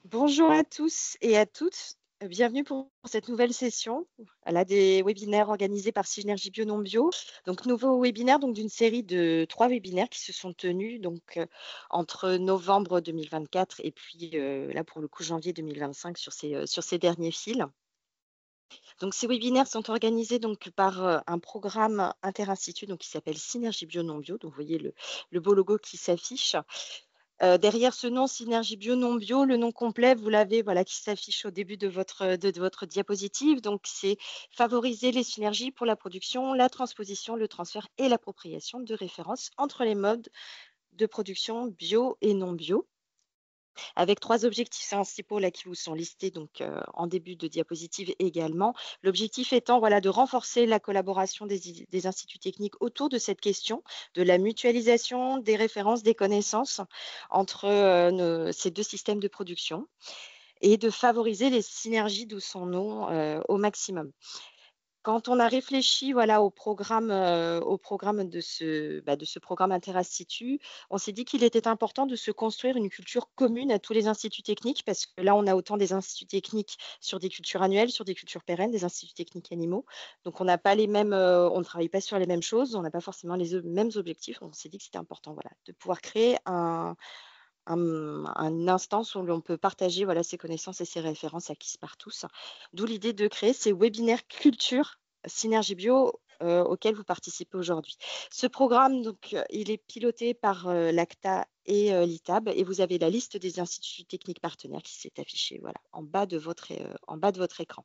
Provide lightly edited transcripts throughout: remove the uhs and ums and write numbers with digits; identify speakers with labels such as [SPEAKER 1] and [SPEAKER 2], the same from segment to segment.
[SPEAKER 1] Bonjour à tous et à toutes. Bienvenue pour cette nouvelle session des webinaires organisés par Synergie Bio Non Bio. Donc, nouveau webinaire d'une série de 3 webinaires qui se sont tenus entre novembre 2024 et puis là pour le coup janvier 2025 sur ces derniers fils. Donc, ces webinaires sont organisés par un programme interinstitut qui s'appelle Synergie Bio Non Bio. Donc, vous voyez le beau logo qui s'affiche. Derrière ce nom Synergie Bio Non Bio, le nom complet, vous l'avez, voilà, qui s'affiche au début de votre diapositive. Donc, c'est favoriser les synergies pour la production, la transposition, le transfert et l'appropriation de références entre les modes de production bio et non bio, avec 3 objectifs principaux là qui vous sont listés en début de diapositive également. L'objectif étant, voilà, de renforcer la collaboration des instituts techniques autour de cette question, de la mutualisation des références, des connaissances entre, ces 2 systèmes de production et de favoriser les synergies, d'où son nom, au maximum. Quand on a réfléchi, voilà, au programme de ce programme Interinstitut, on s'est dit qu'il était important de se construire une culture commune à tous les instituts techniques parce que là, on a autant des instituts techniques sur des cultures annuelles, sur des cultures pérennes, des instituts techniques animaux. Donc on n'a pas les mêmes, on ne travaille pas sur les mêmes choses, on n'a pas forcément mêmes objectifs. On s'est dit que c'était important, voilà, de pouvoir créer un instance où l'on peut partager, voilà, ses connaissances et ses références acquises par tous. D'où l'idée de créer ces webinaires culture Synergie Bio auxquels vous participez aujourd'hui. Ce programme, il est piloté par l'ACTA et l'ITAB et vous avez la liste des instituts techniques partenaires qui s'est affichée, voilà, en bas de votre écran.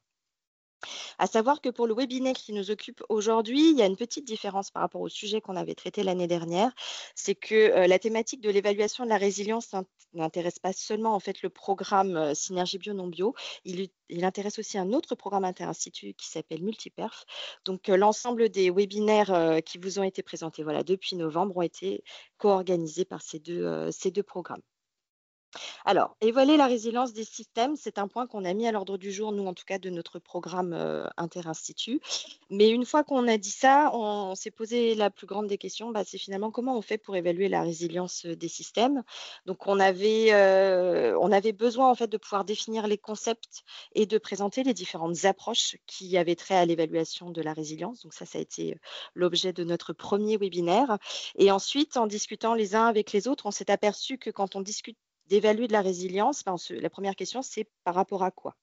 [SPEAKER 1] À savoir que pour le webinaire qui nous occupe aujourd'hui, il y a une petite différence par rapport au sujet qu'on avait traité l'année dernière. C'est que la thématique de l'évaluation de la résilience n'intéresse pas seulement en fait le programme Synergie Bio Non Bio, il intéresse aussi un autre programme interinstitut qui s'appelle Multiperf. Donc l'ensemble des webinaires qui vous ont été présentés, voilà, depuis novembre ont été co-organisés par ces deux programmes. Alors, évaluer la résilience des systèmes, c'est un point qu'on a mis à l'ordre du jour, nous en tout cas, de notre programme Interinstitut. Mais une fois qu'on a dit ça, on s'est posé la plus grande des questions, c'est finalement comment on fait pour évaluer la résilience des systèmes. Donc, on avait besoin en fait de pouvoir définir les concepts et de présenter les différentes approches qui avaient trait à l'évaluation de la résilience. Donc ça a été l'objet de notre premier webinaire. Et ensuite, en discutant les uns avec les autres, on s'est aperçu que quand on discute d'évaluer de la résilience, la première question, c'est par rapport à quoi?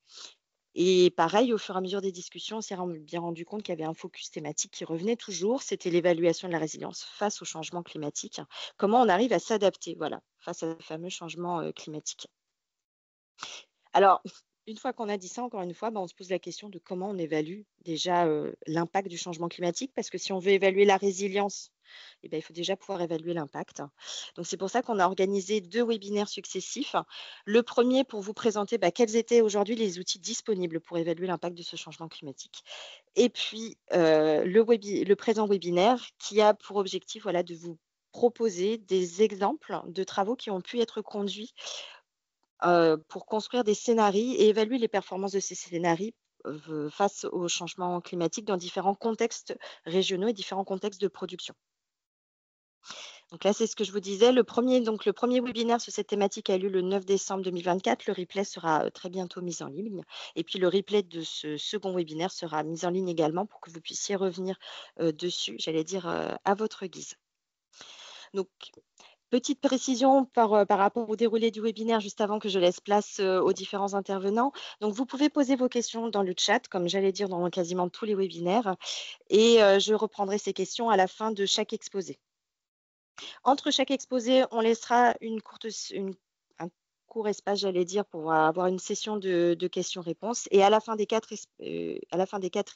[SPEAKER 1] Et pareil, au fur et à mesure des discussions, on s'est bien rendu compte qu'il y avait un focus thématique qui revenait toujours, c'était l'évaluation de la résilience face au changement climatique. Comment on arrive à s'adapter, voilà, face à ce fameux changement climatique. Alors, une fois qu'on a dit ça, encore une fois, on se pose la question de comment on évalue déjà l'impact du changement climatique, parce que si on veut évaluer la résilience, il faut déjà pouvoir évaluer l'impact. Donc, c'est pour ça qu'on a organisé 2 webinaires successifs. Le premier pour vous présenter quels étaient aujourd'hui les outils disponibles pour évaluer l'impact de ce changement climatique. Et puis, le présent webinaire qui a pour objectif, voilà, de vous proposer des exemples de travaux qui ont pu être conduits pour construire des scénarii et évaluer les performances de ces scénarii face au changement climatique dans différents contextes régionaux et différents contextes de production. Donc là, c'est ce que je vous disais. Le premier webinaire sur cette thématique a eu lieu le 9 décembre 2024. Le replay sera très bientôt mis en ligne. Et puis, le replay de ce second webinaire sera mis en ligne également pour que vous puissiez revenir dessus, j'allais dire, à votre guise. Donc, petite précision par rapport au déroulé du webinaire, juste avant que je laisse place aux différents intervenants. Donc, vous pouvez poser vos questions dans le chat, comme j'allais dire dans quasiment tous les webinaires, et je reprendrai ces questions à la fin de chaque exposé. Entre chaque exposé, on laissera un court espace, j'allais dire, pour avoir une session de questions-réponses. Et à la fin des 4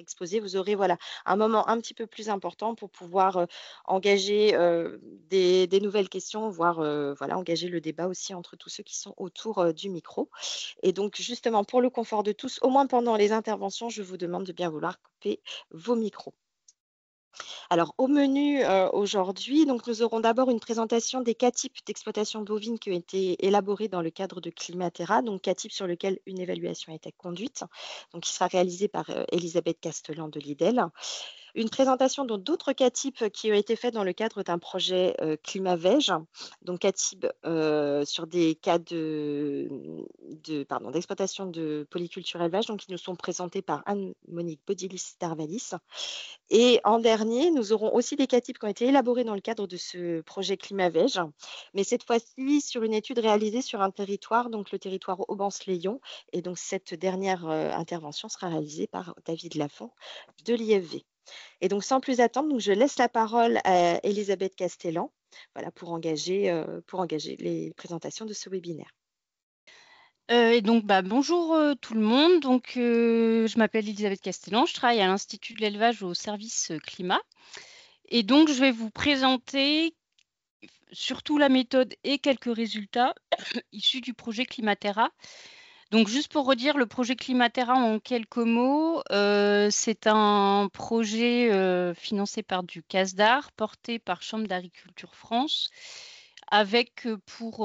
[SPEAKER 1] exposés, vous aurez, voilà, un moment un petit peu plus important pour pouvoir engager des nouvelles questions, voire voilà, engager le débat aussi entre tous ceux qui sont autour du micro. Et donc, justement, pour le confort de tous, au moins pendant les interventions, je vous demande de bien vouloir couper vos micros. Alors, au menu aujourd'hui, nous aurons d'abord une présentation des cas types d'exploitation bovine qui ont été élaborés dans le cadre de Climatera, donc cas types sur lequel une évaluation a été conduite, donc qui sera réalisée par Elisabeth Castellan de l'IDEL. Une présentation dans d'autres CATIP qui ont été faites dans le cadre d'un projet, Climat-Veg, donc CATIB, sur des cas d'exploitation de polyculture élevage, donc qui nous sont présentés par Anne-Monique Bodilis-Darvalis. Et en dernier, nous aurons aussi des CATIP qui ont été élaborés dans le cadre de ce projet Climat-Veg, mais cette fois-ci sur une étude réalisée sur un territoire, donc le territoire Aubance-Léon. Et donc cette dernière intervention sera réalisée par David Lafont de l'IFV. Et donc sans plus attendre, donc je laisse la parole à Elisabeth Castellan, voilà, pour engager les présentations de ce webinaire.
[SPEAKER 2] Et donc, bonjour tout le monde. Donc, je m'appelle Elisabeth Castellan, je travaille à l'Institut de l'élevage au service climat. Et donc, je vais vous présenter surtout la méthode et quelques résultats issus du projet Climaterra. Donc, juste pour redire, le projet Climaterra en quelques mots, c'est un projet financé par du CASDAR, porté par Chambre d'agriculture France, avec pour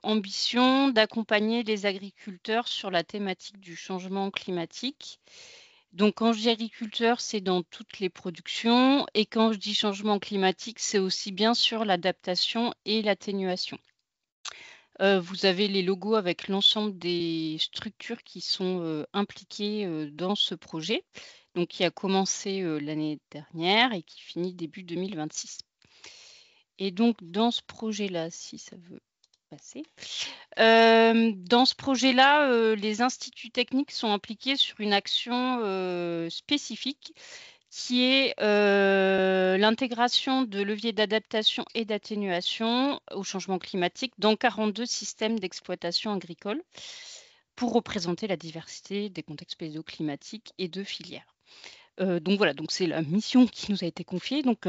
[SPEAKER 2] ambition d'accompagner les agriculteurs sur la thématique du changement climatique. Donc, quand je dis agriculteur, c'est dans toutes les productions. Et quand je dis changement climatique, c'est aussi bien sûr l'adaptation et l'atténuation. Vous avez les logos avec l'ensemble des structures qui sont impliquées dans ce projet, donc qui a commencé l'année dernière et qui finit début 2026. Et donc, dans ce projet-là, si ça veut passer, dans ce projet-là, les instituts techniques sont impliqués sur une action spécifique qui est l'intégration de leviers d'adaptation et d'atténuation au changement climatique dans 42 systèmes d'exploitation agricole pour représenter la diversité des contextes pédoclimatiques et de filières. Donc voilà, donc c'est la mission qui nous a été confiée. Donc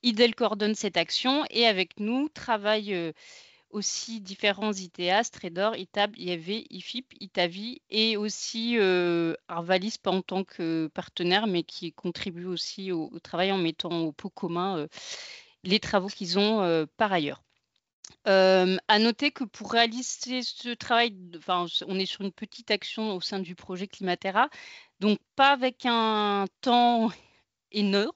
[SPEAKER 2] IDEL coordonne cette action et avec nous travaille aussi différents ITA, Stredor, ITAB, IFV, IFIP, ITAVI et aussi Arvalis, pas en tant que partenaire, mais qui contribue aussi au travail en mettant au pot commun les travaux qu'ils ont par ailleurs. À noter que pour réaliser ce travail, on est sur une petite action au sein du projet Climaterra, donc pas avec un temps énorme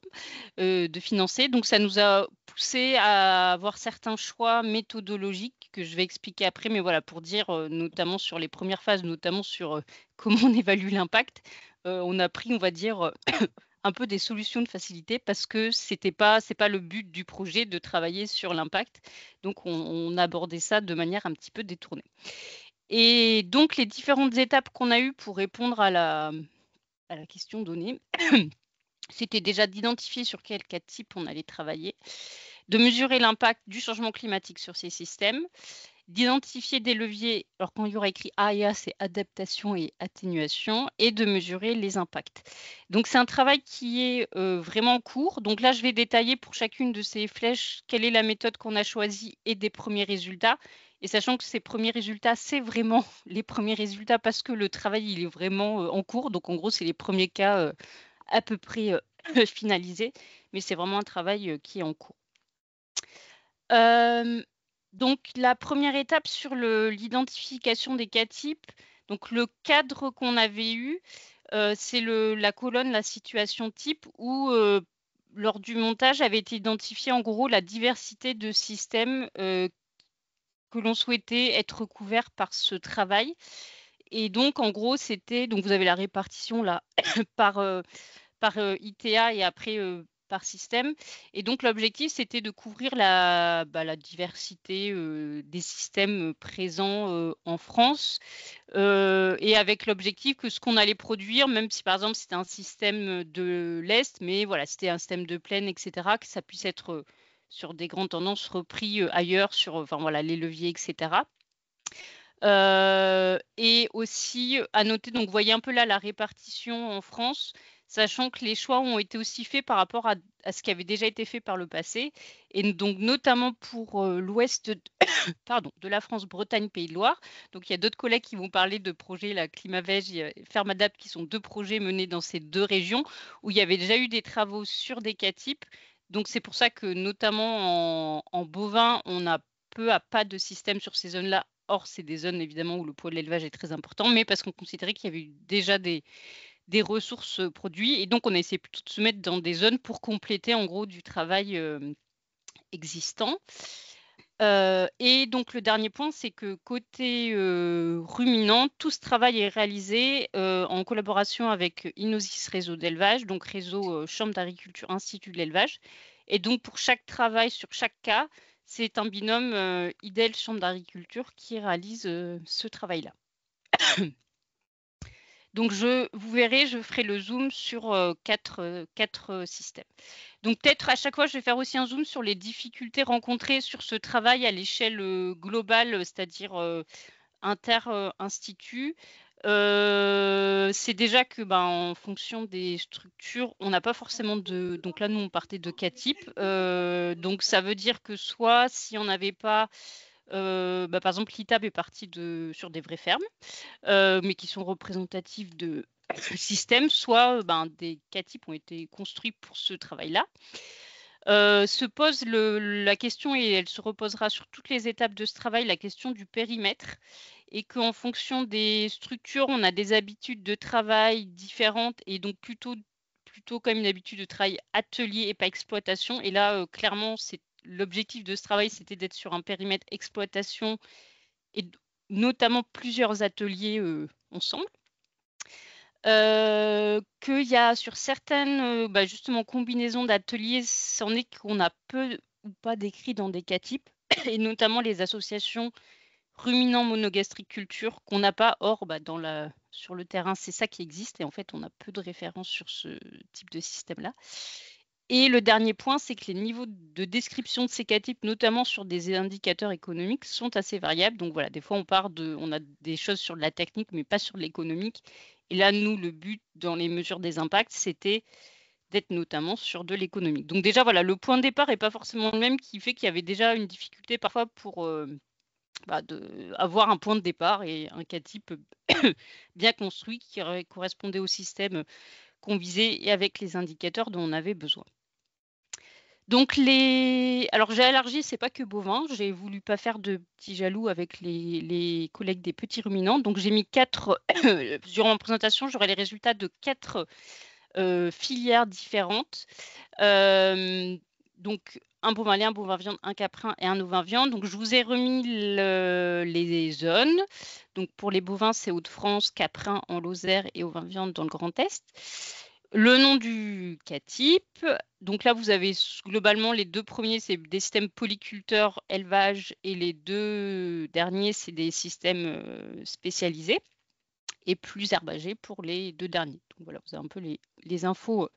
[SPEAKER 2] de financer. Donc, ça nous a poussé à avoir certains choix méthodologiques que je vais expliquer après, mais voilà, pour dire notamment sur les premières phases, notamment sur comment on évalue l'impact, on a pris, on va dire, un peu des solutions de facilité parce que c'est pas le but du projet de travailler sur l'impact. Donc, on a abordé ça de manière un petit peu détournée. Et donc, les différentes étapes qu'on a eues pour répondre à la question donnée, c'était déjà d'identifier sur quel cas de type on allait travailler, de mesurer l'impact du changement climatique sur ces systèmes, d'identifier des leviers, alors quand il y aura écrit A et A, c'est adaptation et atténuation, et de mesurer les impacts. Donc c'est un travail qui est vraiment court. Donc là, je vais détailler pour chacune de ces flèches quelle est la méthode qu'on a choisie et des premiers résultats. Et sachant que ces premiers résultats, c'est vraiment les premiers résultats parce que le travail, il est vraiment en cours. Donc en gros, c'est les premiers cas à peu près finalisé, mais c'est vraiment un travail qui est en cours. Donc, la première étape sur l'identification des cas types, donc le cadre qu'on avait eu, c'est la colonne, la situation type, où lors du montage avait été identifié en gros la diversité de systèmes que l'on souhaitait être couverts par ce travail. Et donc, en gros, c'était, donc vous avez la répartition là par ITA et après par système. Et donc, l'objectif, c'était de couvrir la diversité des systèmes présents en France et avec l'objectif que ce qu'on allait produire, même si par exemple c'était un système de l'Est, mais voilà, c'était un système de plaine, etc., que ça puisse être sur des grandes tendances repris ailleurs, sur les leviers, etc. Et aussi à noter, donc vous voyez un peu là la répartition en France, sachant que les choix ont été aussi faits par rapport à ce qui avait déjà été fait par le passé, et donc notamment pour l'ouest de la France, Bretagne, Pays de Loire. Donc il y a d'autres collègues qui vont parler de projets, la Climat-Veg et Fermadapt, qui sont deux projets menés dans ces deux régions, où il y avait déjà eu des travaux sur des cas types. Donc c'est pour ça que notamment en bovin, on n'a peu à pas de système sur ces zones-là. Or, c'est des zones évidemment où le poids de l'élevage est très important, mais parce qu'on considérait qu'il y avait eu déjà des des ressources produits. Et donc, on a essayé plutôt de se mettre dans des zones pour compléter en gros du travail existant. Et donc, le dernier point, c'est que côté ruminant, tout ce travail est réalisé en collaboration avec Inosis Réseau d'élevage, donc réseau Chambre d'agriculture, Institut de l'élevage. Et donc, pour chaque travail sur chaque cas, c'est un binôme IDEL Chambre d'agriculture qui réalise ce travail-là. Donc, vous verrez, je ferai le zoom sur quatre systèmes. Donc, peut-être à chaque fois, je vais faire aussi un zoom sur les difficultés rencontrées sur ce travail à l'échelle globale, c'est-à-dire inter-institut. C'est déjà que, en fonction des structures, on n'a pas forcément de... Donc là, nous, on partait de 4 types. Donc, ça veut dire que soit, si on n'avait pas... par exemple, l'ITAB est parti sur des vraies fermes, mais qui sont représentatives de systèmes, soit des cas types ont été construits pour ce travail-là. Se pose la question, et elle se reposera sur toutes les étapes de ce travail, la question du périmètre, et qu'en fonction des structures, on a des habitudes de travail différentes, et donc plutôt comme une habitude de travail atelier et pas exploitation. Et là, clairement, l'objectif de ce travail, c'était d'être sur un périmètre exploitation et notamment plusieurs ateliers ensemble. Qu'il y a sur certaines justement combinaisons d'ateliers, c'en est qu'on a peu ou pas décrit dans des cas types, et notamment les associations ruminants monogastriques culture qu'on n'a pas. Or, sur le terrain, c'est ça qui existe, et en fait, on a peu de références sur ce type de système-là. Et le dernier point, c'est que les niveaux de description de ces cas types, notamment sur des indicateurs économiques, sont assez variables. Donc voilà, des fois, on a des choses sur de la technique, mais pas sur de l'économique. Et là, nous, le but dans les mesures des impacts, c'était d'être notamment sur de l'économique. Donc déjà, voilà, le point de départ n'est pas forcément le même, qui fait qu'il y avait déjà une difficulté parfois pour avoir un point de départ et un cas type bien construit qui correspondait au système qu'on visait et avec les indicateurs dont on avait besoin. Donc alors j'ai élargi, c'est pas que bovin, j'ai voulu pas faire de petits jaloux avec les collègues des petits ruminants. Donc j'ai mis 4, durant ma présentation, j'aurai les résultats de 4 filières différentes. Donc un bovin lait, un bovin viande, un caprin et un ovin viande. Donc je vous ai remis les zones. Donc pour les bovins, c'est Hauts-de-France, caprin en Lozère et ovin viande dans le Grand Est. Le nom du cas type. Donc là, vous avez globalement les 2 premiers, c'est des systèmes polyculteurs élevage, et les 2 derniers, c'est des systèmes spécialisés et plus herbagés pour les 2 derniers. Donc voilà, vous avez un peu les infos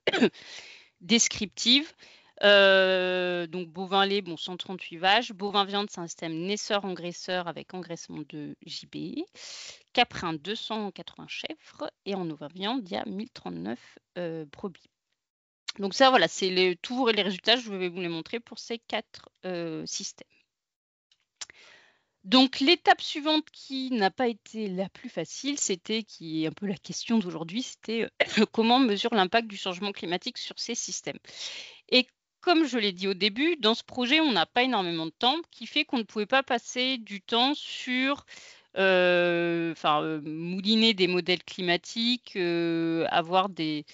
[SPEAKER 2] descriptives. Donc bovin lait, 138 vaches. Bovin viande, c'est un système naisseur-engraisseur avec engraissement de JB. Caprin, 280 chèvres. Et en ovin viande, il y a 1039 brebis. Donc ça, voilà, c'est tous les résultats, je vais vous les montrer pour ces 4 systèmes. Donc l'étape suivante, qui n'a pas été la plus facile, qui est un peu la question d'aujourd'hui, c'était comment on mesure l'impact du changement climatique sur ces systèmes. Et comme je l'ai dit au début, dans ce projet, on n'a pas énormément de temps, qui fait qu'on ne pouvait pas passer du temps sur mouliner des modèles climatiques, avoir des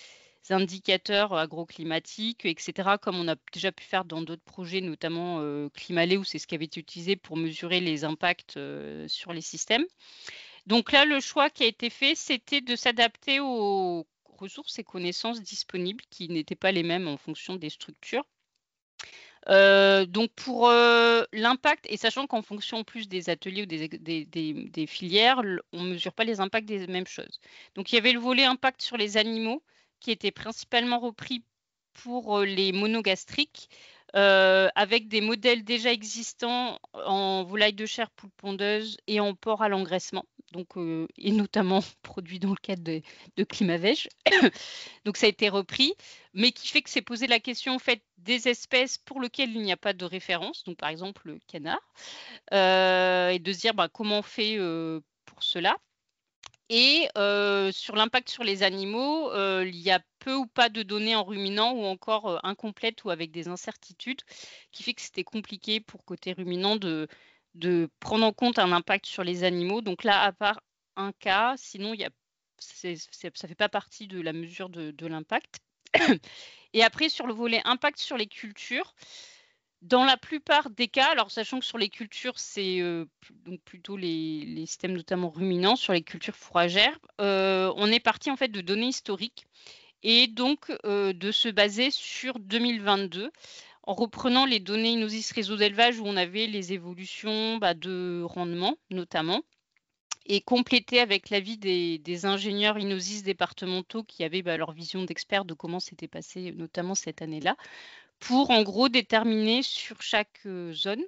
[SPEAKER 2] indicateurs agroclimatiques, etc., comme on a déjà pu faire dans d'autres projets, notamment Climalé, où c'est ce qui avait été utilisé pour mesurer les impacts sur les systèmes. Donc là, le choix qui a été fait, c'était de s'adapter aux ressources et connaissances disponibles, qui n'étaient pas les mêmes en fonction des structures. Donc pour l'impact, et sachant qu'en fonction plus des ateliers ou des filières, on ne mesure pas les impacts des mêmes choses. Donc il y avait le volet impact sur les animaux, qui était principalement repris pour les monogastriques, avec des modèles déjà existants en volaille de chair, poule pondeuse et en porc à l'engraissement, donc, et notamment produit dans le cadre de Climavège. Donc ça a été repris, mais qui fait que c'est posé la question en fait des espèces pour lesquelles il n'y a pas de référence, donc par exemple le canard, et de se dire comment on fait pour cela. Et sur l'impact sur les animaux, il y a peu ou pas de données en ruminant, ou encore incomplètes ou avec des incertitudes, qui fait que c'était compliqué pour côté ruminant de prendre en compte un impact sur les animaux. Donc là, à part un cas, sinon il y a ça fait pas partie de la mesure de l'impact. Et après, sur le volet impact sur les cultures, dans la plupart des cas, alors sachant que sur les cultures, c'est donc plutôt les systèmes notamment ruminants, sur les cultures fourragères, on est parti en fait de données historiques et donc de se baser sur 2022 en reprenant les données Inosis réseau d'élevage où on avait les évolutions de rendement notamment et compléter avec l'avis des ingénieurs Inosis départementaux qui avaient leur vision d'experts de comment s'était passé notamment cette année-là, pour en gros déterminer sur chaque zone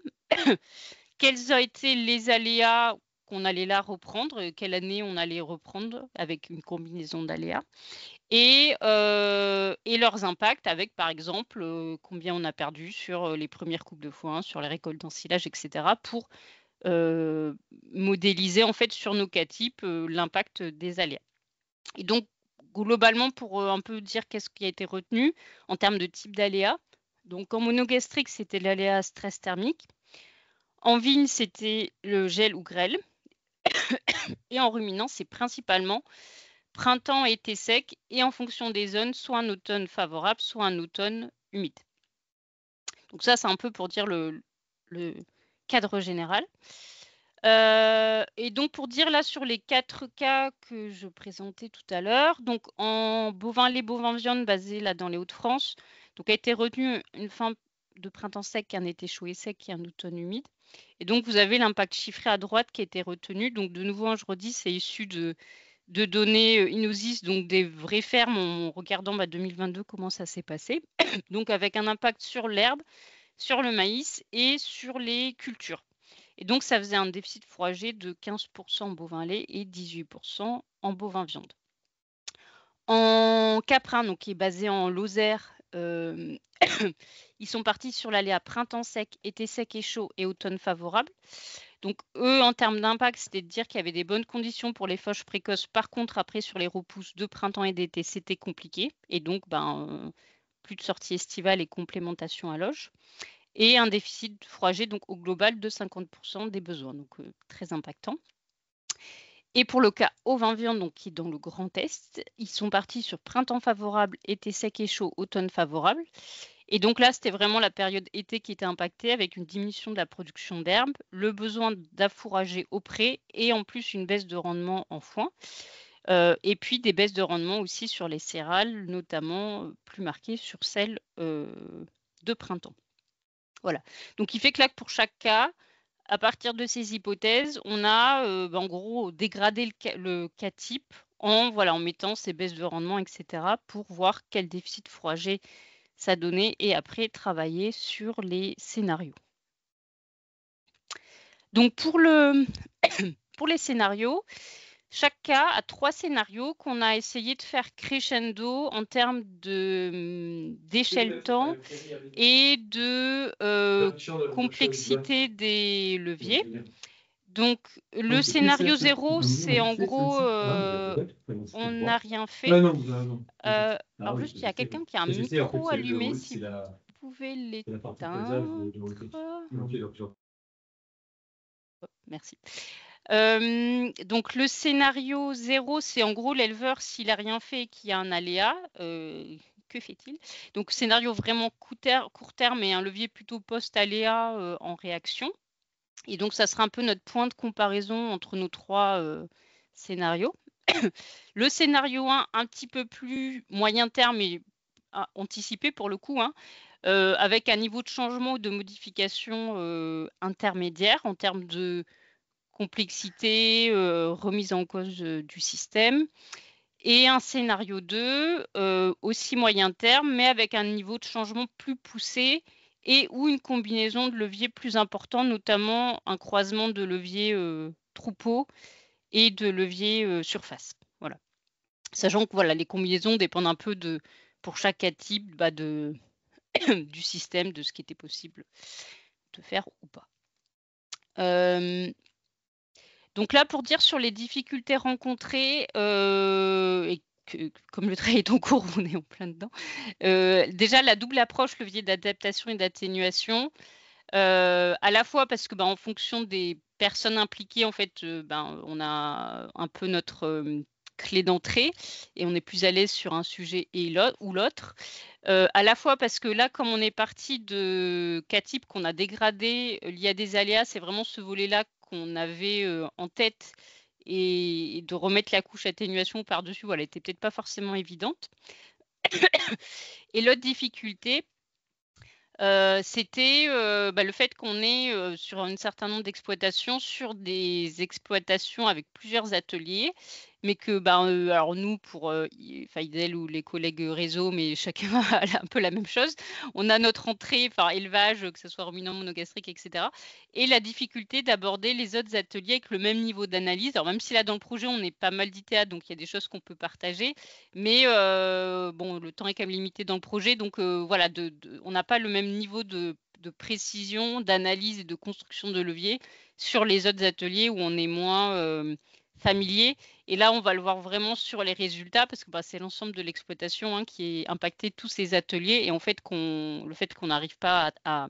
[SPEAKER 2] quels ont été les aléas qu'on allait là reprendre, quelle année on allait reprendre avec une combinaison d'aléas, et leurs impacts avec par exemple combien on a perdu sur les premières coupes de foin, sur les récoltes d'ensilage, etc. pour modéliser en fait sur nos cas types l'impact des aléas. Et donc globalement, pour un peu dire qu'est-ce qui a été retenu en termes de type d'aléas, donc en monogastrique, c'était l'aléa stress thermique. En vigne, c'était le gel ou grêle. Et en ruminant, c'est principalement printemps, été sec et en fonction des zones, soit un automne favorable, soit un automne humide. Donc ça, c'est un peu pour dire le cadre général. Et donc pour dire là sur les 4 cas que je présentais tout à l'heure, donc en bovin lait, bovin viande basé là dans les Hauts-de-France, donc a été retenu une fin de printemps sec, un été chaud et sec et un automne humide. Et donc vous avez l'impact chiffré à droite qui a été retenu. Donc de nouveau, je redis, c'est issu de données Inosis, donc des vraies fermes en regardant 2022 comment ça s'est passé. Donc avec un impact sur l'herbe, sur le maïs et sur les cultures. Et donc, ça faisait un déficit fourrager de 15% en bovin lait et 18% en bovin viande. En caprin, donc qui est basé en Lozère, ils sont partis sur l'aléa printemps sec, été sec et chaud et automne favorable. Donc, eux, en termes d'impact, c'était de dire qu'il y avait des bonnes conditions pour les fauches précoces. Par contre, après, sur les repousses de printemps et d'été, c'était compliqué. Et donc, plus de sorties estivales et complémentation à loge. Et un déficit fourrager donc au global de 50% des besoins, donc très impactant. Et pour le cas ovin viande, donc qui est dans le Grand Est, ils sont partis sur printemps favorable, été sec et chaud, automne favorable. Et donc là, c'était vraiment la période été qui était impactée avec une diminution de la production d'herbe, le besoin d'affourrager au pré et en plus une baisse de rendement en foin. Et puis des baisses de rendement aussi sur les céréales, notamment plus marquées sur celles de printemps. Voilà. Donc, il fait que là, pour chaque cas, à partir de ces hypothèses, on a en gros dégradé le cas type en mettant ces baisses de rendement, etc. pour voir quel déficit fourrager ça donnait et après travailler sur les scénarios. Donc, pour les scénarios, chaque cas a 3 scénarios qu'on a essayé de faire crescendo en termes d'échelle temps et de complexité des leviers. Donc, le scénario 0, c'est en gros, on n'a rien fait. Alors, juste, il y a quelqu'un qui a un micro allumé, si vous pouvez l'éteindre. Merci. Donc, le scénario 0, c'est en gros l'éleveur, s'il n'a rien fait et qu'il y a un aléa, que fait-il? Donc, scénario vraiment court terme et un levier plutôt post-aléa en réaction. Et donc, ça sera un peu notre point de comparaison entre nos 3 scénarios. Le scénario 1, un petit peu plus moyen terme et anticipé pour le coup, avec un niveau de changement ou de modification intermédiaire en termes de complexité, remise en cause du système. Et un scénario 2, aussi moyen terme, mais avec un niveau de changement plus poussé et ou une combinaison de leviers plus importants, notamment un croisement de leviers troupeau et de leviers surface. Voilà. Sachant que les combinaisons dépendent un peu pour chaque cas type du système, de ce qui était possible de faire ou pas. Donc là, pour dire sur les difficultés rencontrées, et que, comme le travail est en cours, on est en plein dedans. Déjà, la double approche, levier d'adaptation et d'atténuation, à la fois parce que en fonction des personnes impliquées, en fait, on a un peu notre clé d'entrée et on est plus à l'aise sur un sujet ou l'autre. À la fois parce que là, comme on est parti de cas types qu'on a dégradés liés à des aléas, c'est vraiment ce volet-là qu'on avait en tête et de remettre la couche atténuation par-dessus, voilà, était peut-être pas forcément évidente. Et l'autre difficulté, c'était le fait qu'on est sur un certain nombre d'exploitations, sur des exploitations avec plusieurs ateliers, mais que alors nous pour Idel ou les collègues réseau, mais chacun a un peu la même chose. On a notre entrée, enfin élevage, que ce soit ruminant, monogastrique, etc. Et la difficulté d'aborder les autres ateliers avec le même niveau d'analyse. Alors même si là dans le projet on est pas mal d'ITA, donc il y a des choses qu'on peut partager, mais bon, le temps est quand même limité dans le projet, donc voilà, on n'a pas le même niveau de précision, d'analyse et de construction de levier sur les autres ateliers où on est moins familier. Et là, on va le voir vraiment sur les résultats parce que c'est l'ensemble de l'exploitation qui est impacté, tous ces ateliers, et en fait le fait qu'on n'arrive pas à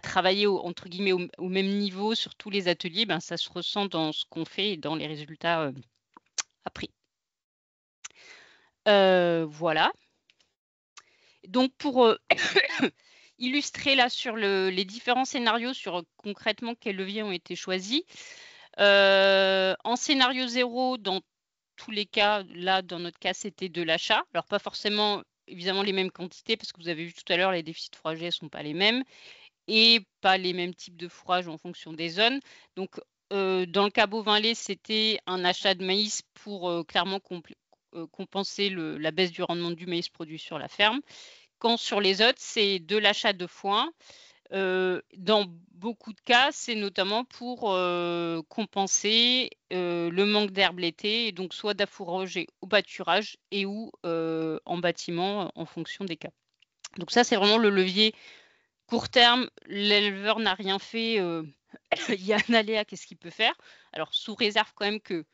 [SPEAKER 2] travailler entre guillemets au même niveau sur tous les ateliers, ça se ressent dans ce qu'on fait et dans les résultats appris. Voilà. Donc pour illustrer là sur les différents scénarios sur concrètement quels leviers ont été choisis. En scénario 0, dans tous les cas, là dans notre cas c'était de l'achat. Alors pas forcément évidemment les mêmes quantités parce que vous avez vu tout à l'heure les déficits fourragers ne sont pas les mêmes et pas les mêmes types de fourrage en fonction des zones. Donc dans le cas bovin-lait, c'était un achat de maïs pour clairement compenser la baisse du rendement du maïs produit sur la ferme. Quand sur les autres, c'est de l'achat de foin. Dans beaucoup de cas, c'est notamment pour compenser le manque d'herbe l'été, et donc soit d'affourager au pâturage et ou en bâtiment en fonction des cas. Donc ça, c'est vraiment le levier court terme. L'éleveur n'a rien fait, il y a un aléa, qu'est-ce qu'il peut faire? Alors sous réserve quand même que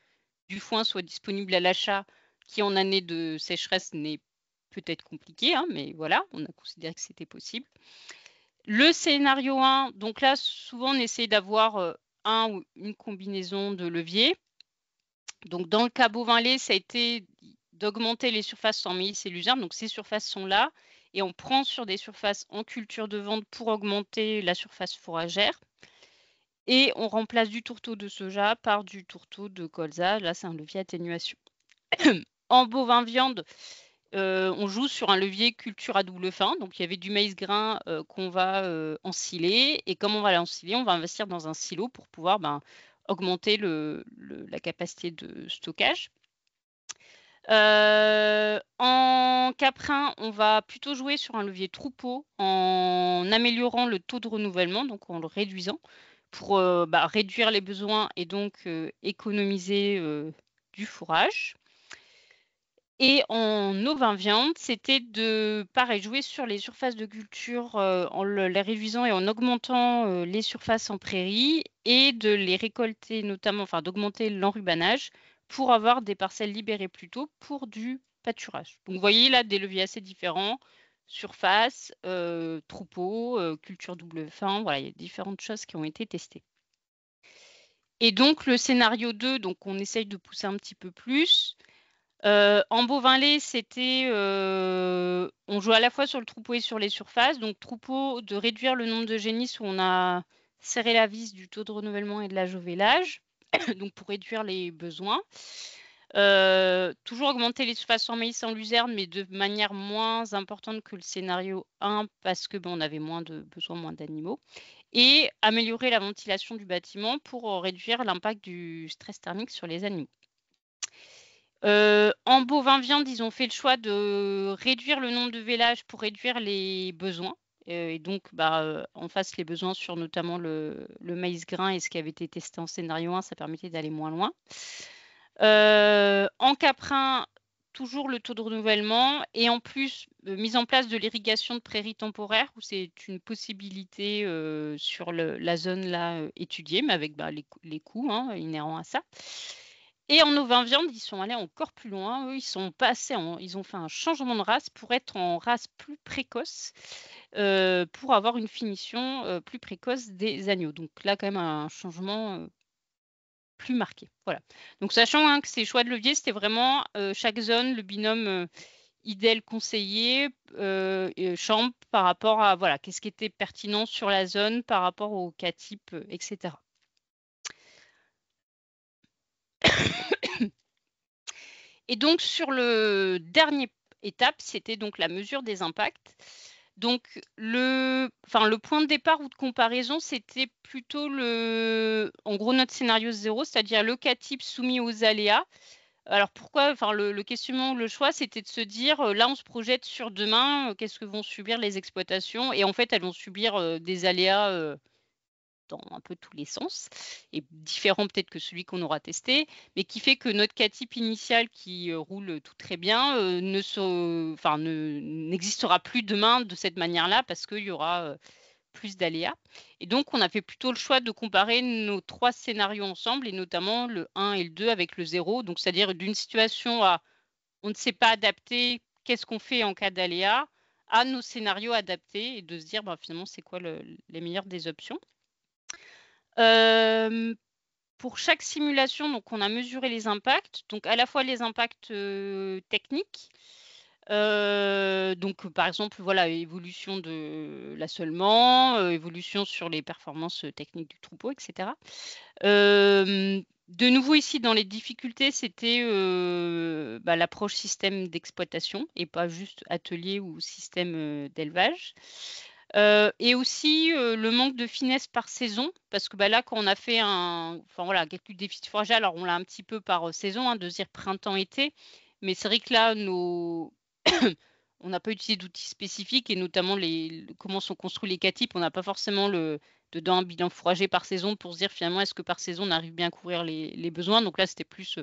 [SPEAKER 2] du foin soit disponible à l'achat, qui en année de sécheresse n'est peut-être compliqué, mais voilà, on a considéré que c'était possible. Le scénario 1, donc là, souvent, on essaie d'avoir un ou une combinaison de leviers. Donc, dans le cas bovin-lait, ça a été d'augmenter les surfaces en maïs et luzerne. Donc, ces surfaces sont là. Et on prend sur des surfaces en culture de vente pour augmenter la surface fourragère. Et on remplace du tourteau de soja par du tourteau de colza. Là, c'est un levier atténuation. En bovin viande, on joue sur un levier culture à double fin. Donc, il y avait du maïs grain qu'on va ensiler. Et comme on va l'ensiler, on va investir dans un silo pour pouvoir augmenter la capacité de stockage. En caprin, on va plutôt jouer sur un levier troupeau en améliorant le taux de renouvellement, donc en le réduisant, pour réduire les besoins et donc économiser du fourrage. Et en ovin viande, c'était de, pareil, jouer sur les surfaces de culture en les réduisant et en augmentant les surfaces en prairie et de les récolter notamment, enfin d'augmenter l'enrubanage pour avoir des parcelles libérées plus tôt pour du pâturage. Donc vous voyez là des leviers assez différents, surface, troupeau, culture double fin, voilà, il y a différentes choses qui ont été testées. Et donc le scénario 2, donc on essaye de pousser un petit peu plus. En bovin-lait, c'était, on joue à la fois sur le troupeau et sur les surfaces. Donc troupeau, de réduire le nombre de génisses où on a serré la vis du taux de renouvellement et de l'ajovélage, donc pour réduire les besoins. Toujours augmenter les surfaces en maïs, en luzerne, mais de manière moins importante que le scénario 1 parce que on avait moins de besoins, moins d'animaux. Et améliorer la ventilation du bâtiment pour réduire l'impact du stress thermique sur les animaux. En bovin viande, ils ont fait le choix de réduire le nombre de vélages pour réduire les besoins. Et donc, en face, les besoins sur notamment le maïs grain et ce qui avait été testé en scénario 1, ça permettait d'aller moins loin. En caprin, toujours le taux de renouvellement et en plus, mise en place de l'irrigation de prairies temporaires où c'est une possibilité sur la zone là étudiée, mais avec les coûts inhérents à ça. Et en ovin viande, ils sont allés encore plus loin. Eux, ils sont passés ils ont fait un changement de race pour être en race plus précoce, pour avoir une finition plus précoce des agneaux. Donc là, quand même, un changement plus marqué. Voilà. Donc, sachant que ces choix de levier, c'était vraiment chaque zone, le binôme IDEL conseillé, chambre par rapport à voilà, qu'est-ce qui était pertinent sur la zone par rapport au cas type, etc. Et donc, sur le dernier étape, c'était donc la mesure des impacts. Donc, le point de départ ou de comparaison, c'était plutôt en gros, notre scénario 0, c'est-à-dire le cas type soumis aux aléas. Alors, pourquoi le questionnement ou le choix, c'était de se dire, là, on se projette sur demain, qu'est-ce que vont subir les exploitations? Et en fait, elles vont subir des aléas dans un peu tous les sens, et différent peut-être que celui qu'on aura testé, mais qui fait que notre cas type initial qui roule tout très bien n'existera plus demain de cette manière-là parce qu'il y aura plus d'aléas. Et donc, on a fait plutôt le choix de comparer nos 3 scénarios ensemble, et notamment le 1 et le 2 avec le 0. Donc, c'est-à-dire d'une situation à on ne sait pas adapter, qu'est-ce qu'on fait en cas d'aléa, à nos scénarios adaptés, et de se dire finalement c'est quoi les meilleures des options. Pour chaque simulation, donc on a mesuré les impacts, donc à la fois les impacts techniques. Donc par exemple, voilà, évolution de l'assolement, évolution sur les performances techniques du troupeau, etc. De nouveau ici dans les difficultés, c'était l'approche système d'exploitation et pas juste atelier ou système d'élevage. Et aussi le manque de finesse par saison, parce que là, quand on a fait calcul de déficit fourragé, alors on l'a un petit peu par saison, de dire printemps-été, mais c'est vrai que là, on n'a pas utilisé d'outils spécifiques, et notamment comment sont construits les cas types. On n'a pas forcément dedans un bilan fourragé par saison pour se dire finalement est-ce que par saison on arrive bien à couvrir les besoins. Donc là, c'était plus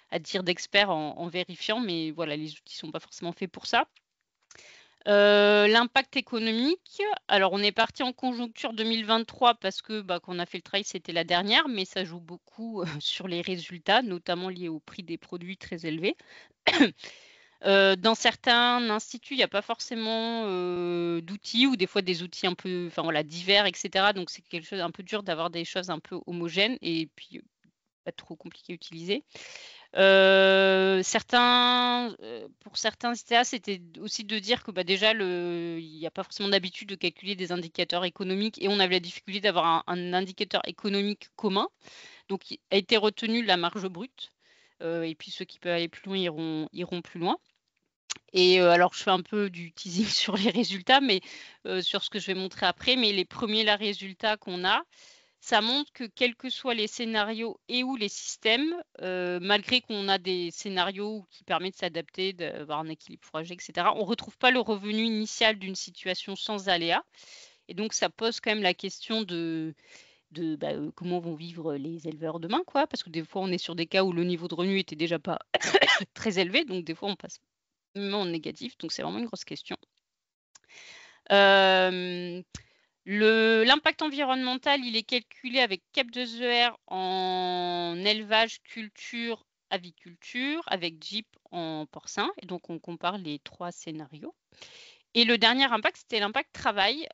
[SPEAKER 2] à dire d'experts en vérifiant, mais voilà, les outils ne sont pas forcément faits pour ça. L'impact économique, alors on est parti en conjoncture 2023 parce que quand on a fait le travail, c'était la dernière, mais ça joue beaucoup sur les résultats, notamment liés au prix des produits très élevés. Dans certains instituts, il n'y a pas forcément d'outils, ou des fois des outils un peu divers, etc. Donc c'est quelque chose un peu dur d'avoir des choses un peu homogènes et puis pas trop compliqué à utiliser. Pour certains ITA, c'était aussi de dire que déjà, il n'y a pas forcément d'habitude de calculer des indicateurs économiques, et on avait la difficulté d'avoir un indicateur économique commun. Donc, il a été retenu la marge brute. Et puis, ceux qui peuvent aller plus loin iront plus loin. Et alors, je fais un peu du teasing sur les résultats, mais sur ce que je vais montrer après. Mais les premiers résultats qu'on a, ça montre que quels que soient les scénarios et ou les systèmes, malgré qu'on a des scénarios qui permettent de s'adapter, d'avoir un équilibre fourragé, etc., on ne retrouve pas le revenu initial d'une situation sans aléa. Et donc, ça pose quand même la question de comment vont vivre les éleveurs demain, quoi, parce que des fois, on est sur des cas où le niveau de revenu était déjà pas très élevé, donc des fois, on passe même en négatif, donc c'est vraiment une grosse question. L'impact environnemental, il est calculé avec CAP2ER en élevage, culture, aviculture, avec JIP en porcin. Et donc, on compare les 3 scénarios. Et le dernier impact, c'était l'impact travail,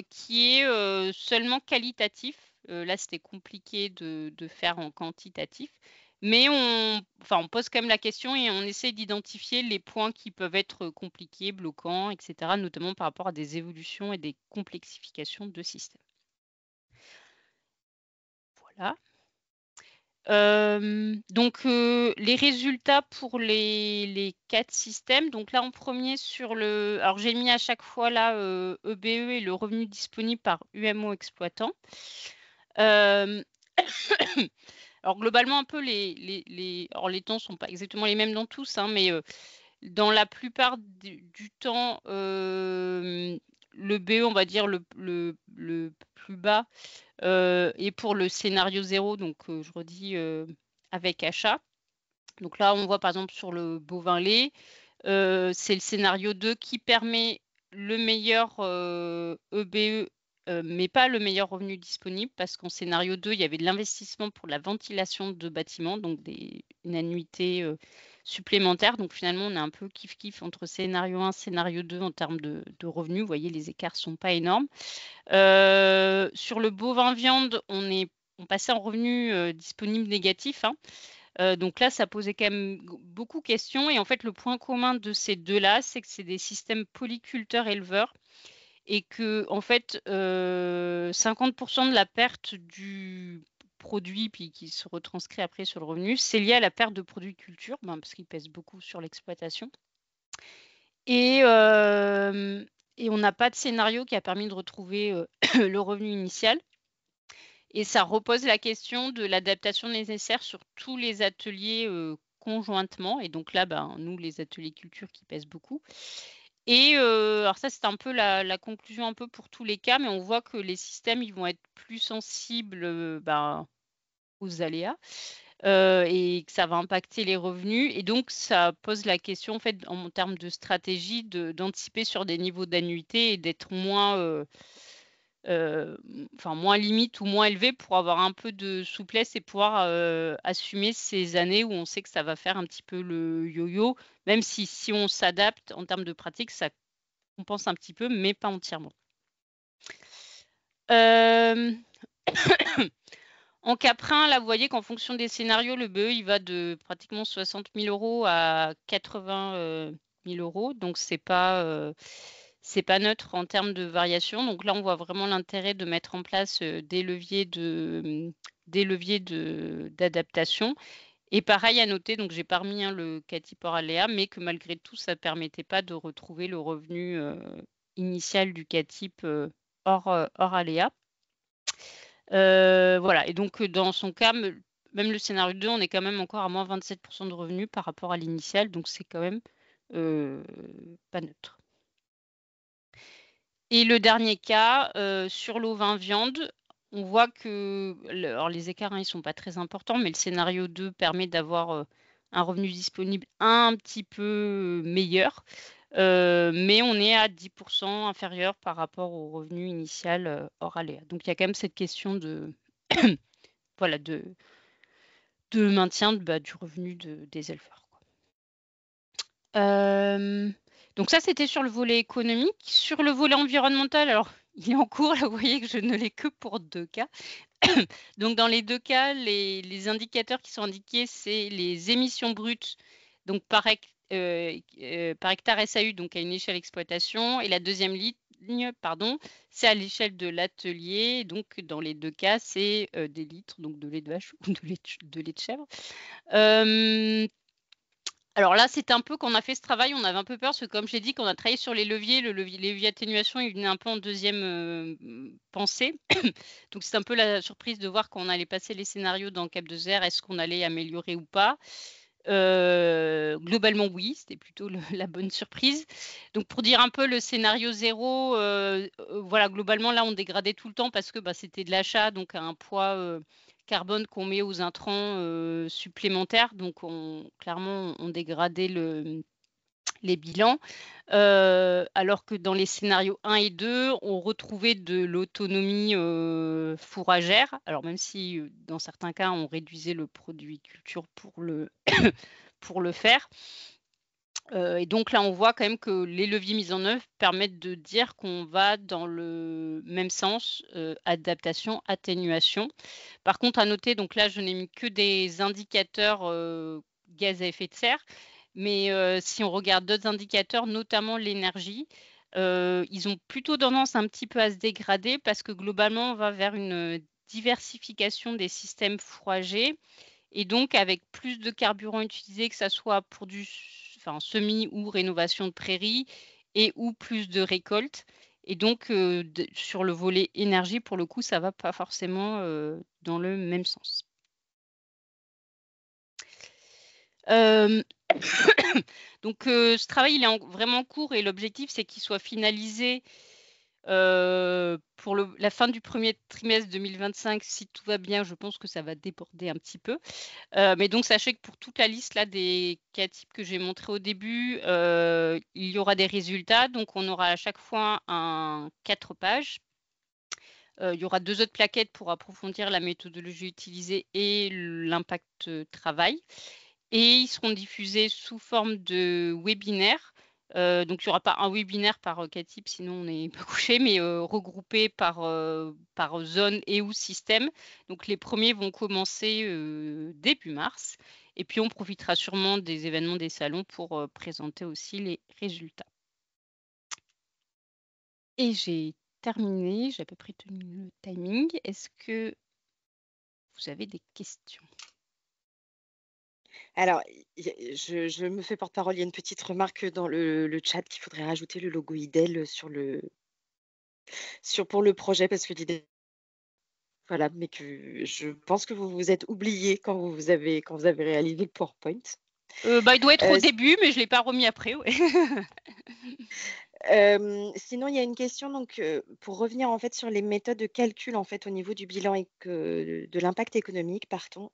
[SPEAKER 2] qui est seulement qualitatif. Là, c'était compliqué de faire en quantitatif. Mais on pose quand même la question et on essaie d'identifier les points qui peuvent être compliqués, bloquants, etc., notamment par rapport à des évolutions et des complexifications de systèmes. Voilà. Donc, les résultats pour les 4 systèmes. Donc là, en premier, alors j'ai mis à chaque fois là EBE et le revenu disponible par UMO exploitant. Alors globalement, un peu les temps ne sont pas exactement les mêmes dans tous, mais dans la plupart du temps, le BE, on va dire le plus bas, et pour le scénario 0, donc je redis avec achat. Donc là, on voit par exemple sur le bovin lait, c'est le scénario 2 qui permet le meilleur EBE, mais pas le meilleur revenu disponible, parce qu'en scénario 2, il y avait de l'investissement pour la ventilation de bâtiments, donc une annuité supplémentaire. Donc finalement, on est un peu kiff-kiff entre scénario 1 et scénario 2 en termes de revenus. Vous voyez, les écarts ne sont pas énormes. Sur le bovin viande, on est on passait en revenu disponible négatif, hein. Donc là, ça posait quand même beaucoup de questions. Et en fait, le point commun de ces deux-là, c'est que c'est des systèmes polyculteurs-éleveurs et que, en fait, 50% de la perte du produit, puis qui se retranscrit après sur le revenu, c'est lié à la perte de produits culture, parce qu'ils pèsent beaucoup sur l'exploitation. Et on n'a pas de scénario qui a permis de retrouver le revenu initial. Et ça repose la question de l'adaptation nécessaire sur tous les ateliers conjointement. Et donc là, nous, les ateliers culture qui pèsent beaucoup. Et alors ça, c'est un peu la conclusion un peu pour tous les cas, mais on voit que les systèmes, ils vont être plus sensibles aux aléas et que ça va impacter les revenus. Et donc, ça pose la question, en fait, en termes de stratégie, d'anticiper sur des niveaux d'annuité et d'être moins moins limite ou moins élevé pour avoir un peu de souplesse et pouvoir assumer ces années où on sait que ça va faire un petit peu le yo-yo, même si on s'adapte en termes de pratique, ça compense un petit peu, mais pas entièrement. En Caprin, là, vous voyez qu'en fonction des scénarios, le BE, il va de pratiquement 60 000 € à 80 000 €. Donc, c'est pas neutre en termes de variation. Donc là, on voit vraiment l'intérêt de mettre en place des leviers d'adaptation. Et pareil à noter, donc j'ai pas remis le CATIP hors aléa, mais que malgré tout, ça ne permettait pas de retrouver le revenu initial du CATIP hors aléa. Voilà, et donc dans son cas, même le scénario 2, on est quand même encore à moins 27% de revenus par rapport à l'initial, donc c'est quand même pas neutre. Et le dernier cas, sur l'eau-vin viande, on voit que alors les écarts, ils ne sont pas très importants, mais le scénario 2 permet d'avoir un revenu disponible un petit peu meilleur, mais on est à 10% inférieur par rapport au revenu initial hors aléa. Donc il y a quand même cette question de voilà, de maintien du revenu des éleveurs, quoi. Donc ça, c'était sur le volet économique. Sur le volet environnemental, alors il est en cours, là, vous voyez que je ne l'ai que pour 2 cas. Donc dans les 2 cas, les indicateurs qui sont indiqués, c'est les émissions brutes, donc par hectare SAU, donc à une échelle d'exploitation, et la deuxième ligne, c'est à l'échelle de l'atelier. Donc dans les 2 cas, c'est des litres, donc de lait de vache ou de lait de chèvre. Alors là, c'était un peu, quand on a fait ce travail, on avait un peu peur, parce que comme j'ai dit, quand on a travaillé sur les leviers, les leviers atténuation, il venait un peu en deuxième pensée. Donc c'est un peu la surprise de voir quand on allait passer les scénarios dans Cap 2R, est-ce qu'on allait améliorer ou pas. Globalement, oui, c'était plutôt la bonne surprise. Donc pour dire un peu le scénario 0, voilà, globalement, là, on dégradait tout le temps parce que c'était de l'achat, donc à un poids carbone qu'on met aux intrants supplémentaires. Donc clairement, on dégradait les bilans, alors que dans les scénarios 1 et 2, on retrouvait de l'autonomie fourragère. Alors même si dans certains cas, on réduisait le produit culture pour le, pour le faire. Et donc là, on voit quand même que les leviers mis en œuvre permettent de dire qu'on va dans le même sens, adaptation, atténuation. Par contre, à noter, donc là, je n'ai mis que des indicateurs gaz à effet de serre, mais si on regarde d'autres indicateurs, notamment l'énergie, ils ont plutôt tendance un petit peu à se dégrader parce que globalement, on va vers une diversification des systèmes fourragers et donc avec plus de carburant utilisé, que ça soit pour du semis ou rénovation de prairies et ou plus de récoltes. Et donc, sur le volet énergie, pour le coup, ça ne va pas forcément dans le même sens. Donc, ce travail, il est vraiment en cours et l'objectif, c'est qu'il soit finalisé pour la fin du premier trimestre 2025. Si tout va bien, je pense que ça va déborder un petit peu. Mais donc, sachez que pour toute la liste là, des cas types que j'ai montré au début, il y aura des résultats. Donc, on aura à chaque fois 4 pages. Il y aura 2 autres plaquettes pour approfondir la méthodologie utilisée et l'impact travail. Et ils seront diffusés sous forme de webinaire Donc il n'y aura pas un webinaire par cas type, sinon on n'est pas couché, mais regroupé par zone et ou système. Donc les premiers vont commencer début mars. Et puis on profitera sûrement des événements des salons pour présenter aussi les résultats. Et j'ai terminé, j'ai à peu près tenu le timing. Est-ce que vous avez des questions?
[SPEAKER 1] Alors, je me fais porte-parole. Il y a une petite remarque dans le chat qu'il faudrait rajouter le logo IDEL pour le projet parce que l'idée, voilà, mais que je pense que vous vous êtes oublié quand vous avez réalisé le PowerPoint.
[SPEAKER 2] Il doit être au
[SPEAKER 1] Euh,
[SPEAKER 2] début, mais je ne l'ai pas remis après. Ouais.
[SPEAKER 1] Sinon, il y a une question donc, pour revenir en fait sur les méthodes de calcul en fait au niveau du bilan de l'impact économique, pardon.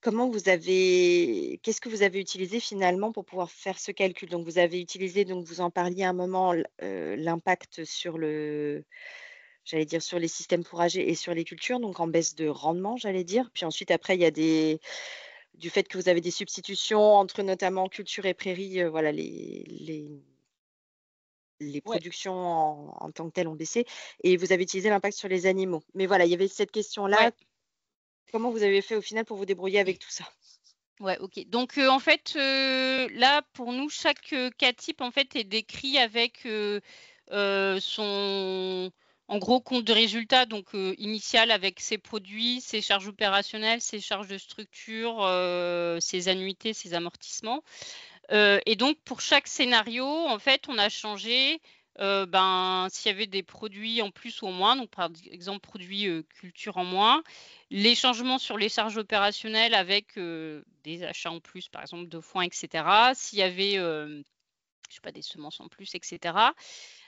[SPEAKER 1] Qu'est-ce que vous avez utilisé finalement pour pouvoir faire ce calcul? Donc vous avez utilisé, donc vous en parliez à un moment, l'impact j'allais dire sur les systèmes fourragers et sur les cultures, donc en baisse de rendement, j'allais dire. Puis ensuite après il y a du fait que vous avez des substitutions entre notamment culture et prairies, voilà les
[SPEAKER 2] Ouais.
[SPEAKER 1] productions en tant que telles ont baissé et vous avez utilisé l'impact sur les animaux. Mais voilà, il y avait cette question-là.
[SPEAKER 2] Ouais.
[SPEAKER 1] Comment vous avez fait au final pour vous débrouiller avec tout ça?
[SPEAKER 2] Ouais, OK. Donc, en fait, là, pour nous, chaque cas type, en fait, est décrit avec son, en gros, compte de résultat, donc initial avec ses produits, ses charges opérationnelles, ses charges de structure, ses annuités, ses amortissements. Et donc, pour chaque scénario, en fait, on a changé s'il y avait des produits en plus ou en moins, donc par exemple, produits culture en moins, les changements sur les charges opérationnelles avec des achats en plus, par exemple, de foin, etc. S'il y avait, je sais pas, des semences en plus, etc.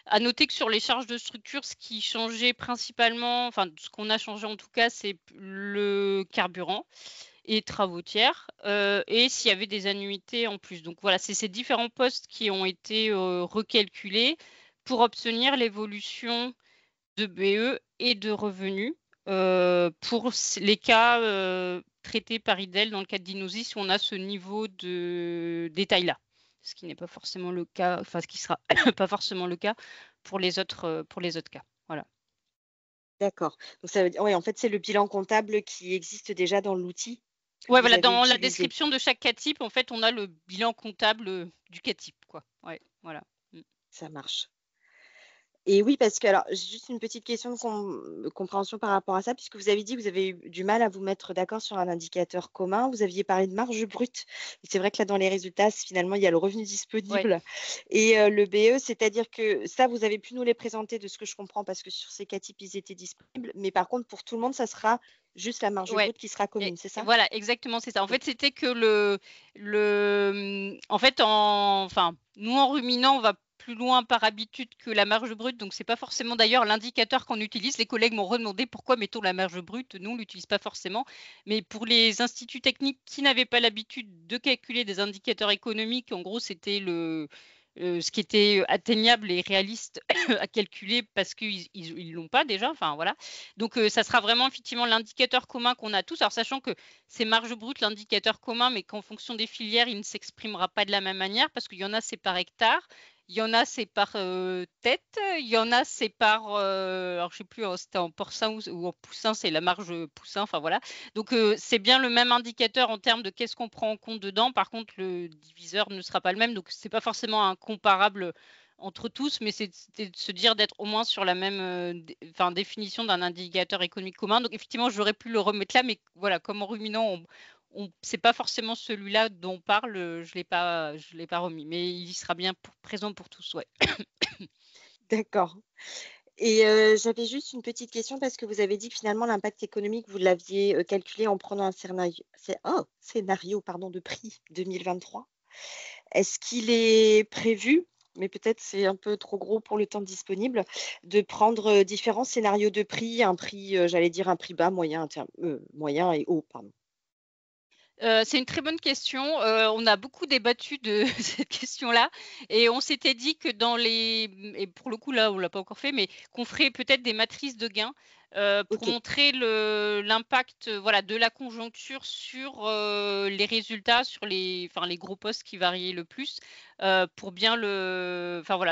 [SPEAKER 2] À noter que sur les charges de structure, ce qui changeait principalement, enfin, ce qu'on a changé en tout cas, c'est le carburant et travaux tiers, et s'il y avait des annuités en plus. Donc voilà, c'est ces différents postes qui ont été recalculés pour obtenir l'évolution de BE et de revenus pour les cas traités par IDEL dans le cadre d'Inosis où on a ce niveau de détail-là. Ce qui n'est pas forcément le cas, enfin ce qui sera pas forcément le cas pour les autres cas. Voilà.
[SPEAKER 1] D'accord. Donc ça veut dire, ouais, en fait, c'est le bilan comptable qui existe déjà dans l'outil que
[SPEAKER 2] Ouais,
[SPEAKER 1] vous
[SPEAKER 2] voilà,
[SPEAKER 1] avez
[SPEAKER 2] dans la
[SPEAKER 1] utilisé.
[SPEAKER 2] description de chaque cas type, en fait, on a le bilan comptable du cas type, quoi. Ouais, voilà. Mm.
[SPEAKER 1] Ça marche. Et oui, parce que alors, j'ai juste une petite question de compréhension par rapport à ça, puisque vous avez dit que vous avez eu du mal à vous mettre d'accord sur un indicateur commun. Vous aviez parlé de marge brute. Et c'est vrai que là, dans les résultats, finalement, il y a le revenu
[SPEAKER 2] Ouais,
[SPEAKER 1] disponible et le BE, c'est-à-dire que ça, vous avez pu nous les présenter de ce que je comprends, parce que sur ces cas types, ils étaient disponibles. Mais par contre, pour tout le monde, ça sera juste la marge
[SPEAKER 2] ouais.
[SPEAKER 1] brute qui sera
[SPEAKER 2] Et
[SPEAKER 1] commune, c'est ça?
[SPEAKER 2] voilà, exactement, c'est ça. En
[SPEAKER 1] Ok.
[SPEAKER 2] fait, c'était que en fait, enfin, nous, en ruminant, on va plus loin par habitude que la marge brute. Donc, c'est pas forcément d'ailleurs l'indicateur qu'on utilise. Les collègues m'ont redemandé pourquoi mettons la marge brute. Nous, on l'utilise pas forcément. Mais pour les instituts techniques qui n'avaient pas l'habitude de calculer des indicateurs économiques, en gros, c'était ce qui était atteignable et réaliste à calculer parce qu'ils l'ont pas déjà. Enfin, voilà. Donc, ça sera vraiment effectivement l'indicateur commun qu'on a tous. Alors, sachant que c'est marge brute, l'indicateur commun, mais qu'en fonction des filières, il ne s'exprimera pas de la même manière parce qu'il y en a, c'est par hectare. Il y en a, c'est par tête. Il y en a, c'est par, alors je sais plus, c'était en porcin ou en poussin, c'est la marge poussin. Enfin voilà. Donc c'est bien le même indicateur en termes de qu'est-ce qu'on prend en compte dedans. Par contre, le diviseur ne sera pas le même. Donc c'est pas forcément un comparable entre tous, mais c'est de se dire d'être au moins sur la même définition d'un indicateur économique commun. Donc effectivement, j'aurais pu le remettre là, mais voilà, comme en ruminant, c'est pas forcément celui-là dont on parle, je l'ai pas remis, mais il sera bien présent pour tous, ouais.
[SPEAKER 1] D'accord. Et j'avais juste une petite question parce que vous avez dit que finalement l'impact économique, vous l'aviez, calculé en prenant un scénario, pardon, de prix 2023. Est-ce qu'il est prévu, mais peut-être c'est un peu trop gros pour le temps disponible, de prendre, différents scénarios de prix, un prix, j'allais dire un prix bas, moyen et haut, pardon?
[SPEAKER 2] C'est une très bonne question. On a beaucoup débattu de cette question-là et on s'était dit que et pour le coup là, on l'a pas encore fait, mais qu'on ferait peut-être des matrices de gains. pour
[SPEAKER 1] Ok.
[SPEAKER 2] montrer l'impact de la conjoncture sur les résultats, sur les gros postes qui variaient le plus, pour bien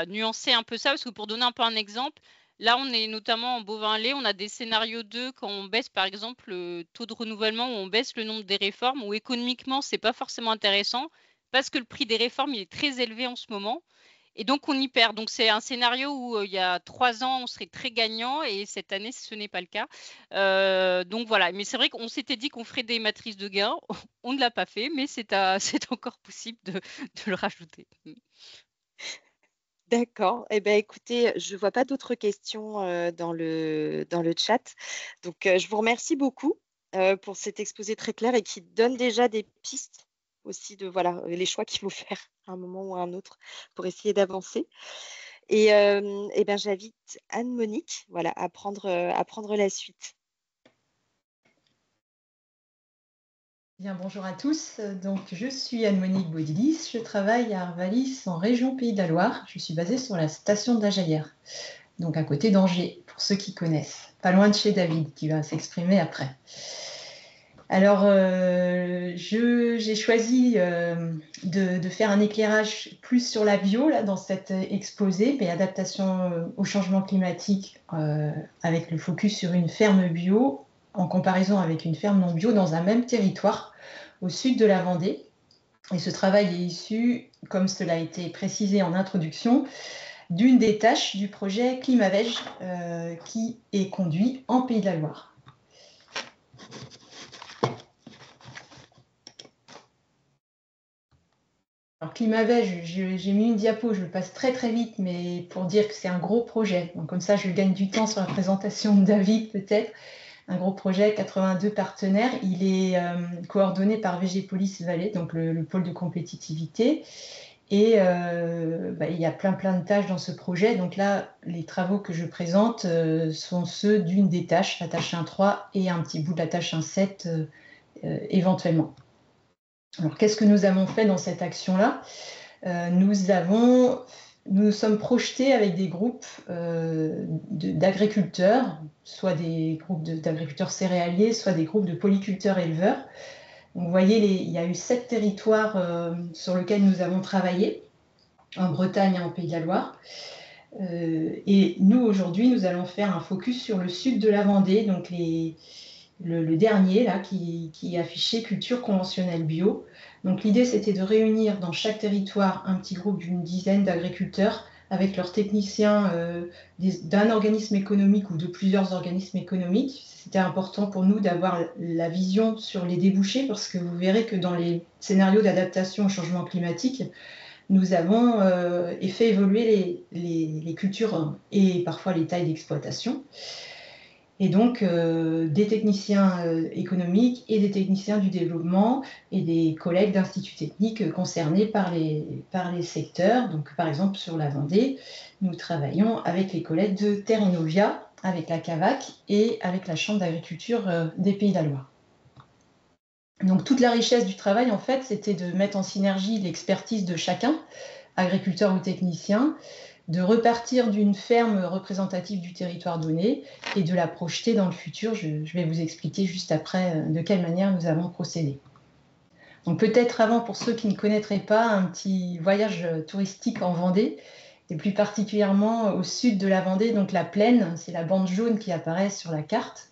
[SPEAKER 2] nuancer un peu ça. Parce que pour donner un peu un exemple, là, on est notamment en bovin lait, on a des scénarios 2 quand on baisse, par exemple, le taux de renouvellement, où on baisse le nombre des réformes, où économiquement, c'est pas forcément intéressant, parce que le prix des réformes, il est très élevé en ce moment. Et donc, on y perd. Donc, c'est un scénario où il y a 3 ans, on serait très gagnant et cette année, ce n'est pas le cas. Donc, voilà. Mais c'est vrai qu'on s'était dit qu'on ferait des matrices de gains. On ne l'a pas fait, mais c'est encore possible de le rajouter.
[SPEAKER 1] D'accord. Eh ben, écoutez, je ne vois pas d'autres questions dans le chat. Donc, je vous remercie beaucoup pour cet exposé très clair et qui donne déjà des pistes aussi de voilà, les choix qu'il faut faire à un moment ou à un autre pour essayer d'avancer. Et ben, j'invite Anne-Monique voilà, à prendre la suite.
[SPEAKER 3] Bien, bonjour à tous. Donc, je suis Anne-Monique Baudilis. Je travaille à Arvalis en région Pays de la Loire. Je suis basée sur la station d'Ajaillère, donc à côté d'Angers, pour ceux qui connaissent. Pas loin de chez David, qui va s'exprimer après. Alors, j'ai choisi de faire un éclairage plus sur la bio là, dans cet exposé, mais adaptation au changement climatique avec le focus sur une ferme bio en comparaison avec une ferme non bio dans un même territoire au sud de la Vendée. Et ce travail est issu, comme cela a été précisé en introduction, d'une des tâches du projet Climavège qui est conduit en Pays de la Loire. Alors Climavège, j'ai mis une diapo, je le passe très très vite, mais pour dire que c'est un gros projet. Donc comme ça, je gagne du temps sur la présentation de David peut-être. Un gros projet, 82 partenaires. Il est coordonné par VG Police Vallée, donc le pôle de compétitivité. Et il y a plein de tâches dans ce projet. Donc là, les travaux que je présente sont ceux d'une des tâches, la tâche 1.3 et un petit bout de la tâche 1.7 éventuellement. Alors, qu'est-ce que nous avons fait dans cette action-là ? Nous sommes projetés avec des groupes d'agriculteurs, soit des groupes d'agriculteurs céréaliers, soit des groupes de polyculteurs éleveurs. Donc, vous voyez, il y a eu 7 territoires sur lesquels nous avons travaillé, en Bretagne et en Pays de la Loire. Et nous, aujourd'hui, nous allons faire un focus sur le sud de la Vendée, donc le dernier là, qui est affiché culture conventionnelle bio. Donc l'idée, c'était de réunir dans chaque territoire un petit groupe d'une dizaine d'agriculteurs avec leurs techniciens d'un organisme économique ou de plusieurs organismes économiques. C'était important pour nous d'avoir la vision sur les débouchés parce que vous verrez que dans les scénarios d'adaptation au changement climatique, nous avons fait évoluer les cultures et parfois les tailles d'exploitation. Et donc, des techniciens économiques et des techniciens du développement et des collègues d'instituts techniques concernés par les secteurs. Donc, par exemple, sur la Vendée, nous travaillons avec les collègues de Terre Innovia, avec la CAVAC et avec la Chambre d'agriculture des Pays de la Loire. Donc, toute la richesse du travail, en fait, c'était de mettre en synergie l'expertise de chacun, agriculteur ou technicien, de repartir d'une ferme représentative du territoire donné et de la projeter dans le futur. Je vais vous expliquer juste après de quelle manière nous avons procédé. Donc peut-être avant, pour ceux qui ne connaîtraient pas, un petit voyage touristique en Vendée, et plus particulièrement au sud de la Vendée, donc la plaine, c'est la bande jaune qui apparaît sur la carte.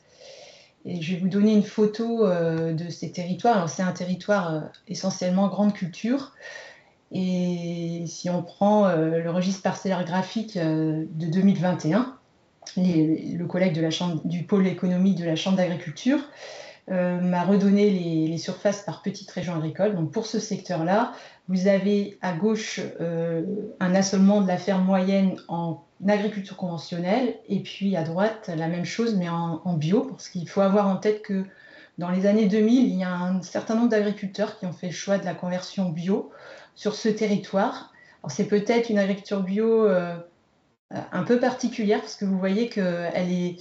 [SPEAKER 3] Et je vais vous donner une photo de ces territoires. Alors c'est un territoire essentiellement grande culture. Et si on prend le registre parcellaire graphique de 2021, le collègue du pôle économique de la Chambre d'agriculture m'a redonné les surfaces par petites régions agricoles. Donc pour ce secteur-là, vous avez à gauche un assolement de la ferme moyenne en agriculture conventionnelle et puis à droite la même chose mais en bio, parce qu'il faut avoir en tête que dans les années 2000, il y a un certain nombre d'agriculteurs qui ont fait le choix de la conversion bio sur ce territoire. Alors, c'est peut-être une agriculture bio un peu particulière parce que vous voyez qu'elle est,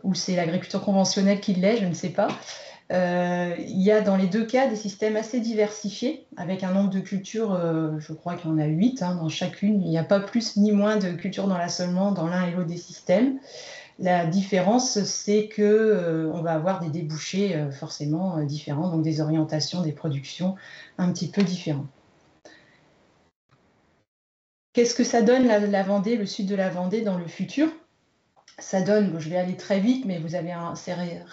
[SPEAKER 3] ou c'est l'agriculture conventionnelle qui l'est, je ne sais pas. Il y a dans les deux cas des systèmes assez diversifiés avec un nombre de cultures, je crois qu'il y en a 8 dans chacune. Il n'y a pas plus ni moins de cultures dans l'assolement dans l'un et l'autre des systèmes. La différence, c'est qu'on va avoir des débouchés forcément différents, donc des orientations, des productions un petit peu différentes. Qu'est-ce que ça donne la Vendée, le sud de la Vendée dans le futur? Ça donne, bon, je vais aller très vite, mais vous avez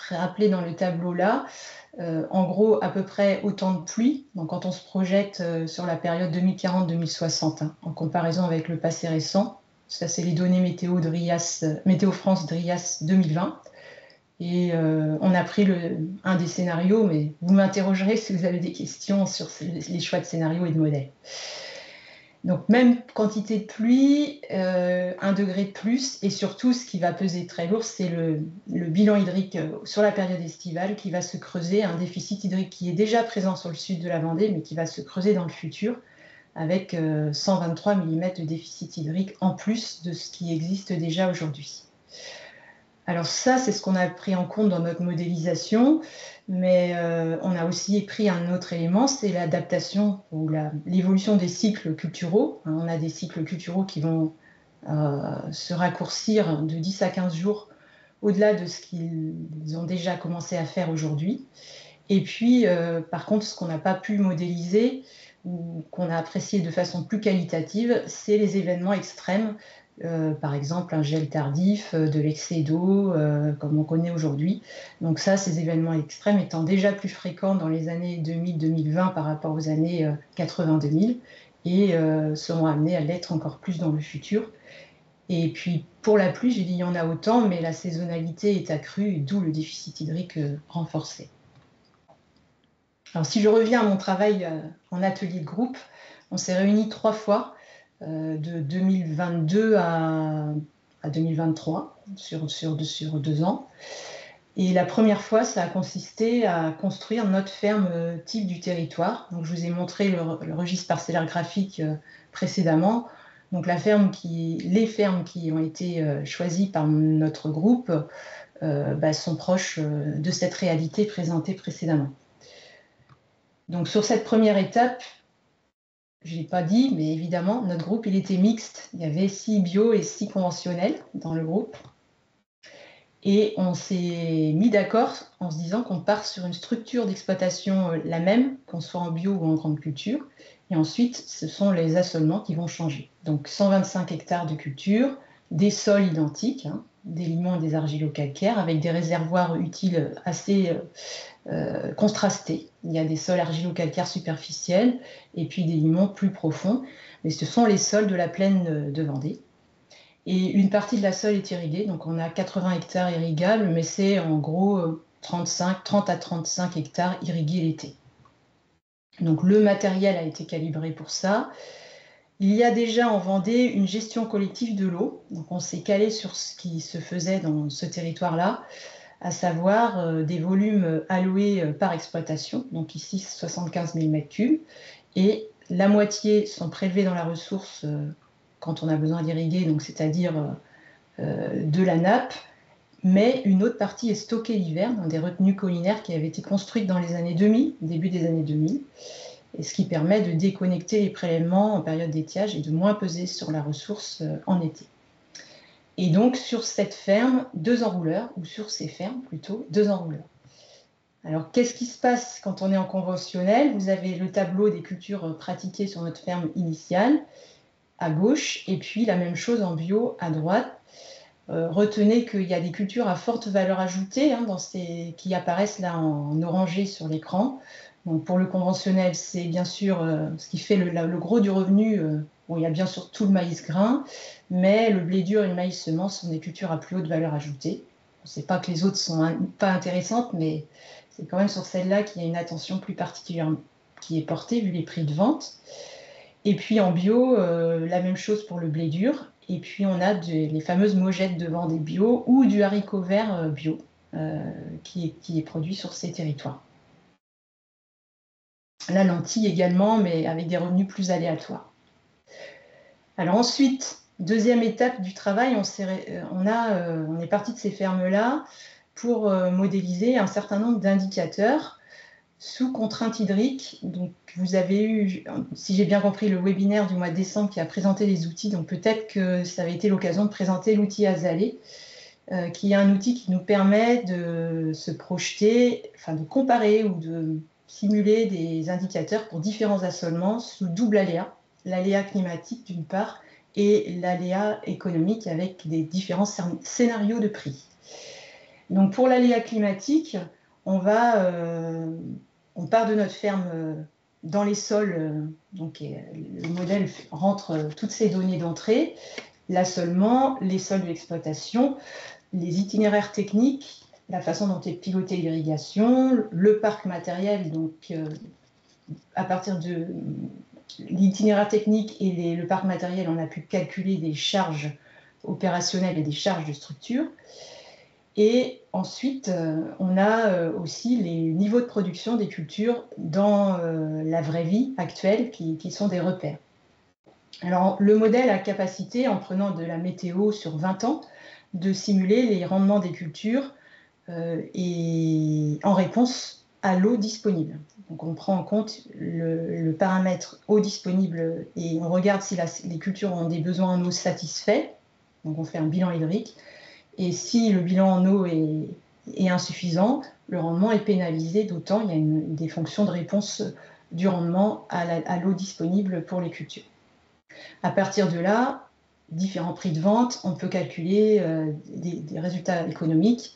[SPEAKER 3] rappelé dans le tableau là, en gros à peu près autant de pluie. Donc quand on se projette sur la période 2040-2060, hein, en comparaison avec le passé récent, ça c'est les données météo France DRIAS 2020. Et on a pris un des scénarios, mais vous m'interrogerez si vous avez des questions sur les choix de scénarios et de modèles. Donc même quantité de pluie, 1 degré de plus, et surtout ce qui va peser très lourd, c'est le bilan hydrique sur la période estivale qui va se creuser, un déficit hydrique qui est déjà présent sur le sud de la Vendée, mais qui va se creuser dans le futur, avec 123 mm de déficit hydrique en plus de ce qui existe déjà aujourd'hui. Alors ça, c'est ce qu'on a pris en compte dans notre modélisation, mais on a aussi pris un autre élément, c'est l'adaptation ou l'évolution des cycles culturaux. On a des cycles culturaux qui vont se raccourcir de 10 à 15 jours au-delà de ce qu'ils ont déjà commencé à faire aujourd'hui. Et puis, par contre, ce qu'on n'a pas pu modéliser ou qu'on a apprécié de façon plus qualitative, c'est les événements extrêmes. Par exemple un gel tardif, de l'excès d'eau, comme on connaît aujourd'hui. Donc ça, ces événements extrêmes étant déjà plus fréquents dans les années 2000-2020 par rapport aux années 80-2000 et seront amenés à l'être encore plus dans le futur. Et puis pour la pluie, j'ai dit il y en a autant, mais la saisonnalité est accrue, d'où le déficit hydrique renforcé. Alors si je reviens à mon travail en atelier de groupe, on s'est réunis 3 fois, de 2022 à 2023, sur 2 ans. Et la première fois, ça a consisté à construire notre ferme type du territoire. Donc, je vous ai montré le registre parcellaire graphique précédemment. Donc, les fermes qui ont été choisies par notre groupe sont proches de cette réalité présentée précédemment. Donc, sur cette première étape, je ne l'ai pas dit, mais évidemment, notre groupe, il était mixte. Il y avait 6 bio et 6 conventionnels dans le groupe. Et on s'est mis d'accord en se disant qu'on part sur une structure d'exploitation la même, qu'on soit en bio ou en grande culture. Et ensuite, ce sont les assolements qui vont changer. Donc 125 hectares de culture, des sols identiques, hein, des limons et des argilo-calcaires, avec des réservoirs utiles assez contrastés. Il y a des sols argilo-calcaires superficiels et puis des limons plus profonds. Mais ce sont les sols de la plaine de Vendée. Et une partie de la sole est irriguée, donc on a 80 hectares irrigables, mais c'est en gros 30 à 35 hectares irrigués l'été. Donc le matériel a été calibré pour ça. Il y a déjà en Vendée une gestion collective de l'eau, donc on s'est calé sur ce qui se faisait dans ce territoire-là, à savoir des volumes alloués par exploitation, donc ici 75 000 m3, et la moitié sont prélevés dans la ressource quand on a besoin d'irriguer, donc c'est-à-dire de la nappe, mais une autre partie est stockée l'hiver dans des retenues collinaires qui avaient été construites dans les années 2000, début des années 2000, et ce qui permet de déconnecter les prélèvements en période d'étiage et de moins peser sur la ressource en été. Et donc sur cette ferme, 2 enrouleurs, ou sur ces fermes plutôt, 2 enrouleurs. Alors qu'est-ce qui se passe quand on est en conventionnel? Vous avez le tableau des cultures pratiquées sur notre ferme initiale, à gauche, et puis la même chose en bio à droite. Retenez qu'il y a des cultures à forte valeur ajoutée hein, qui apparaissent là en orangé sur l'écran. Donc pour le conventionnel, c'est bien sûr ce qui fait le gros du revenu. Bon, il y a bien sûr tout le maïs grain, mais le blé dur et le maïs semence sont des cultures à plus haute valeur ajoutée. On ne sait pas que les autres sont pas intéressantes, mais c'est quand même sur celle-là qu'il y a une attention plus particulière qui est portée vu les prix de vente. Et puis en bio, la même chose pour le blé dur. Et puis on a les fameuses mogettes de Vendée bio ou du haricot vert bio qui est produit sur ces territoires. La lentille également, mais avec des revenus plus aléatoires. Alors ensuite, deuxième étape du travail, on est parti de ces fermes-là pour modéliser un certain nombre d'indicateurs sous contrainte hydrique. Donc, vous avez eu, si j'ai bien compris, le webinaire du mois de décembre qui a présenté les outils. Donc, peut-être que ça avait été l'occasion de présenter l'outil Azalée, qui est un outil qui nous permet de se projeter, enfin de comparer ou de simuler des indicateurs pour différents assolements sous double aléa, l'aléa climatique d'une part et l'aléa économique avec des différents scénarios de prix. Donc pour l'aléa climatique, on part de notre ferme dans les sols, donc le modèle rentre toutes ces données d'entrée, l'assolement, les sols de l'exploitation, les itinéraires techniques, la façon dont est pilotée l'irrigation, le parc matériel, donc à partir de l'itinéraire technique et le parc matériel, on a pu calculer des charges opérationnelles et des charges de structure. Et ensuite, on a aussi les niveaux de production des cultures dans la vraie vie actuelle qui sont des repères. Alors, le modèle a capacité, en prenant de la météo sur 20 ans, de simuler les rendements des cultures et en réponse à l'eau disponible. Donc, on prend en compte le paramètre eau disponible et on regarde si les cultures ont des besoins en eau satisfaits. Donc, on fait un bilan hydrique. Et si le bilan en eau est insuffisant, le rendement est pénalisé, d'autant il y a des fonctions de réponse du rendement à l'eau disponible pour les cultures. À partir de là, différents prix de vente, on peut calculer des résultats économiques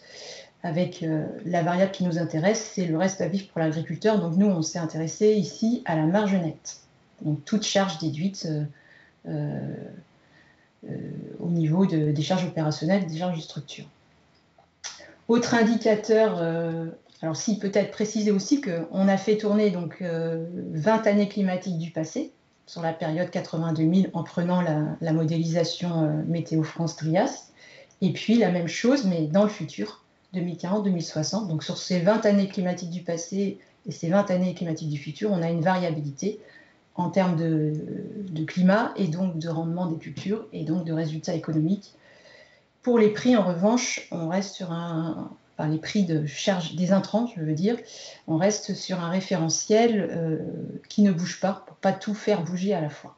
[SPEAKER 3] avec la variable qui nous intéresse, c'est le reste à vivre pour l'agriculteur. Donc nous, on s'est intéressé ici à la marge nette. Donc toute charge déduite au niveau des charges opérationnelles, des charges de structure. Autre indicateur, alors si peut-être préciser aussi qu'on a fait tourner donc 20 années climatiques du passé, sur la période 80-2000 en prenant la modélisation Météo France Trias, et puis la même chose mais dans le futur, 2040-2060. Donc sur ces 20 années climatiques du passé et ces 20 années climatiques du futur, on a une variabilité en termes de climat et donc de rendement des cultures et donc de résultats économiques. Pour les prix, en revanche, on reste sur les prix de charge des intrants, je veux dire, on reste sur un référentiel qui ne bouge pas pour ne pas tout faire bouger à la fois.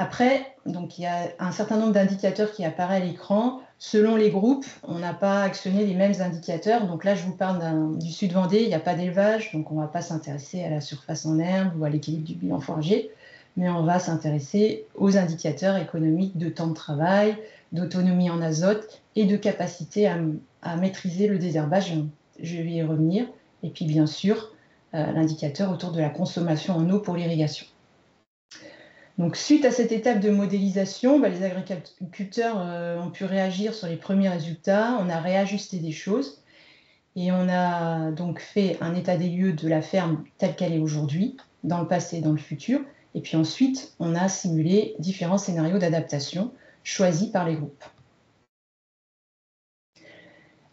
[SPEAKER 3] Après, donc, il y a un certain nombre d'indicateurs qui apparaissent à l'écran. Selon les groupes, on n'a pas actionné les mêmes indicateurs. Donc là, je vous parle du Sud-Vendée, il n'y a pas d'élevage, donc on ne va pas s'intéresser à la surface en herbe ou à l'équilibre du bilan fourrager, mais on va s'intéresser aux indicateurs économiques de temps de travail, d'autonomie en azote et de capacité à maîtriser le désherbage. Je vais y revenir. Et puis, bien sûr, l'indicateur autour de la consommation en eau pour l'irrigation. Donc, suite à cette étape de modélisation, les agriculteurs ont pu réagir sur les premiers résultats. On a réajusté des choses et on a donc fait un état des lieux de la ferme telle qu'elle est aujourd'hui, dans le passé et dans le futur. Et puis ensuite, on a simulé différents scénarios d'adaptation choisis par les groupes.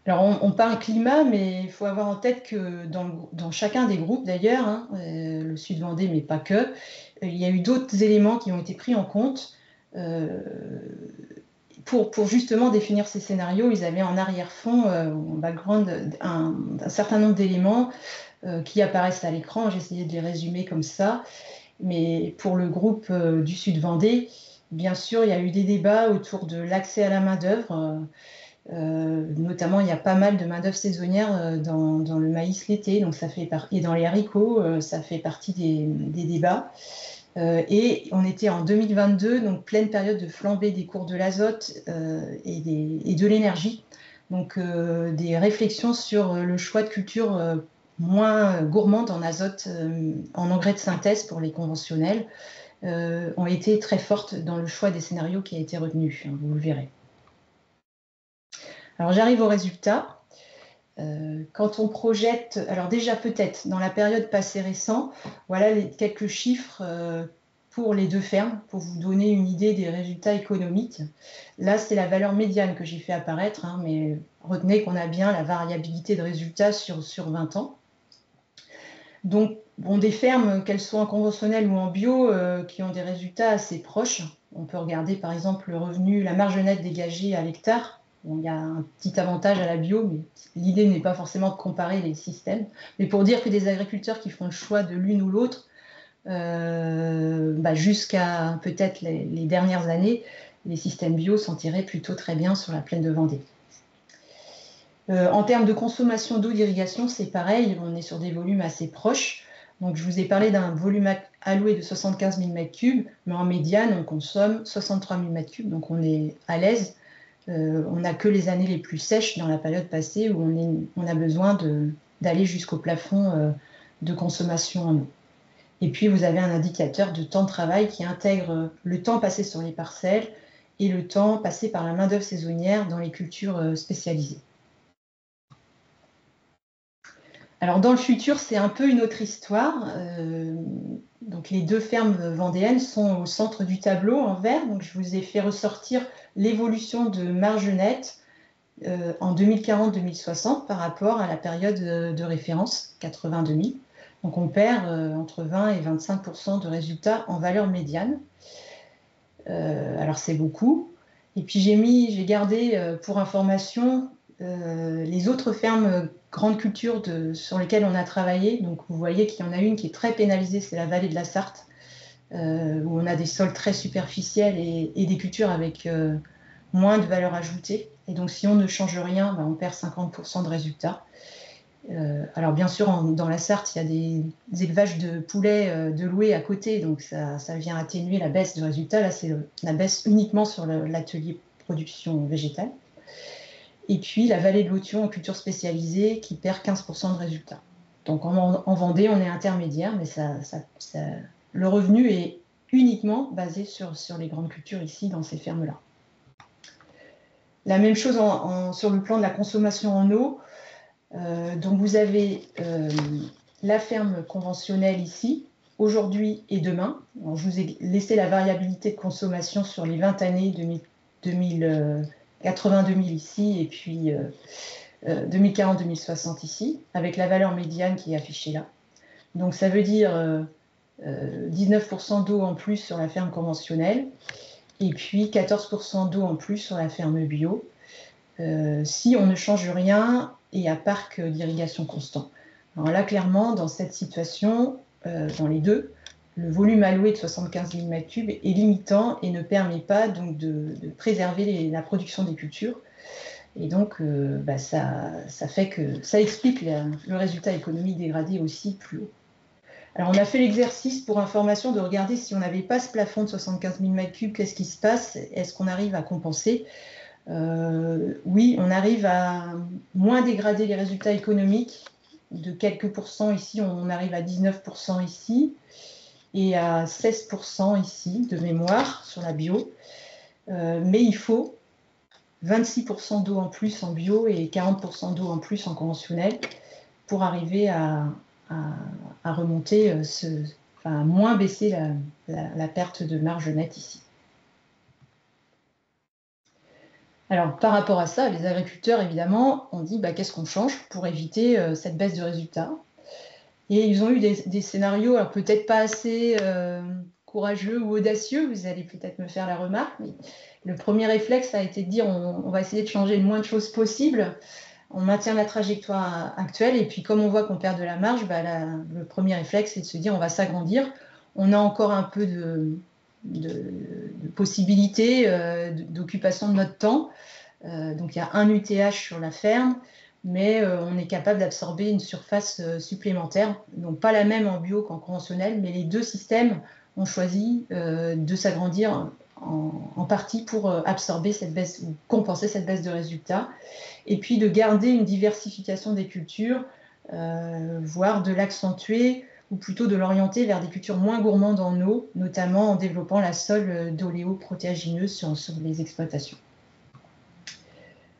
[SPEAKER 3] Alors, on parle climat, mais il faut avoir en tête que dans chacun des groupes, d'ailleurs, le Sud-Vendée, mais pas que, il y a eu d'autres éléments qui ont été pris en compte. Pour justement définir ces scénarios, ils avaient en arrière-fond, en background, un certain nombre d'éléments qui apparaissent à l'écran. J'ai essayé de les résumer comme ça. Mais pour le groupe du Sud-Vendée, bien sûr, il y a eu des débats autour de l'accès à la main-d'œuvre. Notamment, il y a pas mal de main-d'œuvre saisonnière dans le maïs l'été, donc et dans les haricots, ça fait partie des débats. Et on était en 2022, donc pleine période de flambée des cours de l'azote et de l'énergie. Donc des réflexions sur le choix de culture moins gourmandes en azote, en engrais de synthèse pour les conventionnels, ont été très fortes dans le choix des scénarios qui a été retenu, vous le verrez. Alors j'arrive aux résultats. Quand on projette, alors déjà peut-être dans la période passée récente, voilà quelques chiffres pour les deux fermes, pour vous donner une idée des résultats économiques. Là, c'est la valeur médiane que j'ai fait apparaître, mais retenez qu'on a bien la variabilité de résultats sur 20 ans. Donc, des fermes, qu'elles soient en conventionnel ou en bio, qui ont des résultats assez proches. On peut regarder par exemple le revenu, la marge nette dégagée à l'hectare. Il y a un petit avantage à la bio, mais l'idée n'est pas forcément de comparer les systèmes. Mais pour dire que des agriculteurs qui font le choix de l'une ou l'autre, jusqu'à peut-être les dernières années, les systèmes bio s'en tiraient plutôt très bien sur la plaine de Vendée. En termes de consommation d'eau d'irrigation, c'est pareil, on est sur des volumes assez proches. Donc, je vous ai parlé d'un volume alloué de 75 000 m3, mais en médiane, on consomme 63 000 m3, donc on est à l'aise. On n'a que les années les plus sèches dans la période passée où on a besoin d'aller jusqu'au plafond de consommation en eau. Et puis, vous avez un indicateur de temps de travail qui intègre le temps passé sur les parcelles et le temps passé par la main-d'œuvre saisonnière dans les cultures spécialisées. Alors, dans le futur, c'est un peu une autre histoire. Donc, les deux fermes vendéennes sont au centre du tableau en vert. Donc, je vous ai fait ressortir l'évolution de marge nette en 2040-2060 par rapport à la période de référence 80-2000. Donc, on perd entre 20 et 25% de résultats en valeur médiane. Alors, c'est beaucoup. Et puis, j'ai gardé pour information les autres fermes grandes cultures sur lesquelles on a travaillé. Donc, vous voyez qu'il y en a une qui est très pénalisée, c'est la vallée de la Sarthe, où on a des sols très superficiels et des cultures avec moins de valeur ajoutée. Et donc, si on ne change rien, on perd 50% de résultats. Alors, bien sûr, dans la Sarthe, il y a des élevages de poulets de louer à côté, donc ça vient atténuer la baisse de résultats. Là, c'est la baisse uniquement sur l'atelier production végétale. Et puis la vallée de l'Authion en culture spécialisée qui perd 15% de résultats. Donc en Vendée, on est intermédiaire, mais le revenu est uniquement basé sur les grandes cultures ici, dans ces fermes-là. La même chose sur le plan de la consommation en eau. Donc vous avez la ferme conventionnelle ici, aujourd'hui et demain. Alors, je vous ai laissé la variabilité de consommation sur les 20 années 80-2000 ici et puis 2040-2060 ici, avec la valeur médiane qui est affichée là. Donc ça veut dire 19% d'eau en plus sur la ferme conventionnelle et puis 14% d'eau en plus sur la ferme bio, si on ne change rien et à parc d'irrigation constant. Alors là, clairement, dans cette situation, dans les deux, le volume alloué de 75 000 m3 est limitant et ne permet pas donc de préserver la production des cultures. Et donc, ça fait que ça explique le résultat économique dégradé aussi plus haut. Alors, on a fait l'exercice pour information de regarder si on n'avait pas ce plafond de 75 000 m3, qu'est-ce qui se passe? Est-ce qu'on arrive à compenser? Oui, on arrive à moins dégrader les résultats économiques de quelques pourcents ici, on arrive à 19% ici et à 16% ici de mémoire sur la bio. Mais il faut 26% d'eau en plus en bio et 40% d'eau en plus en conventionnel pour arriver à remonter, à moins baisser la perte de marge nette ici. Alors, par rapport à ça, les agriculteurs, évidemment, ont dit qu'est-ce qu'on change pour éviter cette baisse de résultats. Et ils ont eu des scénarios, alors peut-être pas assez courageux ou audacieux, vous allez peut-être me faire la remarque, mais le premier réflexe a été de dire on va essayer de changer le moins de choses possible, on maintient la trajectoire actuelle, et puis comme on voit qu'on perd de la marge, le premier réflexe c'est de se dire on va s'agrandir, on a encore un peu de possibilités d'occupation de notre temps, donc il y a un UTH sur la ferme, mais on est capable d'absorber une surface supplémentaire, donc pas la même en bio qu'en conventionnel, mais les deux systèmes ont choisi de s'agrandir en partie pour absorber cette baisse ou compenser cette baisse de résultats, et puis de garder une diversification des cultures, voire de l'accentuer, ou plutôt de l'orienter vers des cultures moins gourmandes en eau, notamment en développant la sole d'oléoprotéagineux sur les exploitations.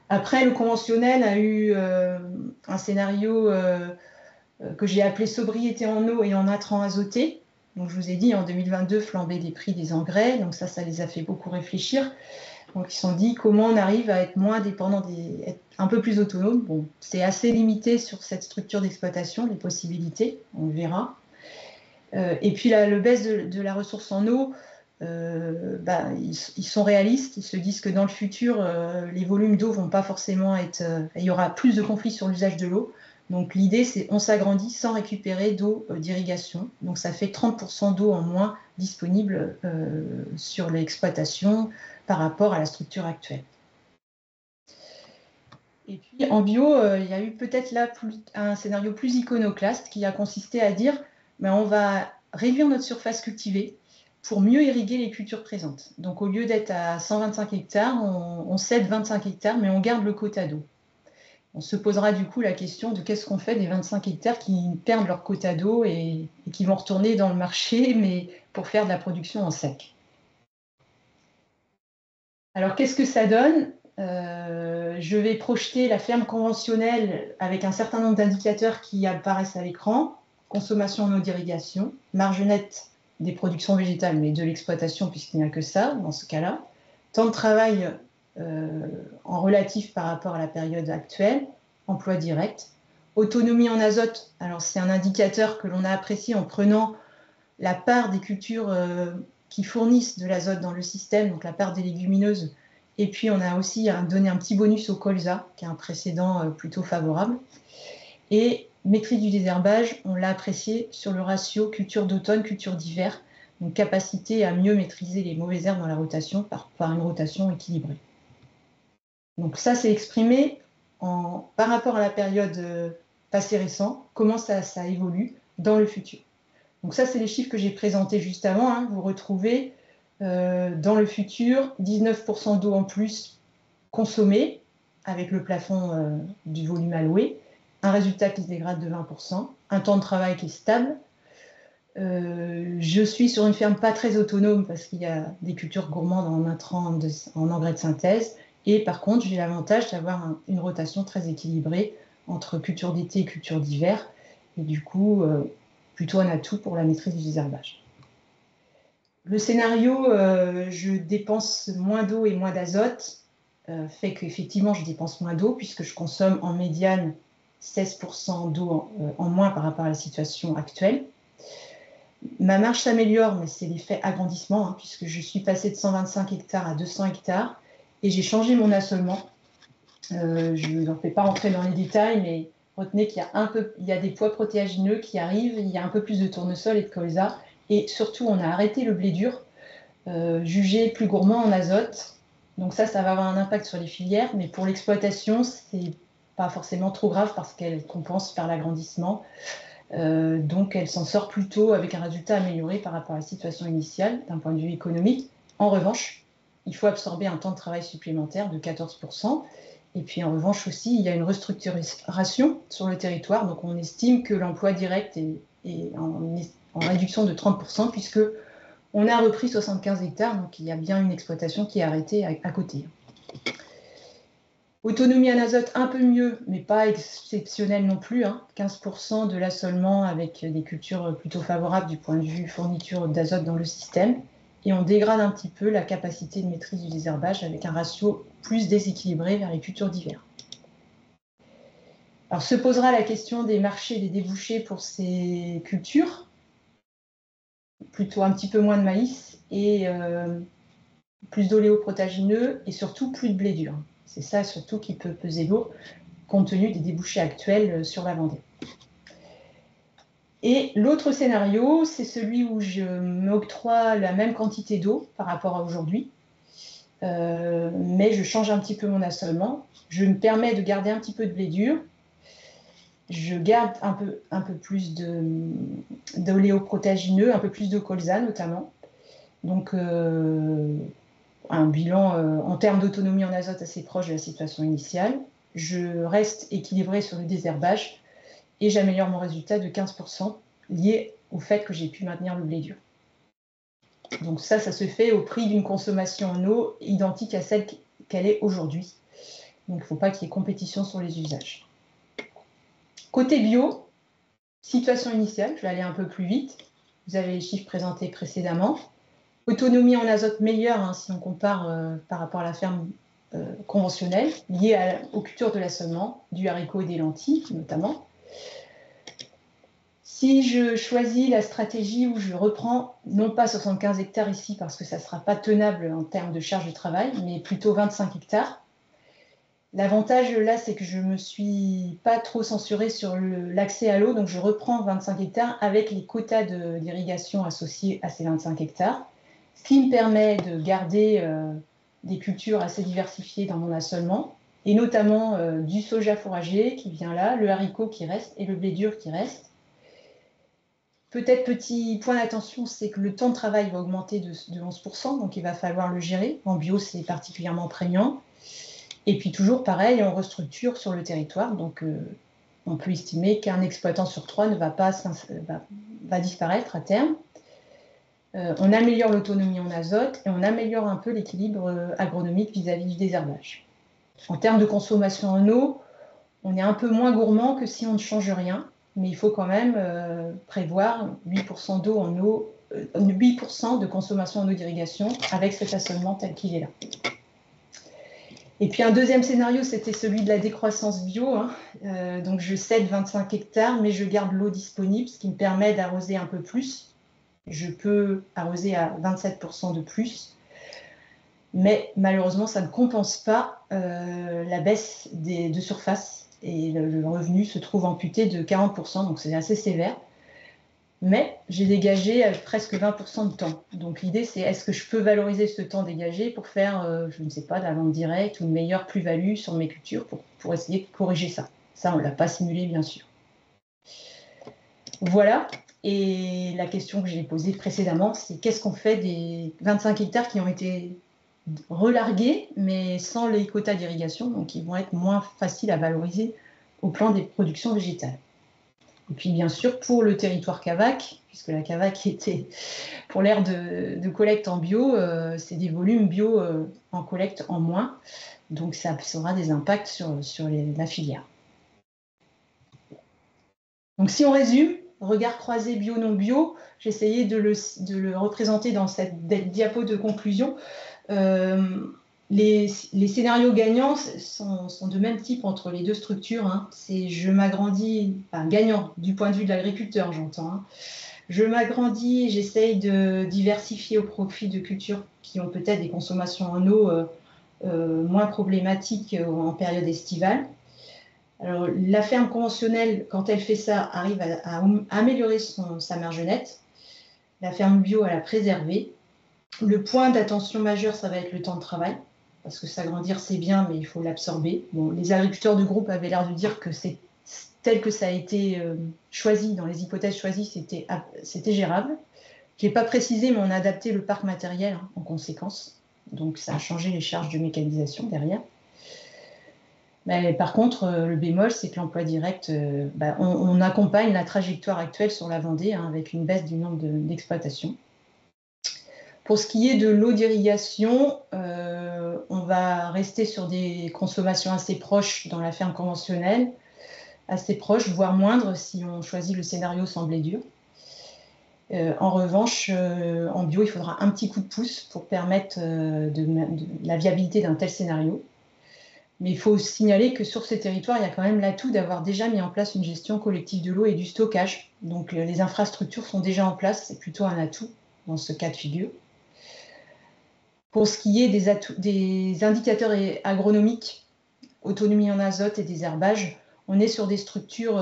[SPEAKER 3] Après, le conventionnel a eu un scénario que j'ai appelé sobriété en eau et en intrants azotés. Donc, je vous ai dit, en 2022, flambée des prix des engrais. Donc, ça les a fait beaucoup réfléchir. Donc, ils se sont dit comment on arrive à être moins dépendant, être un peu plus autonome. Bon, c'est assez limité sur cette structure d'exploitation, les possibilités, on le verra. Et puis, le baisse de la ressource en eau, ils sont réalistes, ils se disent que dans le futur, les volumes d'eau vont pas forcément être... il y aura plus de conflits sur l'usage de l'eau, Donc l'idée, c'est on s'agrandit sans récupérer d'eau d'irrigation. Donc ça fait 30% d'eau en moins disponible sur l'exploitation par rapport à la structure actuelle. Et puis en bio, il y a eu peut-être là un scénario plus iconoclaste qui a consisté à dire on va réduire notre surface cultivée pour mieux irriguer les cultures présentes. Donc au lieu d'être à 125 hectares, on cède 25 hectares, mais on garde le quota d'eau. On se posera du coup la question de qu'est-ce qu'on fait des 25 hectares qui perdent leur quota d'eau et qui vont retourner dans le marché, mais pour faire de la production en sec. Alors qu'est-ce que ça donne ? Je vais projeter la ferme conventionnelle avec un certain nombre d'indicateurs qui apparaissent à l'écran. Consommation en eau d'irrigation, marge nette des productions végétales, mais de l'exploitation puisqu'il n'y a que ça dans ce cas-là. Temps de travail en relatif par rapport à la période actuelle, emploi direct. Autonomie en azote, alors c'est un indicateur que l'on a apprécié en prenant la part des cultures qui fournissent de l'azote dans le système, donc la part des légumineuses. Et puis on a aussi donné un petit bonus au colza, qui est un précédent plutôt favorable. Et maîtrise du désherbage, on l'a apprécié sur le ratio culture d'automne, culture d'hiver, donc capacité à mieux maîtriser les mauvaises herbes dans la rotation par une rotation équilibrée. Donc ça, c'est exprimé par rapport à la période passée récente, comment ça évolue dans le futur. Donc ça, c'est les chiffres que j'ai présentés juste avant. Hein. Vous retrouvez dans le futur 19% d'eau en plus consommée avec le plafond du volume alloué, un résultat qui se dégrade de 20%, un temps de travail qui est stable. Je suis sur une ferme pas très autonome parce qu'il y a des cultures gourmandes en intrants, en engrais de synthèse. Et par contre, j'ai l'avantage d'avoir une rotation très équilibrée entre culture d'été et culture d'hiver. Et du coup, plutôt un atout pour la maîtrise du désherbage. Le scénario je dépense moins d'eau et moins d'azote fait qu'effectivement, je dépense moins d'eau puisque je consomme en médiane 16% d'eau en moins par rapport à la situation actuelle. Ma marge s'améliore, mais c'est l'effet agrandissement, hein, puisque je suis passée de 125 hectares à 200 hectares et j'ai changé mon assolement. Je n'en fais pas rentrer dans les détails, mais retenez qu'il y a des pois protéagineux qui arrivent, il y a un peu plus de tournesol et de colza, et surtout on a arrêté le blé dur, jugé plus gourmand en azote. Donc ça va avoir un impact sur les filières, mais pour l'exploitation, c'est pas forcément trop grave parce qu'elle compense par l'agrandissement. Donc elle s'en sort plutôt avec un résultat amélioré par rapport à la situation initiale d'un point de vue économique. En revanche, il faut absorber un temps de travail supplémentaire de 14%. Et puis en revanche aussi, il y a une restructuration sur le territoire. Donc on estime que l'emploi direct est en réduction de 30% puisque on a repris 75 hectares. Donc il y a bien une exploitation qui est arrêtée à côté. Autonomie en azote un peu mieux, mais pas exceptionnelle non plus. 15% de l'assolement avec des cultures plutôt favorables du point de vue fourniture d'azote dans le système. Et on dégrade un petit peu la capacité de maîtrise du désherbage avec un ratio plus déséquilibré vers les cultures d'hiver. Alors se posera la question des marchés et des débouchés pour ces cultures. Plutôt un petit peu moins de maïs et plus d'oléoprotagineux et surtout plus de blé dur. C'est ça surtout qui peut peser lourd compte tenu des débouchés actuels sur la Vendée. Et l'autre scénario, c'est celui où je m'octroie la même quantité d'eau par rapport à aujourd'hui, mais je change un petit peu mon assolement. Je me permets de garder un petit peu de blé dur. Je garde un peu plus d'oléoprotagineux, un peu plus de colza notamment. Donc un bilan en termes d'autonomie en azote assez proche de la situation initiale. Je reste équilibré sur le désherbage et j'améliore mon résultat de 15% lié au fait que j'ai pu maintenir le blé dur. Donc ça se fait au prix d'une consommation en eau identique à celle qu'elle est aujourd'hui. Donc il ne faut pas qu'il y ait compétition sur les usages. Côté bio, situation initiale, je vais aller un peu plus vite. Vous avez les chiffres présentés précédemment. Autonomie en azote meilleure si on compare par rapport à la ferme conventionnelle, liée aux cultures de l'assolement, du haricot et des lentilles notamment. Si je choisis la stratégie où je reprends non pas 75 hectares ici parce que ça ne sera pas tenable en termes de charge de travail, mais plutôt 25 hectares, L'avantage là, c'est que je ne me suis pas trop censurée sur l'accès à l'eau, donc je reprends 25 hectares avec les quotas d'irrigation associés à ces 25 hectares, ce qui me permet de garder des cultures assez diversifiées dans mon assolement, et notamment du soja fourragé qui vient là, le haricot qui reste et le blé dur qui reste. Peut-être petit point d'attention, c'est que le temps de travail va augmenter de 11%, donc il va falloir le gérer. En bio, c'est particulièrement prégnant. Et puis toujours pareil, on restructure sur le territoire, donc on peut estimer qu'un exploitant sur 3 va disparaître à terme. On améliore l'autonomie en azote et on améliore un peu l'équilibre agronomique vis-à-vis du désherbage. En termes de consommation en eau, on est un peu moins gourmand que si on ne change rien, mais il faut quand même prévoir 8% d'eau en eau, 8% de consommation en eau d'irrigation avec cet assolement tel qu'il est là. Et puis un deuxième scénario, c'était celui de la décroissance bio. Donc je cède 25 hectares, mais je garde l'eau disponible, ce qui me permet d'arroser un peu plus. Je peux arroser à 27% de plus. Mais malheureusement, ça ne compense pas la baisse de surface. Et le revenu se trouve amputé de 40%, donc c'est assez sévère. Mais j'ai dégagé presque 20% de temps. Donc l'idée, c'est est-ce que je peux valoriser ce temps dégagé pour faire, je ne sais pas, de la vente directe ou une meilleure plus-value sur mes cultures pour essayer de corriger ça. Ça, on ne l'a pas simulé, bien sûr. Voilà. Et la question que j'ai posée précédemment, c'est qu'est-ce qu'on fait des 25 hectares qui ont été relargués, mais sans les quotas d'irrigation, donc ils vont être moins faciles à valoriser au plan des productions végétales. Et puis bien sûr pour le territoire Cavac, puisque la Cavac était pour l'aire de collecte en bio, c'est des volumes bio en collecte en moins, donc ça aura des impacts sur la filière. Donc si on résume, regard croisé bio-non bio, j'ai essayé de le représenter dans cette diapo de conclusion. Les scénarios gagnants sont de même type entre les deux structures. C'est je m'agrandis, enfin gagnant du point de vue de l'agriculteur, j'entends. Je m'agrandis, j'essaye de diversifier au profit de cultures qui ont peut-être des consommations en eau moins problématiques en période estivale. Alors, la ferme conventionnelle, quand elle fait ça, arrive à améliorer sa marge nette. La ferme bio, à la préserver. Le point d'attention majeur, ça va être le temps de travail, parce que s'agrandir, c'est bien, mais il faut l'absorber. Bon, les agriculteurs de groupe avaient l'air de dire que c'est tel que ça a été choisi, dans les hypothèses choisies, c'était gérable. Je n'ai pas précisé, mais on a adapté le parc matériel en conséquence. Donc, ça a changé les charges de mécanisation derrière. Mais par contre, le bémol, c'est que l'emploi direct, on accompagne la trajectoire actuelle sur la Vendée avec une baisse du nombre d'exploitations. Pour ce qui est de l'eau d'irrigation, on va rester sur des consommations assez proches dans la ferme conventionnelle, assez proches, voire moindres si on choisit le scénario sans blé dur. En revanche, en bio, il faudra un petit coup de pouce pour permettre la viabilité d'un tel scénario. Mais il faut signaler que sur ces territoires, il y a quand même l'atout d'avoir déjà mis en place une gestion collective de l'eau et du stockage. Donc les infrastructures sont déjà en place, c'est plutôt un atout dans ce cas de figure. Pour ce qui est des indicateurs agronomiques, autonomie en azote et désherbage, on est sur des structures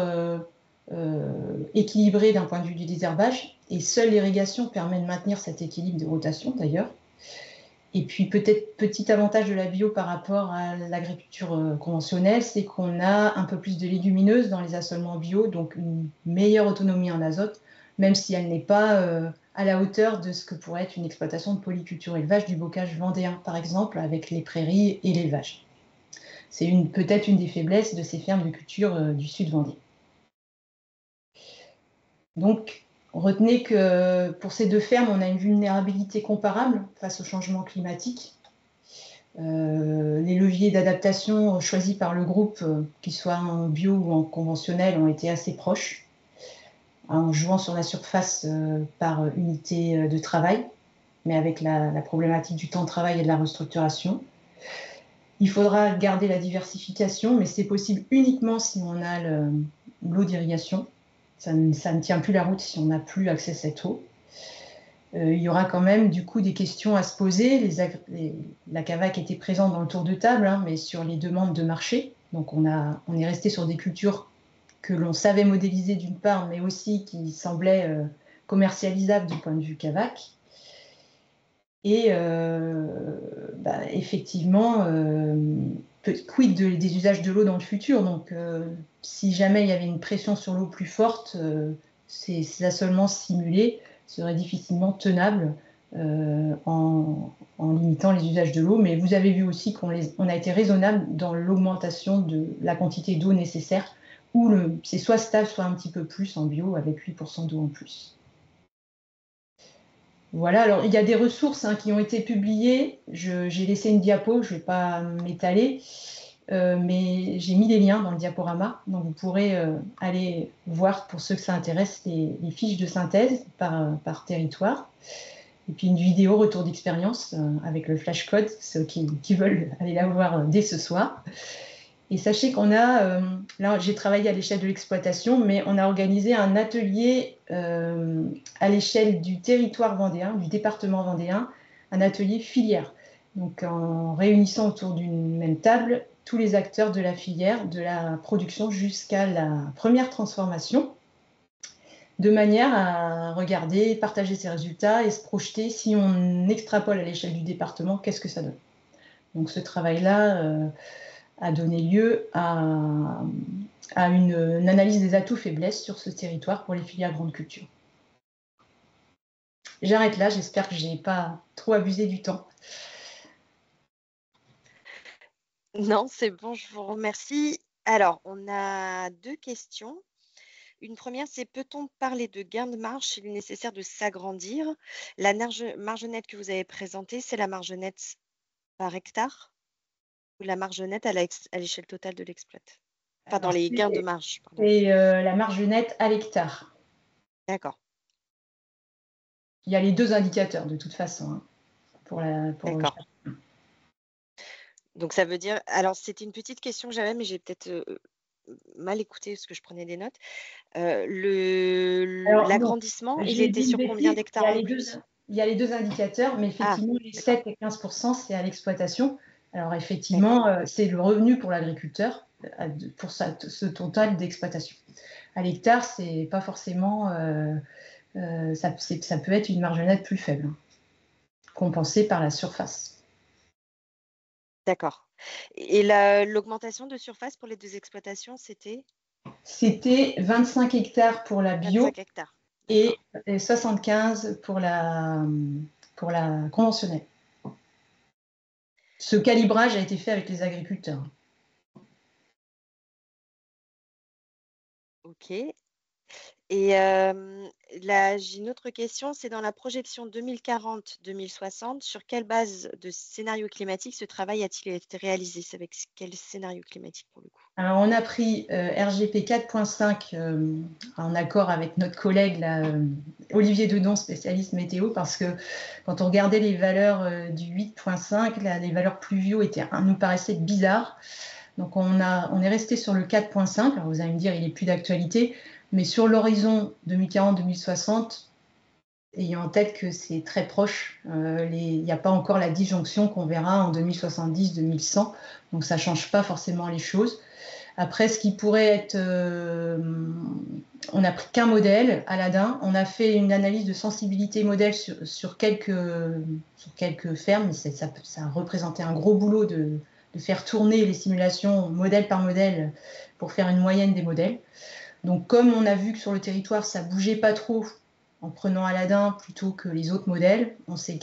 [SPEAKER 3] équilibrées d'un point de vue du désherbage, et seule l'irrigation permet de maintenir cet équilibre de rotation d'ailleurs. Et puis peut-être petit avantage de la bio par rapport à l'agriculture conventionnelle, c'est qu'on a un peu plus de légumineuses dans les assolements bio, donc une meilleure autonomie en azote, même si elle n'est pas à la hauteur de ce que pourrait être une exploitation de polyculture élevage du bocage vendéen, par exemple, avec les prairies et l'élevage. C'est peut-être une des faiblesses de ces fermes de culture du sud Vendée. Donc, retenez que pour ces deux fermes, on a une vulnérabilité comparable face au changement climatique. Les leviers d'adaptation choisis par le groupe, qu'ils soient en bio ou en conventionnel, ont été assez proches, en jouant sur la surface par unité de travail, mais avec la problématique du temps de travail et de la restructuration. Il faudra garder la diversification, mais c'est possible uniquement si on a l'eau d'irrigation. Ça ne tient plus la route si on n'a plus accès à cette eau. il y aura quand même du coup des questions à se poser. La CAVAC était présente dans le tour de table, hein, mais sur les demandes de marché. Donc on est resté sur des cultures que l'on savait modéliser d'une part, mais aussi qui semblaient commercialisables du point de vue CAVAC. Et effectivement, quid des usages de l'eau dans le futur. Donc si jamais il y avait une pression sur l'eau plus forte, ces assolements simulés seraient difficilement tenables en limitant les usages de l'eau. Mais vous avez vu aussi qu'on a été raisonnable dans l'augmentation de la quantité d'eau nécessaire, où c'est soit stable, soit un petit peu plus en bio, avec 8% d'eau en plus. Voilà, alors il y a des ressources qui ont été publiées. J'ai laissé une diapo, je ne vais pas m'étaler, mais j'ai mis des liens dans le diaporama. Donc vous pourrez aller voir, pour ceux que ça intéresse, les fiches de synthèse par territoire. Et puis une vidéo retour d'expérience avec le flashcode, ceux qui veulent aller la voir dès ce soir. Et sachez qu'on a, là j'ai travaillé à l'échelle de l'exploitation, mais on a organisé un atelier à l'échelle du territoire vendéen, du département vendéen, un atelier filière. Donc en réunissant autour d'une même table tous les acteurs de la filière, de la production jusqu'à la première transformation, de manière à regarder, partager ses résultats et se projeter, si on extrapole à l'échelle du département, qu'est-ce que ça donne. Donc ce travail-là a donné lieu à une analyse des atouts-faiblesses sur ce territoire pour les filières grande culture. J'arrête là, j'espère que je n'ai pas trop abusé du temps.
[SPEAKER 1] Non, c'est bon, je vous remercie. Alors, on a 2 questions. Une première, c'est peut-on parler de gain de marge s'il est nécessaire de s'agrandir? La marge nette que vous avez présentée, c'est la marge nette par hectare ou la marge nette à l'échelle totale de l'exploit? Enfin, dans les gains de marge, pardon.
[SPEAKER 3] C'est la marge nette à l'hectare.
[SPEAKER 1] D'accord.
[SPEAKER 3] Il y a les 2 indicateurs de toute façon.
[SPEAKER 1] D'accord. Donc ça veut dire, alors c'était une petite question que j'avais, mais j'ai peut-être mal écouté parce que je prenais des notes. L'agrandissement, il était sur combien d'hectares en plus?
[SPEAKER 3] Il y a les 2 indicateurs, mais effectivement, les 7 et 15%, c'est à l'exploitation. Alors effectivement, c'est le revenu pour l'agriculteur pour ce total d'exploitation. À l'hectare, c'est pas forcément, ça peut être une marge nette plus faible, compensée par la surface.
[SPEAKER 1] D'accord. Et l'augmentation de surface pour les 2 exploitations, c'était?
[SPEAKER 3] C'était 25 hectares pour la bio
[SPEAKER 1] 25 hectares.
[SPEAKER 3] et 75 pour la conventionnelle. Ce calibrage a été fait avec les agriculteurs.
[SPEAKER 1] Ok. Et j'ai une autre question, c'est dans la projection 2040-2060, sur quelle base de scénario climatique ce travail a-t-il été réalisé? C'est avec quel scénario climatique pour le coup?
[SPEAKER 3] Alors, on a pris RGP 4.5 en accord avec notre collègue là, Olivier Dedon, spécialiste météo, parce que quand on regardait les valeurs du 8.5, les valeurs pluvio nous paraissaient bizarres. Donc on est resté sur le 4.5. Alors vous allez me dire, il n'est plus d'actualité, mais sur l'horizon 2040-2060, ayant en tête que c'est très proche, il n'y a pas encore la disjonction qu'on verra en 2070-2100, donc ça ne change pas forcément les choses. Après, ce qui pourrait être... on n'a pris qu'un modèle, Aladin. On a fait une analyse de sensibilité modèle sur quelques fermes. Ça représentait un gros boulot de faire tourner les simulations modèle par modèle pour faire une moyenne des modèles. Donc, comme on a vu que sur le territoire, ça ne bougeait pas trop en prenant Aladin plutôt que les autres modèles, on s'est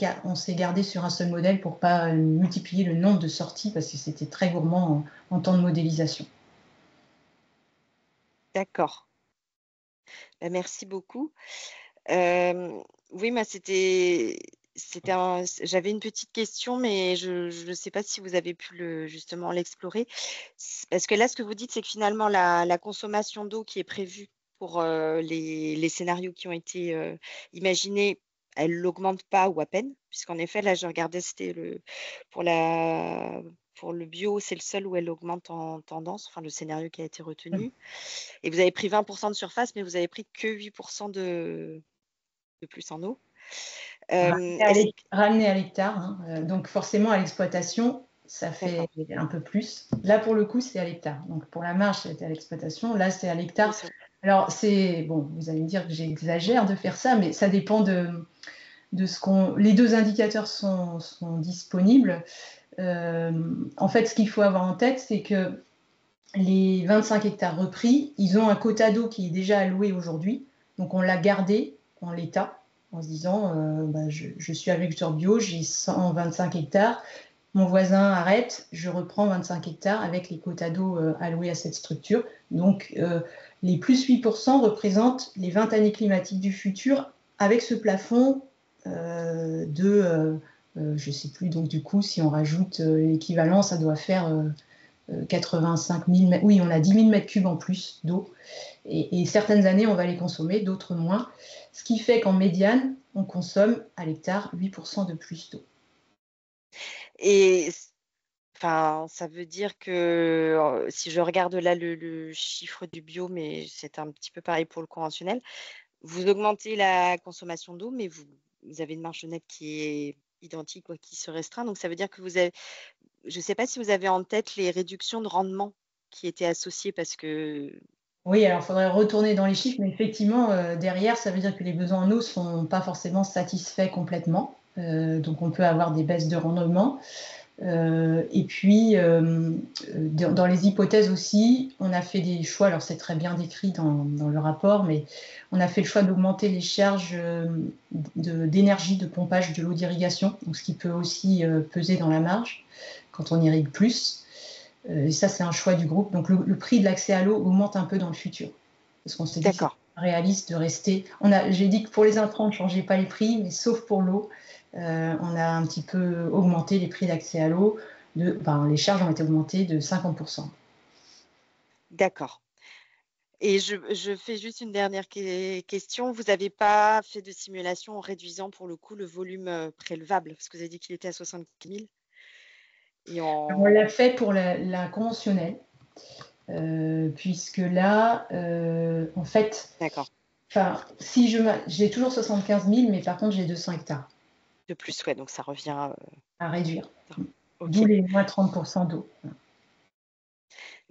[SPEAKER 3] gardé sur un seul modèle pour ne pas multiplier le nombre de sorties parce que c'était très gourmand en temps de modélisation.
[SPEAKER 1] D'accord. Merci beaucoup. Oui, j'avais une petite question, mais je ne sais pas si vous avez pu justement l'explorer. Parce que là, ce que vous dites, c'est que finalement, la consommation d'eau qui est prévue pour les scénarios qui ont été imaginés, elle n'augmente pas ou à peine, puisqu'en effet, là, je regardais, c'était pour le bio, c'est le seul où elle augmente en tendance, enfin le scénario qui a été retenu. Et vous avez pris 20% de surface, mais vous avez pris que 8% de plus en eau.
[SPEAKER 3] Ramené à l'hectare, hein. Donc forcément à l'exploitation, ça fait un peu plus. Là pour le coup c'est à l'hectare. Donc pour la marge c'était à l'exploitation, là c'est à l'hectare. Alors c'est bon, vous allez me dire que j'exagère de faire ça, mais ça dépend de ce qu'on. Les deux indicateurs sont disponibles. En fait, ce qu'il faut avoir en tête, c'est que les 25 hectares repris, ils ont un quota d'eau qui est déjà alloué aujourd'hui. Donc on l'a gardé en l'état, en se disant je suis agriculteur bio, j'ai 125 hectares, mon voisin arrête, je reprends 25 hectares avec les quotas d'eau alloués à cette structure. Donc les plus 8% représentent les 20 années climatiques du futur avec ce plafond je ne sais plus, donc du coup si on rajoute l'équivalent, ça doit faire 85 000 mètres. Oui, on a 10 000 mètres cubes en plus d'eau. Et certaines années, on va les consommer, d'autres moins. Ce qui fait qu'en médiane, on consomme à l'hectare 8% de plus d'eau.
[SPEAKER 1] Et enfin, ça veut dire que si je regarde là le chiffre du bio, mais c'est un petit peu pareil pour le conventionnel, vous augmentez la consommation d'eau, mais vous avez une marge nette qui est identique, quoi, qui se restreint. Donc ça veut dire que vous avez, je ne sais pas si vous avez en tête les réductions de rendement qui étaient associées, parce que
[SPEAKER 3] Oui, alors il faudrait retourner dans les chiffres, mais effectivement, derrière, ça veut dire que les besoins en eau ne sont pas forcément satisfaits complètement. Donc on peut avoir des baisses de rendement. Et puis, dans les hypothèses aussi, on a fait des choix, alors c'est très bien décrit dans le rapport, mais on a fait le choix d'augmenter les charges d'énergie de pompage de l'eau d'irrigation, donc ce qui peut aussi peser dans la marge quand on irrigue plus. Et ça, c'est un choix du groupe. Donc le prix de l'accès à l'eau augmente un peu dans le futur. Parce qu'on s'est dit que c'est réaliste de rester. J'ai dit que pour les intrants, on ne changeait pas les prix, mais sauf pour l'eau. On a un petit peu augmenté les prix d'accès à l'eau. Les charges ont été augmentées de 50%.
[SPEAKER 1] D'accord. Et je fais juste une dernière question. Vous n'avez pas fait de simulation en réduisant pour le coup le volume prélevable, parce que vous avez dit qu'il était à 75 000.
[SPEAKER 3] On l'a fait pour la conventionnelle, puisque là, en fait, si j'ai toujours 75 000, mais par contre, j'ai 200 hectares.
[SPEAKER 1] De plus, ouais, donc ça revient
[SPEAKER 3] à réduire.
[SPEAKER 1] Okay.
[SPEAKER 3] D'où les moins 30% d'eau.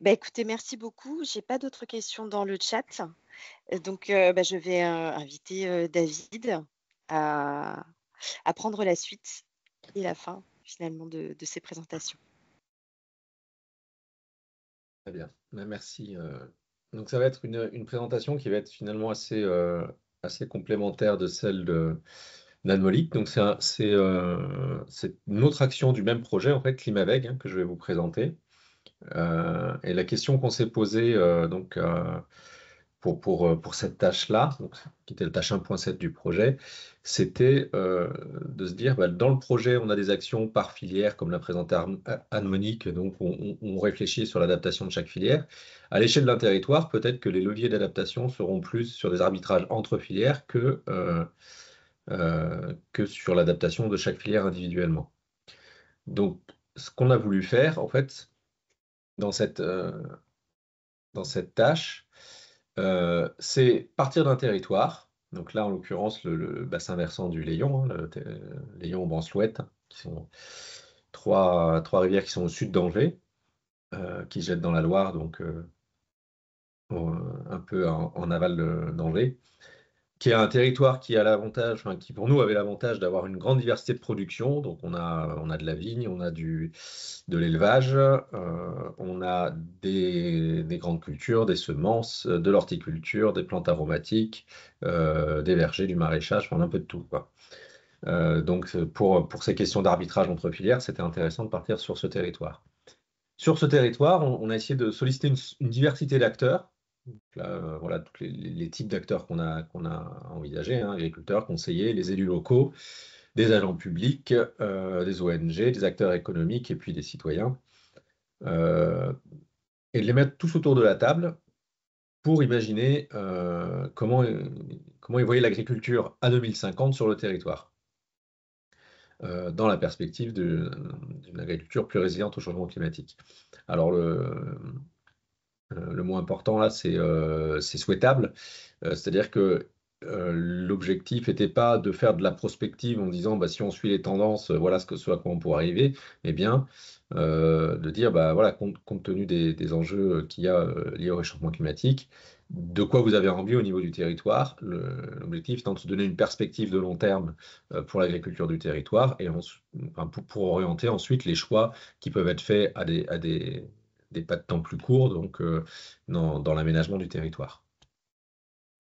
[SPEAKER 1] Écoutez, merci beaucoup. Je n'ai pas d'autres questions dans le chat. Donc, je vais inviter David à prendre la suite et la fin, finalement, de ces présentations.
[SPEAKER 4] Très bien, merci. Donc, ça va être une présentation qui va être finalement assez complémentaire de celle d'Anne-Molique. Donc, c'est une autre action du même projet, en fait, Climaveg, que je vais vous présenter. Et la question qu'on s'est posée pour cette tâche-là, qui était la tâche 1.7 du projet, c'était de se dire, dans le projet, on a des actions par filière, comme l'a présenté Anne-Monique, donc on réfléchit sur l'adaptation de chaque filière. À l'échelle d'un territoire, peut-être que les leviers d'adaptation seront plus sur des arbitrages entre filières que sur l'adaptation de chaque filière individuellement. Donc, ce qu'on a voulu faire, en fait, dans cette tâche, c'est partir d'un territoire. Donc là, en l'occurrence, le bassin versant du Layon, Layon, Brancelouette, qui sont trois rivières qui sont au sud d'Angers, qui jettent dans la Loire, donc un peu en aval d'Angers, qui est un territoire qui a l'avantage, qui pour nous avait l'avantage d'avoir une grande diversité de production. Donc on a de la vigne, on a de l'élevage, on a des grandes cultures, des semences, de l'horticulture, des plantes aromatiques, des vergers, du maraîchage, un peu de tout, quoi. Donc pour ces questions d'arbitrage entre filières, c'était intéressant de partir sur ce territoire. Sur ce territoire, on a essayé de solliciter une diversité d'acteurs. Là, voilà tous les types d'acteurs qu'on a envisagés, agriculteurs, conseillers, les élus locaux, des agents publics, des ONG, des acteurs économiques et puis des citoyens. Et de les mettre tous autour de la table pour imaginer comment ils voyaient l'agriculture à 2050 sur le territoire, dans la perspective d'une agriculture plus résiliente au changement climatique. Alors, le mot important là, c'est souhaitable. C'est-à-dire que l'objectif n'était pas de faire de la prospective en disant bah, si on suit les tendances, voilà ce à quoi on pourrait arriver, mais bien de dire bah, voilà, compte tenu des enjeux qu'il y a liés au réchauffement climatique, de quoi vous avez envie au niveau du territoire. L'objectif étant de se donner une perspective de long terme pour l'agriculture du territoire et pour orienter ensuite les choix qui peuvent être faits à des pas de temps plus courts, donc dans l'aménagement du territoire.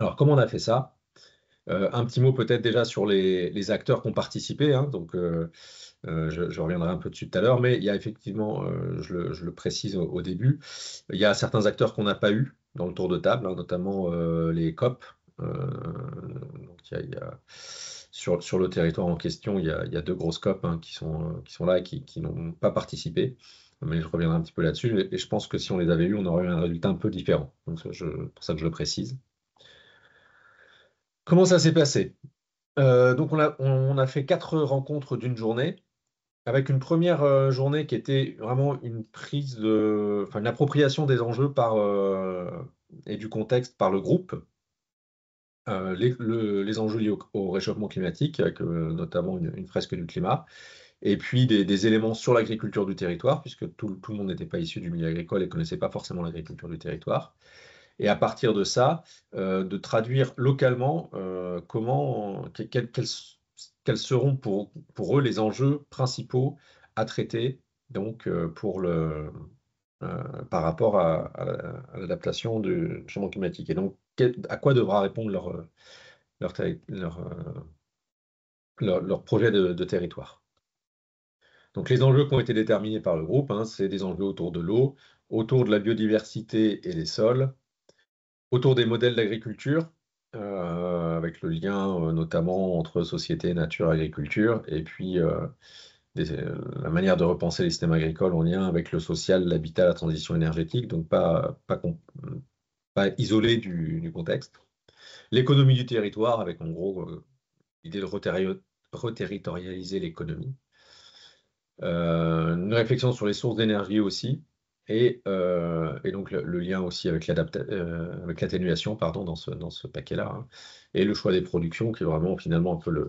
[SPEAKER 4] Alors, comment on a fait ça? Un petit mot peut-être déjà sur les acteurs qui ont participé, hein, donc je reviendrai un peu dessus tout à l'heure, mais il y a effectivement, je le précise au début, il y a certains acteurs qu'on n'a pas eu dans le tour de table, hein, notamment les COP. Donc sur le territoire en question, il y a 2 grosses COP hein, qui sont là et qui n'ont pas participé. Mais je reviendrai un petit peu là-dessus. Et je pense que si on les avait eus, on aurait eu un résultat un peu différent. Donc, pour ça que je le précise. Comment ça s'est passé? Donc on a fait 4 rencontres d'une journée, avec une première journée qui était vraiment une une appropriation des enjeux et du contexte par le groupe. Les enjeux liés au réchauffement climatique, avec notamment une fresque du climat, et puis des éléments sur l'agriculture du territoire, puisque tout le monde n'était pas issu du milieu agricole et ne connaissait pas forcément l'agriculture du territoire. Et à partir de ça, de traduire localement quels seront pour eux les enjeux principaux à traiter donc, par rapport à l'adaptation du changement climatique. Et donc, à quoi devra répondre leur projet de territoire. Donc, les enjeux qui ont été déterminés par le groupe, hein, c'est des enjeux autour de l'eau, autour de la biodiversité et des sols, autour des modèles d'agriculture, avec le lien notamment entre société, nature, agriculture, et puis la manière de repenser les systèmes agricoles en lien avec le social, l'habitat, la transition énergétique, donc pas isolé du contexte. L'économie du territoire, avec en gros l'idée de reterritorialiser l'économie. Une réflexion sur les sources d'énergie aussi, et donc le lien aussi avec l'atténuation dans ce paquet-là, hein. Et le choix des productions qui est vraiment finalement un peu le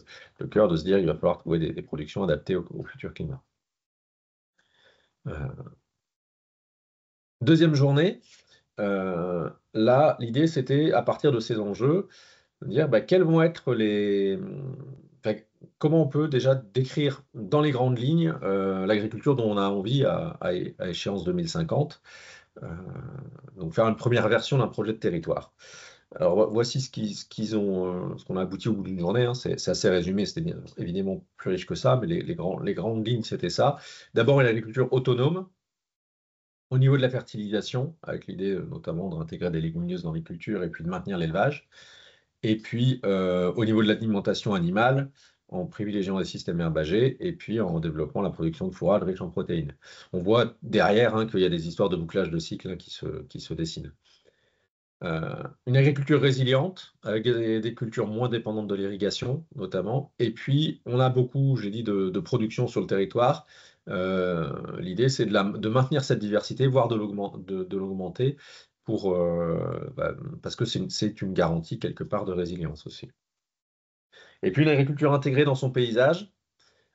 [SPEAKER 4] cœur de se dire qu'il va falloir trouver des productions adaptées au futur climat. Deuxième journée, là l'idée c'était à partir de ces enjeux de dire quels vont être comment on peut déjà décrire dans les grandes lignes l'agriculture dont on a envie à échéance 2050. Donc faire une première version d'un projet de territoire. Alors voici ce qu'on a abouti au bout d'une journée, hein. C'est assez résumé, c'était évidemment plus riche que ça, mais les grandes lignes c'était ça. D'abord une agriculture autonome au niveau de la fertilisation, avec l'idée notamment d'intégrer des légumineuses dans l'agriculture et puis de maintenir l'élevage. Et puis au niveau de l'alimentation animale, en privilégiant des systèmes herbagés et puis en développant la production de fourrage riche en protéines. On voit derrière qu'il y a des histoires de bouclage de cycle qui se dessinent. Une agriculture résiliente, avec des cultures moins dépendantes de l'irrigation, notamment. Et puis, on a beaucoup, j'ai dit, de production sur le territoire. L'idée, c'est de maintenir cette diversité, voire de l'augmenter, parce que c'est une garantie, quelque part, de résilience aussi. Et puis, une agriculture intégrée dans son paysage,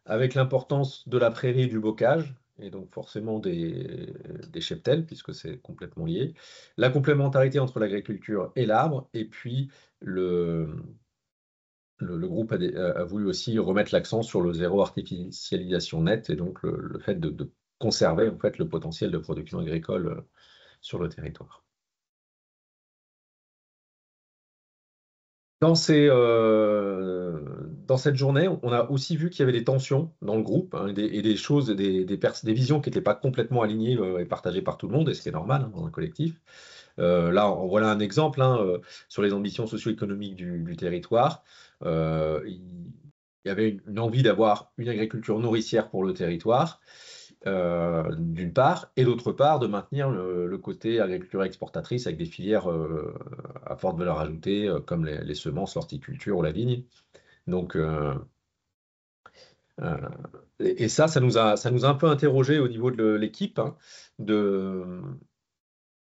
[SPEAKER 4] avec l'importance de la prairie et du bocage, et donc forcément des cheptels, puisque c'est complètement lié. La complémentarité entre l'agriculture et l'arbre, et puis le groupe a voulu aussi remettre l'accent sur le zéro artificialisation nette, et donc le fait de conserver en fait, le potentiel de production agricole sur le territoire. Dans cette journée, on a aussi vu qu'il y avait des tensions dans le groupe, hein, et des choses, des visions qui n'étaient pas complètement alignées et partagées par tout le monde, et c'est normal hein, dans un collectif. Là, voilà un exemple hein, sur les ambitions socio-économiques du territoire. Il y avait une envie d'avoir une agriculture nourricière pour le territoire, d'une part, et d'autre part, de maintenir le côté agriculture exportatrice avec des filières à forte valeur ajoutée, comme les semences, l'horticulture ou la vigne. Donc, et ça nous a un peu interrogé au niveau de l'équipe, hein,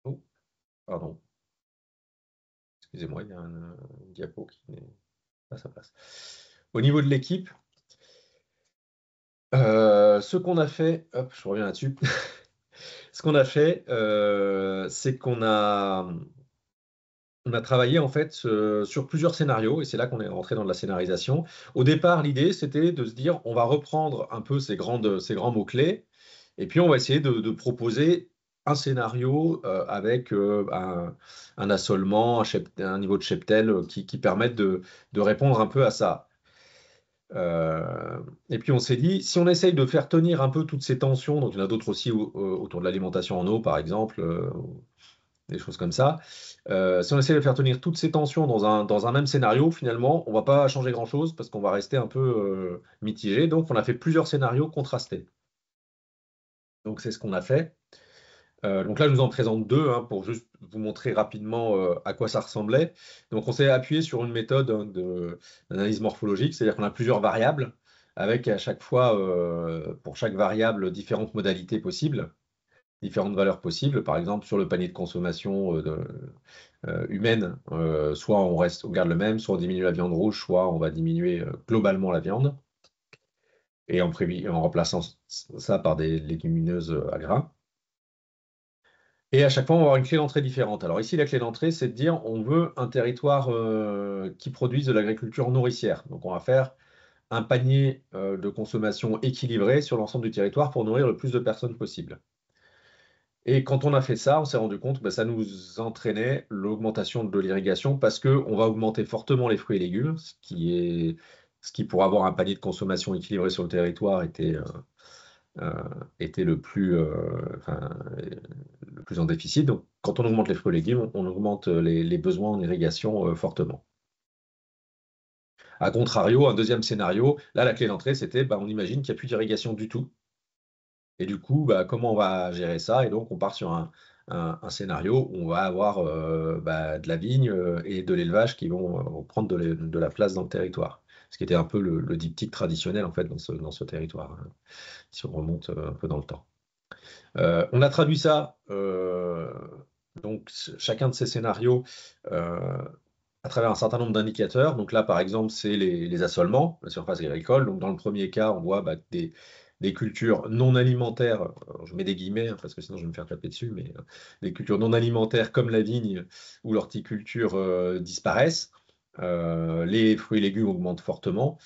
[SPEAKER 4] Oh, pardon. Excusez-moi, il y a une diapo qui n'est pas à sa place. Au niveau de l'équipe, ce qu'on a fait, hop, je reviens là-dessus. Ce qu'on a fait, c'est qu'on a travaillé en fait sur plusieurs scénarios et c'est là qu'on est rentré dans de la scénarisation. Au départ, l'idée c'était de se dire on va reprendre un peu ces grands mots-clés et puis on va essayer de proposer un scénario avec un assolement, un niveau de cheptel qui permettent de répondre un peu à ça. Et puis on s'est dit, si on essaye de faire tenir un peu toutes ces tensions, donc il y en a d'autres aussi autour de l'alimentation en eau, par exemple, des choses comme ça. Si on essaie de faire tenir toutes ces tensions dans un même scénario, finalement, on va pas changer grand-chose parce qu'on va rester un peu mitigé. Donc on a fait plusieurs scénarios contrastés. Donc c'est ce qu'on a fait. Donc là, je vous en présente deux hein, pour juste vous montrer rapidement à quoi ça ressemblait. Donc on s'est appuyé sur une méthode d'analyse morphologique, c'est-à-dire qu'on a plusieurs variables avec à chaque fois, pour chaque variable, différentes modalités possibles, différentes valeurs possibles. Par exemple, sur le panier de consommation humaine, soit on garde le même, soit on diminue la viande rouge, soit on va diminuer globalement la viande, et en remplaçant ça par des légumineuses à gras. Et à chaque fois, on va avoir une clé d'entrée différente. Alors ici, la clé d'entrée, c'est de dire on veut un territoire qui produise de l'agriculture nourricière. Donc on va faire un panier de consommation équilibré sur l'ensemble du territoire pour nourrir le plus de personnes possible. Et quand on a fait ça, on s'est rendu compte que ça nous entraînait l'augmentation de l'irrigation parce qu'on va augmenter fortement les fruits et légumes, ce qui pour avoir un panier de consommation équilibré sur le territoire était le plus en déficit. Donc, quand on augmente les fruits et légumes, on augmente les besoins en irrigation fortement. A contrario, un deuxième scénario, là, la clé d'entrée, c'était, on imagine qu'il n'y a plus d'irrigation du tout. Et du coup, comment on va gérer ça? Et donc, on part sur un scénario où on va avoir de la vigne et de l'élevage qui vont prendre de la place dans le territoire. Ce qui était un peu le diptyque traditionnel, en fait, dans ce territoire, hein, si on remonte un peu dans le temps. On a traduit ça, donc chacun de ces scénarios, à travers un certain nombre d'indicateurs. Donc là, par exemple, c'est les assolements, la surface agricole. Donc dans le premier cas, on voit des cultures non alimentaires, alors, je mets des guillemets hein, parce que sinon je vais me faire taper dessus, mais des cultures non alimentaires comme la vigne ou l'horticulture disparaissent. Les fruits et légumes augmentent fortement.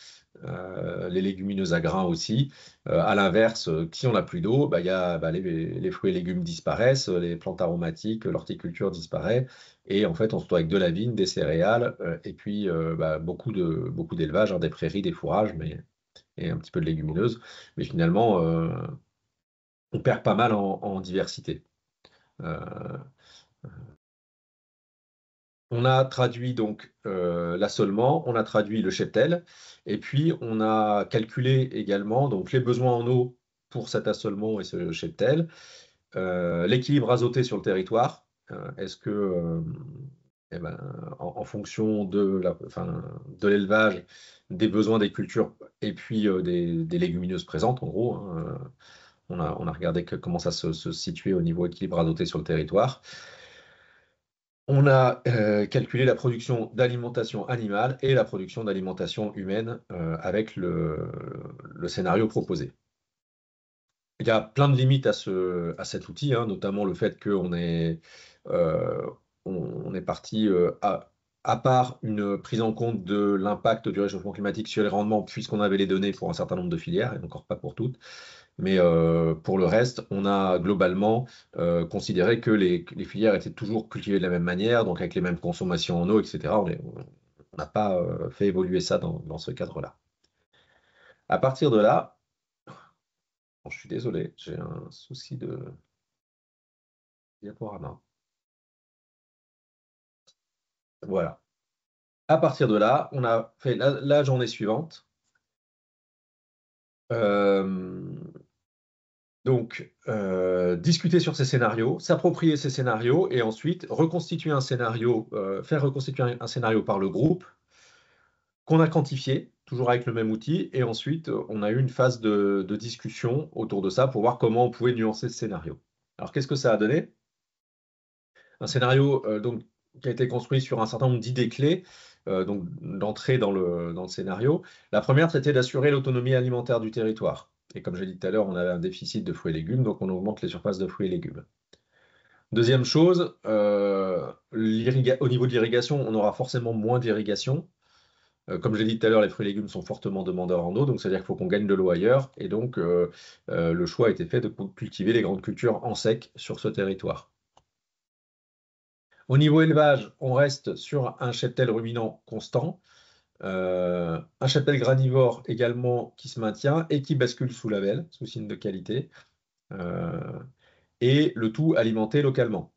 [SPEAKER 4] Les légumineuses à grains aussi. À l'inverse, si on n'a plus d'eau, les fruits et légumes disparaissent, les plantes aromatiques, l'horticulture disparaît, et en fait, on se retrouve avec de la vigne, des céréales, et puis beaucoup d'élevage, hein, des prairies, des fourrages, et un petit peu de légumineuses. Mais finalement, on perd pas mal en diversité. On a traduit donc l'assolement, on a traduit le cheptel, et puis on a calculé également donc les besoins en eau pour cet assolement et ce cheptel, l'équilibre azoté sur le territoire. Est-ce que, en fonction de l'élevage, des besoins des cultures et puis des légumineuses présentes, en gros, hein, on a regardé comment ça se situait au niveau équilibre azoté sur le territoire. On a calculé la production d'alimentation animale et la production d'alimentation humaine avec le scénario proposé. Il y a plein de limites à cet outil, hein, notamment le fait qu'on est parti à part une prise en compte de l'impact du réchauffement climatique sur les rendements, puisqu'on avait les données pour un certain nombre de filières, et encore pas pour toutes. Mais pour le reste, on a globalement considéré que les filières étaient toujours cultivées de la même manière, donc avec les mêmes consommations en eau, etc. On n'a pas fait évoluer ça dans ce cadre-là. À partir de là, je suis désolé, j'ai un souci de diaporama. Voilà. À partir de là, on a fait la journée suivante. Donc, discuter sur ces scénarios, s'approprier ces scénarios et ensuite reconstituer un scénario, faire reconstituer un scénario par le groupe qu'on a quantifié, toujours avec le même outil. Et ensuite, on a eu une phase de discussion autour de ça pour voir comment on pouvait nuancer ce scénario. Alors, qu'est-ce que ça a donné? Un scénario, donc, qui a été construit sur un certain nombre d'idées clés, donc d'entrée dans le scénario. La première, c'était d'assurer l'autonomie alimentaire du territoire. Et comme j'ai dit tout à l'heure, on avait un déficit de fruits et légumes, donc on augmente les surfaces de fruits et légumes. Deuxième chose, au niveau de l'irrigation, on aura forcément moins d'irrigation. Comme j'ai dit tout à l'heure, les fruits et légumes sont fortement demandeurs en eau, donc c'est-à-dire qu'il faut qu'on gagne de l'eau ailleurs. Et donc, le choix a été fait de cultiver les grandes cultures en sec sur ce territoire. Au niveau élevage, on reste sur un cheptel ruminant constant, un cheptel granivore également qui se maintient et qui bascule sous label, sous signe de qualité, et le tout alimenté localement.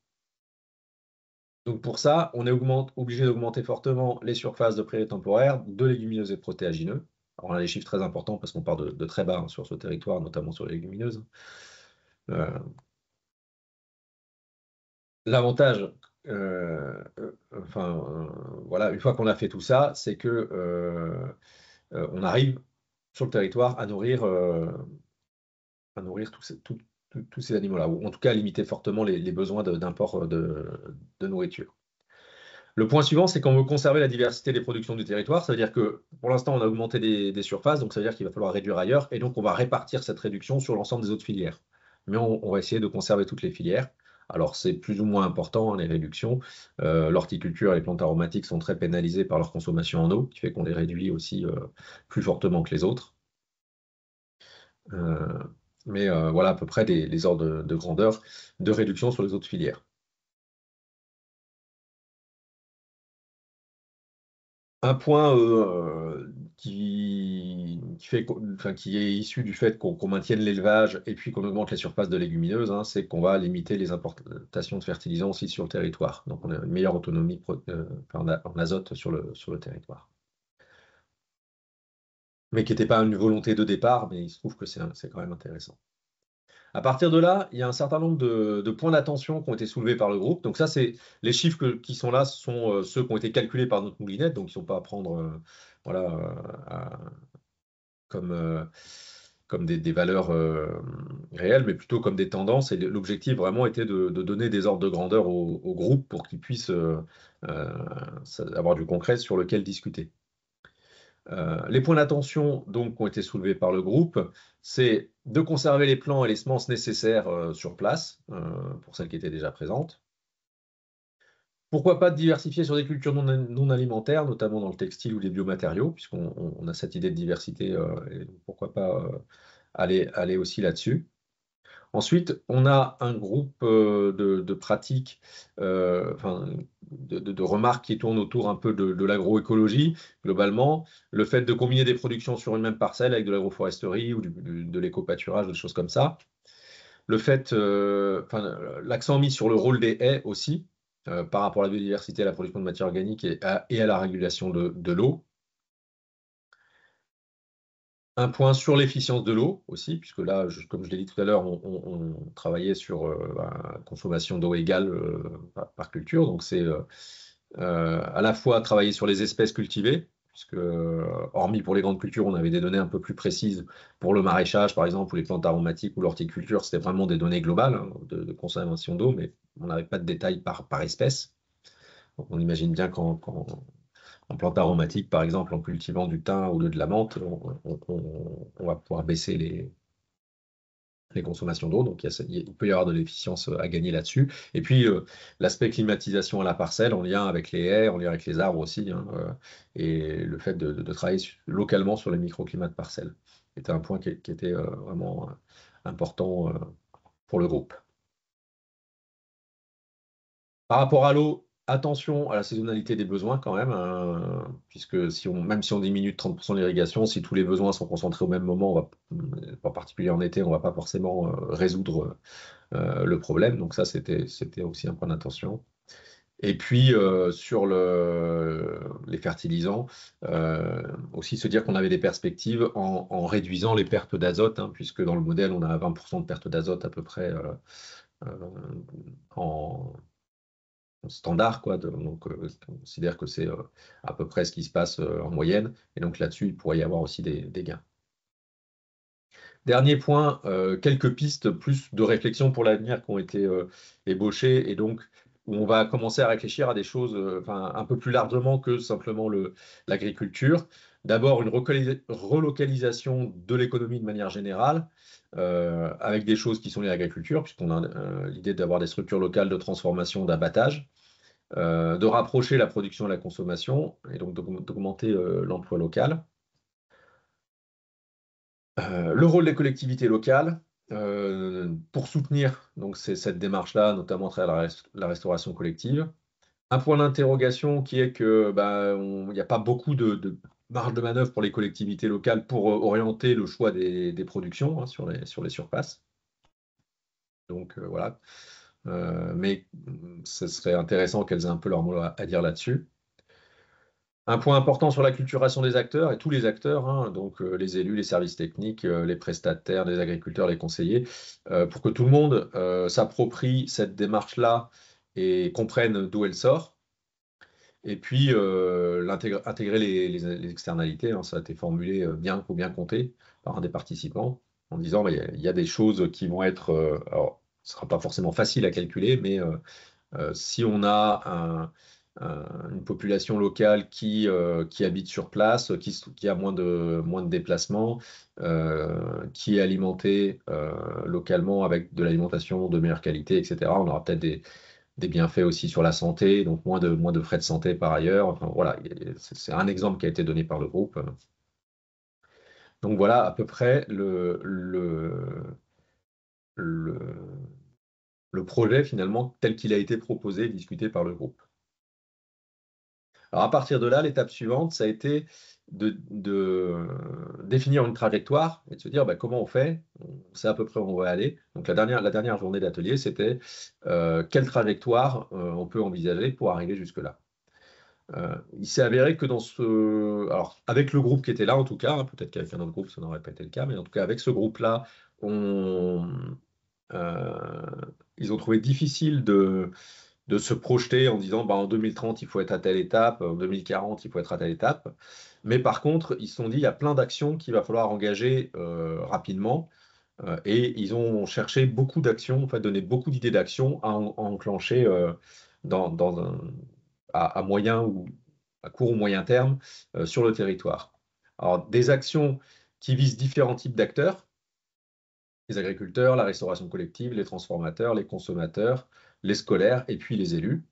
[SPEAKER 4] Donc pour ça, on est obligé d'augmenter fortement les surfaces de prairies temporaires, de légumineuses et de protéagineux. Alors on a des chiffres très importants parce qu'on part de très bas sur ce territoire, notamment sur les légumineuses. L'avantage, voilà, une fois qu'on a fait tout ça, c'est que on arrive sur le territoire à nourrir tous ces animaux-là, ou en tout cas à limiter fortement les besoins d'import de nourriture. Le point suivant, c'est qu'on veut conserver la diversité des productions du territoire. Ça veut dire que pour l'instant, on a augmenté des surfaces, donc ça veut dire qu'il va falloir réduire ailleurs, et donc on va répartir cette réduction sur l'ensemble des autres filières. Mais on va essayer de conserver toutes les filières. Alors c'est plus ou moins important, hein, les réductions. L'horticulture et les plantes aromatiques sont très pénalisées par leur consommation en eau, qui fait qu'on les réduit aussi plus fortement que les autres. Mais voilà à peu près les ordres de grandeur de réduction sur les autres filières. Un point qui est issu du fait qu'on maintienne l'élevage et puis qu'on augmente les surfaces de légumineuses, hein, c'est qu'on va limiter les importations de fertilisants aussi sur le territoire. Donc on a une meilleure autonomie en azote sur le territoire. Mais qui n'était pas une volonté de départ, mais il se trouve que c'est quand même intéressant. À partir de là, il y a un certain nombre de points d'attention qui ont été soulevés par le groupe. Donc ça, c'est les chiffres qui sont là, sont ceux qui ont été calculés par notre moulinette, donc ils ne sont pas à prendre comme des valeurs réelles, mais plutôt comme des tendances. Et l'objectif vraiment était de donner des ordres de grandeur au groupe pour qu'ils puissent avoir du concret sur lequel discuter. Les points d'attention donc qui ont été soulevés par le groupe, c'est de conserver les plants et les semences nécessaires sur place, pour celles qui étaient déjà présentes. Pourquoi pas de diversifier sur des cultures non alimentaires, notamment dans le textile ou les biomatériaux, puisqu'on a cette idée de diversité, et pourquoi pas aller aussi là-dessus. Ensuite, on a un groupe de pratiques, de remarques qui tournent autour un peu de l'agroécologie, globalement. Le fait de combiner des productions sur une même parcelle avec de l'agroforesterie ou de l'éco-pâturage, des choses comme ça. Le fait, l'accent mis sur le rôle des haies aussi, par rapport à la biodiversité, à la production de matières organiques et à la régulation de l'eau. Un point sur l'efficience de l'eau aussi, puisque là, comme je l'ai dit tout à l'heure, on travaillait sur consommation d'eau égale par culture. Donc c'est à la fois travailler sur les espèces cultivées, puisque hormis pour les grandes cultures, on avait des données un peu plus précises pour le maraîchage, par exemple, ou les plantes aromatiques ou l'horticulture, c'était vraiment des données globales, hein, de consommation d'eau, mais on n'avait pas de détails par espèce. Donc on imagine bien qu'en plante aromatique, par exemple, en cultivant du thym ou de la menthe, on va pouvoir baisser les consommations d'eau. Donc, il peut y avoir de l'efficience à gagner là-dessus. Et puis, l'aspect climatisation à la parcelle, en lien avec les haies, en lien avec les arbres aussi, hein, et le fait de travailler localement sur les microclimats de parcelle. C'était un point qui était vraiment important pour le groupe. Par rapport à l'eau, attention à la saisonnalité des besoins quand même, puisque même si on diminue de 30% l'irrigation, si tous les besoins sont concentrés au même moment, en particulier en été, on ne va pas forcément résoudre le problème. Donc ça, c'était aussi un point d'attention. Et puis, sur les fertilisants, aussi se dire qu'on avait des perspectives en réduisant les pertes d'azote, hein, puisque dans le modèle, on a 20% de pertes d'azote à peu près en standard, quoi. Donc, on considère que c'est à peu près ce qui se passe en moyenne. Et donc là-dessus, il pourrait y avoir aussi des gains. Dernier point, quelques pistes plus de réflexion pour l'avenir qui ont été ébauchées. Et donc, où on va commencer à réfléchir à des choses un peu plus largement que simplement l'agriculture. D'abord, une relocalisation de l'économie de manière générale, avec des choses qui sont liées à l'agriculture, puisqu'on a l'idée d'avoir des structures locales de transformation, d'abattage, de rapprocher la production et la consommation, et donc d'augmenter l'emploi local. Le rôle des collectivités locales, pour soutenir donc, cette démarche-là, notamment à travers la restauration collective. Un point d'interrogation qui est que il n'y a pas beaucoup de marge de manœuvre pour les collectivités locales pour orienter le choix des productions sur les surfaces. Donc voilà. Mais ce serait intéressant qu'elles aient un peu leur mot à dire là-dessus. Un point important sur l'acculturation des acteurs, et tous les acteurs, donc les élus, les services techniques, les prestataires, les agriculteurs, les conseillers, pour que tout le monde s'approprie cette démarche-là et comprenne d'où elle sort. Et puis, intégrer les externalités, ça a été formulé bien, il faut bien compter par un des participants, en disant il y a des choses qui vont être, alors ce ne sera pas forcément facile à calculer, mais si on a une population locale qui habite sur place, qui a moins de déplacements, qui est alimentée localement avec de l'alimentation de meilleure qualité, etc., on aura peut-être des bienfaits aussi sur la santé, donc moins de frais de santé par ailleurs. Enfin, voilà, c'est un exemple qui a été donné par le groupe. Donc voilà à peu près le projet finalement tel qu'il a été proposé et discuté par le groupe. Alors à partir de là, l'étape suivante, ça a été de définir une trajectoire et de se dire comment on fait, on sait à peu près où on va aller. Donc la dernière journée d'atelier, c'était quelle trajectoire on peut envisager pour arriver jusque-là. Il s'est avéré que alors avec le groupe qui était là en tout cas, peut-être qu'avec un autre groupe ça n'aurait pas été le cas, mais en tout cas avec ce groupe-là, ils ont trouvé difficile de se projeter en disant en 2030 il faut être à telle étape, en 2040 il faut être à telle étape. Mais par contre, ils se sont dit il y a plein d'actions qu'il va falloir engager rapidement. Et ils ont cherché beaucoup d'actions, en fait, donné beaucoup d'idées d'actions à enclencher à moyen ou à court ou moyen terme sur le territoire. Alors, des actions qui visent différents types d'acteurs, les agriculteurs, la restauration collective, les transformateurs, les consommateurs, les scolaires et puis les élus.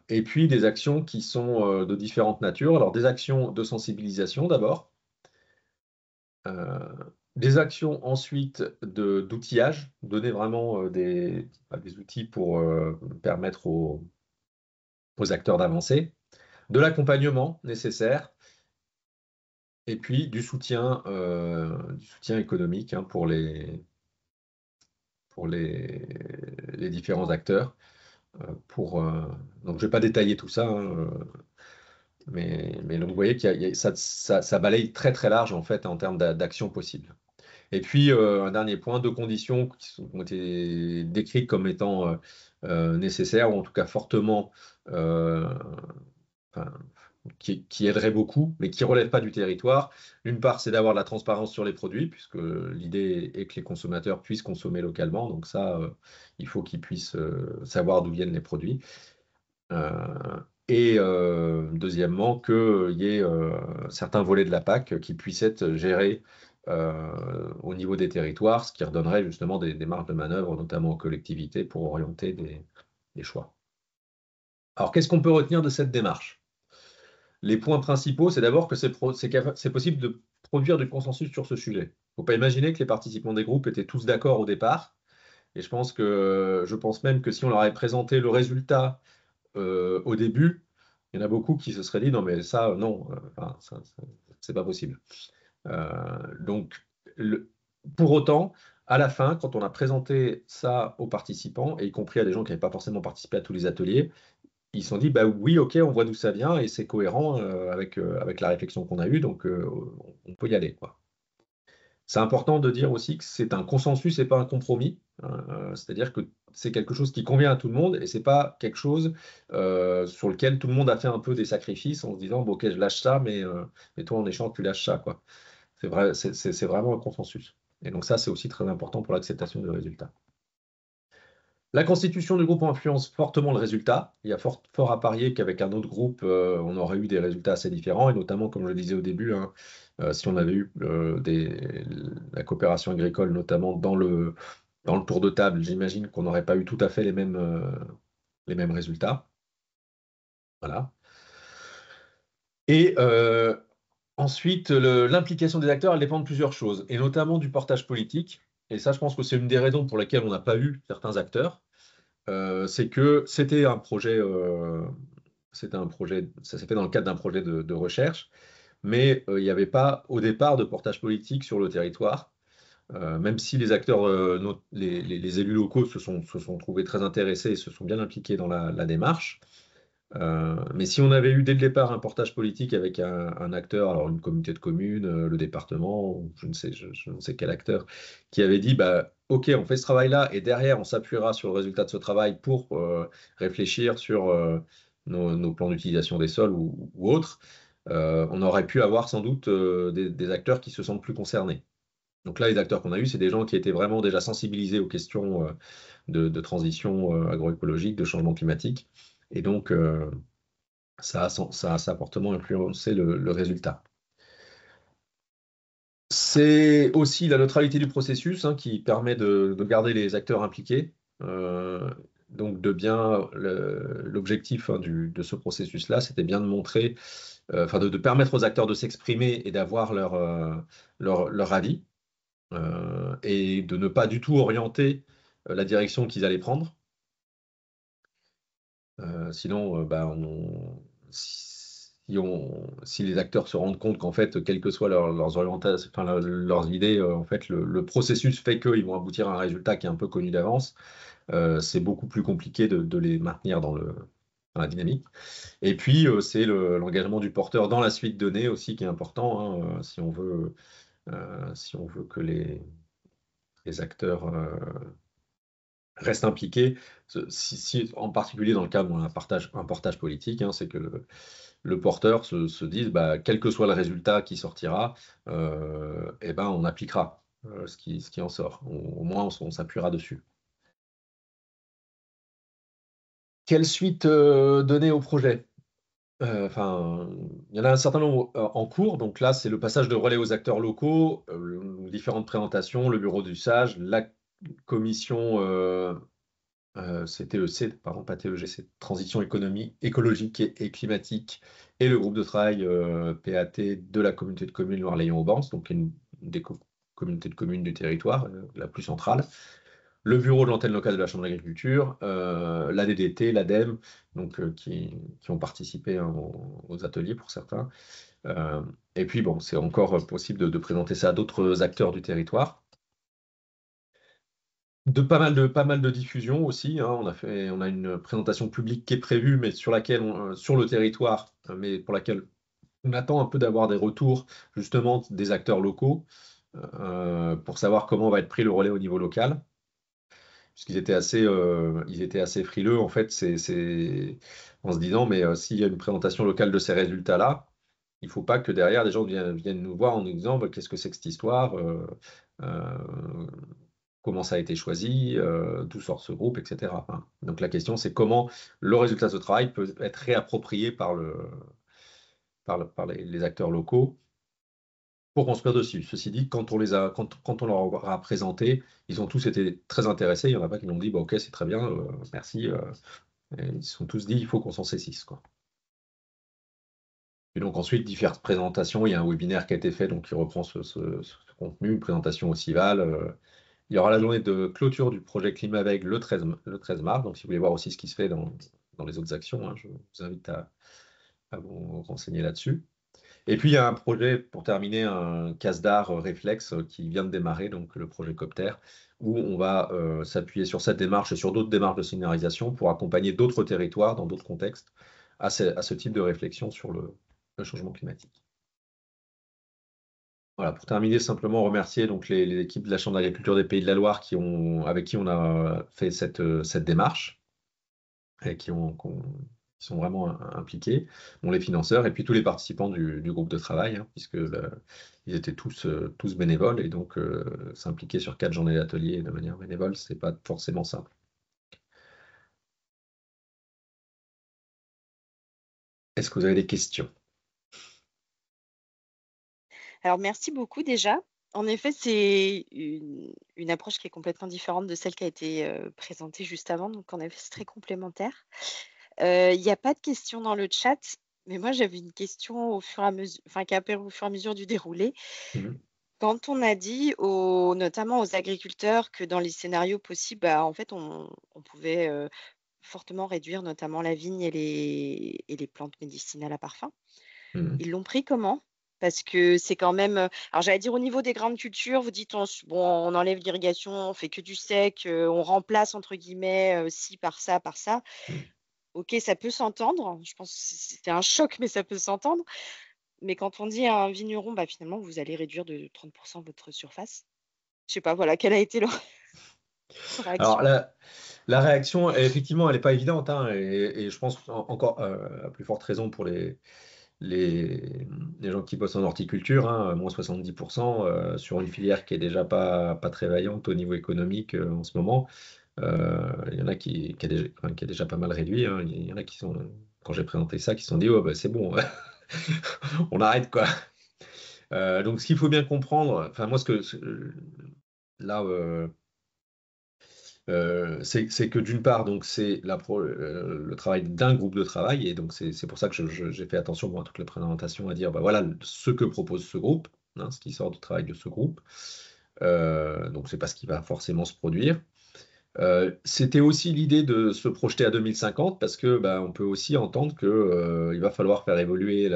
[SPEAKER 4] Et puis des actions qui sont de différentes natures. Alors des actions de sensibilisation d'abord, des actions ensuite d'outillage, donner vraiment des outils pour permettre aux acteurs d'avancer, de l'accompagnement nécessaire, et puis du soutien économique pour les différents acteurs. Donc je ne vais pas détailler tout ça, mais donc vous voyez que ça balaye très très large en fait en termes d'actions possibles. Et puis un dernier point, 2 conditions qui ont été décrites comme étant nécessaires, ou en tout cas fortement qui aideraient beaucoup, mais qui ne relèvent pas du territoire. D'une part, c'est d'avoir de la transparence sur les produits, puisque l'idée est que les consommateurs puissent consommer localement. Donc ça, il faut qu'ils puissent savoir d'où viennent les produits. Et deuxièmement, qu'il y ait certains volets de la PAC qui puissent être gérés au niveau des territoires, ce qui redonnerait justement des marges de manœuvre, notamment aux collectivités, pour orienter des choix. Alors, qu'est-ce qu'on peut retenir de cette démarche? Les points principaux, c'est d'abord que c'est possible de produire du consensus sur ce sujet. Il ne faut pas imaginer que les participants des groupes étaient tous d'accord au départ. Et je pense même que si on leur avait présenté le résultat au début, il y en a beaucoup qui se seraient dit non, mais ça, non, c'est pas possible. Donc, pour autant, à la fin, quand on a présenté ça aux participants, et y compris à des gens qui n'avaient pas forcément participé à tous les ateliers, ils se sont dit oui, ok, on voit d'où ça vient et c'est cohérent avec la réflexion qu'on a eue, donc on peut y aller, quoi. C'est important de dire aussi que c'est un consensus et pas un compromis. C'est-à-dire que c'est quelque chose qui convient à tout le monde et c'est pas quelque chose sur lequel tout le monde a fait un peu des sacrifices en se disant bon, ok, je lâche ça, mais toi en échange tu lâches ça, quoi. C'est vrai, c'est vraiment un consensus. Et donc ça, c'est aussi très important pour l'acceptation du résultat. La constitution du groupe influence fortement le résultat. Il y a fort à parier qu'avec un autre groupe, on aurait eu des résultats assez différents, et notamment, comme je le disais au début, hein, si on avait eu la coopération agricole, notamment dans le tour de table, j'imagine qu'on n'aurait pas eu tout à fait les mêmes résultats. Voilà. Et ensuite, l'implication des acteurs, elle dépend de plusieurs choses, et notamment du portage politique. Et ça, je pense que c'est une des raisons pour lesquelles on n'a pas eu certains acteurs. C'est que c'était un projet, ça s'est fait dans le cadre d'un projet de recherche, mais il n'y avait pas au départ de portage politique sur le territoire. Même si les acteurs, les élus locaux se sont trouvés très intéressés et se sont bien impliqués dans la démarche. Mais si on avait eu dès le départ un portage politique avec un acteur, alors une communauté de communes, le département, ou je ne sais quel acteur, qui avait dit, bah, OK, on fait ce travail-là, et derrière, on s'appuiera sur le résultat de ce travail pour réfléchir sur nos plans d'utilisation des sols ou autres, on aurait pu avoir sans doute des acteurs qui se sentent plus concernés. Donc là, les acteurs qu'on a eus, c'est des gens qui étaient vraiment déjà sensibilisés aux questions de transition agroécologique, de changement climatique. Et donc, ça a fortement influencé le résultat. C'est aussi la neutralité du processus, hein, qui permet de garder les acteurs impliqués. Donc, l'objectif, hein, de ce processus-là, c'était bien de montrer, enfin, de permettre aux acteurs de s'exprimer et d'avoir leur avis, et de ne pas du tout orienter la direction qu'ils allaient prendre. Sinon, si les acteurs se rendent compte qu'en fait, quelles que soient leurs orientations, enfin, leurs idées, en fait, le processus fait qu'ils vont aboutir à un résultat qui est un peu connu d'avance, c'est beaucoup plus compliqué de les maintenir dans la dynamique. Et puis, c'est l'engagement du porteur dans la suite donnée aussi qui est important, hein, si on veut que les acteurs restent impliqués, en particulier dans le cadre d'un portage politique, hein, c'est que le porteur se dise, bah, quel que soit le résultat qui sortira, eh ben, on appliquera ce qui en sort. Au moins, on s'appuiera dessus. Quelle suite donner au projet? Enfin, il y en a un certain nombre en cours. Donc là, c'est le passage de relais aux acteurs locaux, différentes présentations, le bureau du SAGE, la commission CTEC, pardon, pas TEG, c'est Transition écologique et climatique, et le groupe de travail PAT de la communauté de communes Loire-Layon-Aubance, donc une des communautés de communes du territoire, la plus centrale. Le bureau de l'antenne locale de la Chambre d'agriculture, la DDT, l'ADEME, donc, qui ont participé, hein, aux ateliers pour certains. Et puis, bon, c'est encore possible de présenter ça à d'autres acteurs du territoire. Pas mal de diffusion aussi, hein. On a une présentation publique qui est prévue, mais sur le territoire, mais pour laquelle on attend un peu d'avoir des retours justement des acteurs locaux, pour savoir comment va être pris le relais au niveau local. Puisqu'ils étaient assez frileux, en fait, en se disant, mais s'il y a une présentation locale de ces résultats-là, il ne faut pas que derrière, des gens viennent nous voir en nous disant, bah, qu'est-ce que c'est que cette histoire, comment ça a été choisi, d'où sort ce groupe, etc. Enfin, donc la question, c'est comment le résultat de ce travail peut être réapproprié par les acteurs locaux pour construire dessus. Ceci dit, quand on leur a présenté, ils ont tous été très intéressés. Il n'y en a pas qui l'ont dit, bah, OK, c'est très bien, merci. Et ils se sont tous dit, il faut qu'on s'en saisisse, quoi. Et donc ensuite, diverses présentations. Il y a un webinaire qui a été fait, donc qui reprend ce contenu, une présentation au CIVAL. Il y aura la journée de clôture du projet ClimaVeg le 13 mars. Donc si vous voulez voir aussi ce qui se fait dans les autres actions, hein, je vous invite à vous renseigner là-dessus. Et puis, il y a un projet, pour terminer, un casse-d'art réflexe qui vient de démarrer, donc le projet Copter, où on va s'appuyer sur cette démarche et sur d'autres démarches de scénarisation pour accompagner d'autres territoires dans d'autres contextes à ce type de réflexion sur le changement climatique. Voilà, pour terminer, simplement remercier donc les équipes de la Chambre d'agriculture des Pays de la Loire avec qui on a fait cette démarche et qui sont vraiment impliqués, dont les financeurs et puis tous les participants du groupe de travail, hein, puisque ils étaient tous bénévoles, et donc s'impliquer sur 4 journées d'atelier de manière bénévole, c'est pas forcément simple. Est-ce que vous avez des questions?
[SPEAKER 1] Alors, merci beaucoup déjà. En effet, c'est une approche qui est complètement différente de celle qui a été présentée juste avant. Donc, en effet, c'est très complémentaire. Il n'y a pas de questions dans le chat, mais moi, j'avais une question au fur et à mesure, enfin, qui est apparue au fur et à mesure du déroulé.
[SPEAKER 4] Mhm.
[SPEAKER 1] Quand on a dit notamment aux agriculteurs que dans les scénarios possibles, bah, en fait, on pouvait fortement réduire notamment la vigne et les plantes médicinales à parfum.
[SPEAKER 4] Mhm.
[SPEAKER 1] Ils l'ont pris comment? Parce que c'est quand même, alors j'allais dire au niveau des grandes cultures, vous dites bon, on enlève l'irrigation, on fait que du sec, on remplace entre guillemets ci par ça, par ça.
[SPEAKER 4] Mhm.
[SPEAKER 1] Ok, ça peut s'entendre. Je pense que c'était un choc, mais ça peut s'entendre. Mais quand on dit à un vigneron, bah finalement, vous allez réduire de 30% votre surface. Je sais pas, voilà, quelle a été leur
[SPEAKER 4] Alors,
[SPEAKER 1] réaction?
[SPEAKER 4] la réaction, effectivement, elle n'est pas évidente, hein, et je pense encore à plus forte raison pour les gens qui bossent en horticulture, hein, moins 70% sur une filière qui est déjà pas très vaillante au niveau économique en ce moment. Il y en a qui a déjà pas mal réduit, hein. Il y en a qui sont, quand j'ai présenté ça, qui se sont dit, oh, bah, c'est bon, on arrête quoi. Donc ce qu'il faut bien comprendre, enfin moi là c'est que d'une part, donc c'est le travail d'un groupe de travail, et donc c'est pour ça que j'ai fait attention moi, à toute la présentation à dire bah, voilà ce que propose ce groupe, hein, ce qui sort du travail de ce groupe. Donc c'est pas ce qui va forcément se produire. C'était aussi l'idée de se projeter à 2050 parce que bah, on peut aussi entendre que il va falloir faire évoluer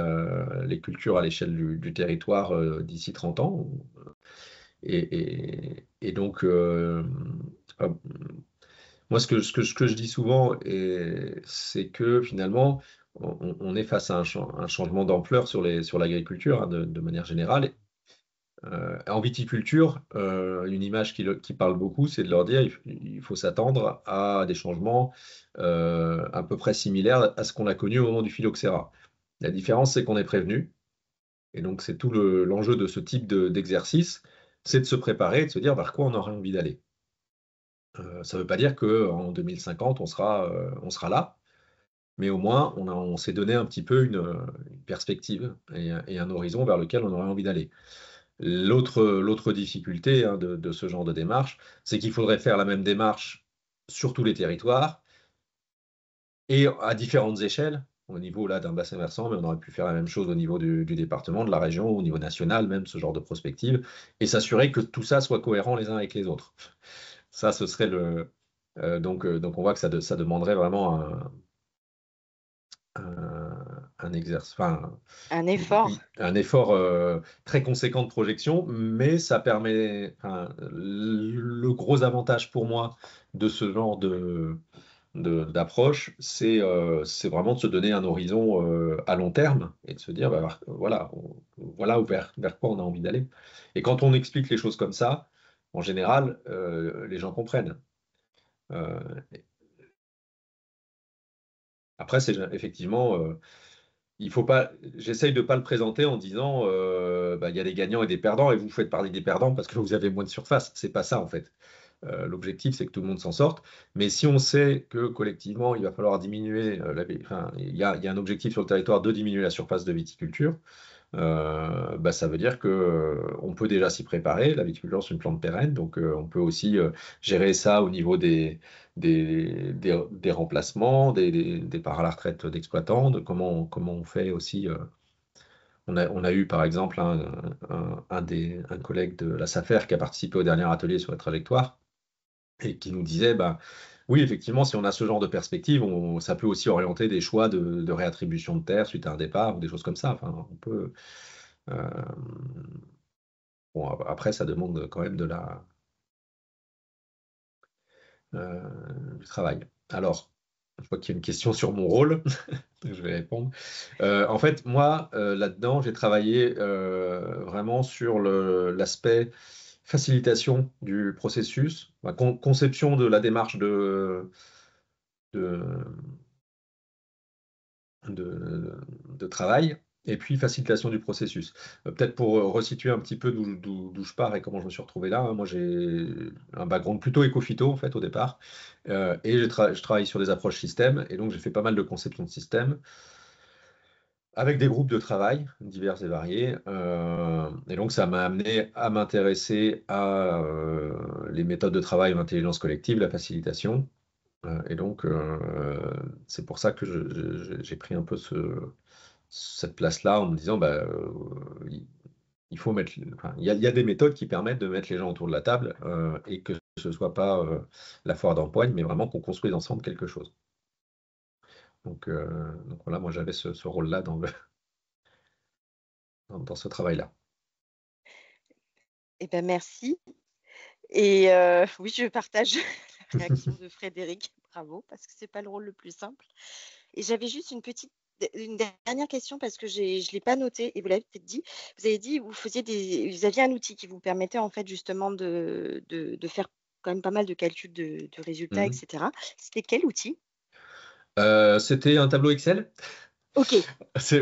[SPEAKER 4] les cultures à l'échelle du territoire d'ici 30 ans. Et donc, euh, moi, ce que je dis souvent, c'est que finalement, on est face à un changement d'ampleur sur l'agriculture, hein, de manière générale. En viticulture, une image qui parle beaucoup, c'est de leur dire il faut s'attendre à des changements à peu près similaires à ce qu'on a connu au moment du phylloxéra. La différence, c'est qu'on est prévenu. Et donc, c'est tout l'enjeu de ce type d'exercice, c'est de se préparer et de se dire vers quoi on aurait envie d'aller. Ça ne veut pas dire qu'en 2050, on sera là, mais au moins, on s'est donné un petit peu une perspective et un horizon vers lequel on aurait envie d'aller. L'autre difficulté, hein, de ce genre de démarche, c'est qu'il faudrait faire la même démarche sur tous les territoires et à différentes échelles. Au niveau là d'un bassin versant, mais on aurait pu faire la même chose au niveau du département, de la région, au niveau national, même ce genre de prospective, et s'assurer que tout ça soit cohérent les uns avec les autres. Ça, ce serait donc on voit que ça demanderait vraiment un exercice, enfin,
[SPEAKER 1] Un effort.
[SPEAKER 4] un effort très conséquent de projection, mais ça permet, enfin, le gros avantage pour moi de ce genre d'approche, c'est vraiment de se donner un horizon à long terme et de se dire, bah, voilà, voilà vers quoi on a envie d'aller. Et quand on explique les choses comme ça, en général, les gens comprennent. Euh, Après, c'est effectivement, il faut pas, j'essaye de pas le présenter en disant, bah, il y a des gagnants et des perdants et vous faites partie des perdants parce que vous avez moins de surface. C'est pas ça en fait. L'objectif, c'est que tout le monde s'en sorte. Mais si on sait que collectivement, il va falloir diminuer, enfin, il y a un objectif sur le territoire de diminuer la surface de viticulture, bah, ça veut dire que on peut déjà s'y préparer. La viticulture, c'est une plante pérenne, donc on peut aussi gérer ça au niveau des remplacements, des départs à la retraite d'exploitants, de comment on fait aussi. On a eu par exemple un collègue de la SAFER qui a participé au dernier atelier sur la trajectoire et qui nous disait, bah, oui, effectivement, si on a ce genre de perspective, ça peut aussi orienter des choix de réattribution de terre suite à un départ ou des choses comme ça. Enfin, on peut. euh, bon, après, ça demande quand même du travail. Alors, je vois qu'il y a une question sur mon rôle, donc je vais répondre. En fait, moi, là-dedans, j'ai travaillé vraiment sur l'aspect facilitation du processus, conception de la démarche de, de travail, et puis facilitation du processus. Peut-être pour resituer un petit peu d'où je pars et comment je me suis retrouvé là, hein. Moi, j'ai un background plutôt éco-phyto, en fait, au départ, et je travaille sur des approches système, et donc j'ai fait pas mal de conception de système. avec des groupes de travail divers et variés. Et donc, ça m'a amené à m'intéresser à les méthodes de travail en intelligence collective, la facilitation. Et donc, c'est pour ça que j'ai pris un peu cette place-là en me disant, bah, il faut mettre, enfin, il y a des méthodes qui permettent de mettre les gens autour de la table et que ce ne soit pas la foire d'empoigne, mais vraiment qu'on construise ensemble quelque chose. Donc voilà, moi j'avais ce rôle-là dans ce travail-là.
[SPEAKER 1] Eh ben merci. Et oui, je partage la réaction de Frédéric. Bravo, parce que c'est pas le rôle le plus simple. Et j'avais juste une dernière question parce que je ne l'ai pas noté et vous l'avez peut-être dit. Vous avez dit vous aviez un outil qui vous permettait en fait justement de faire quand même pas mal de calculs de résultats,
[SPEAKER 4] Mhm.
[SPEAKER 1] etc. C'était quel outil?
[SPEAKER 4] C'était un tableau Excel.
[SPEAKER 1] Ok,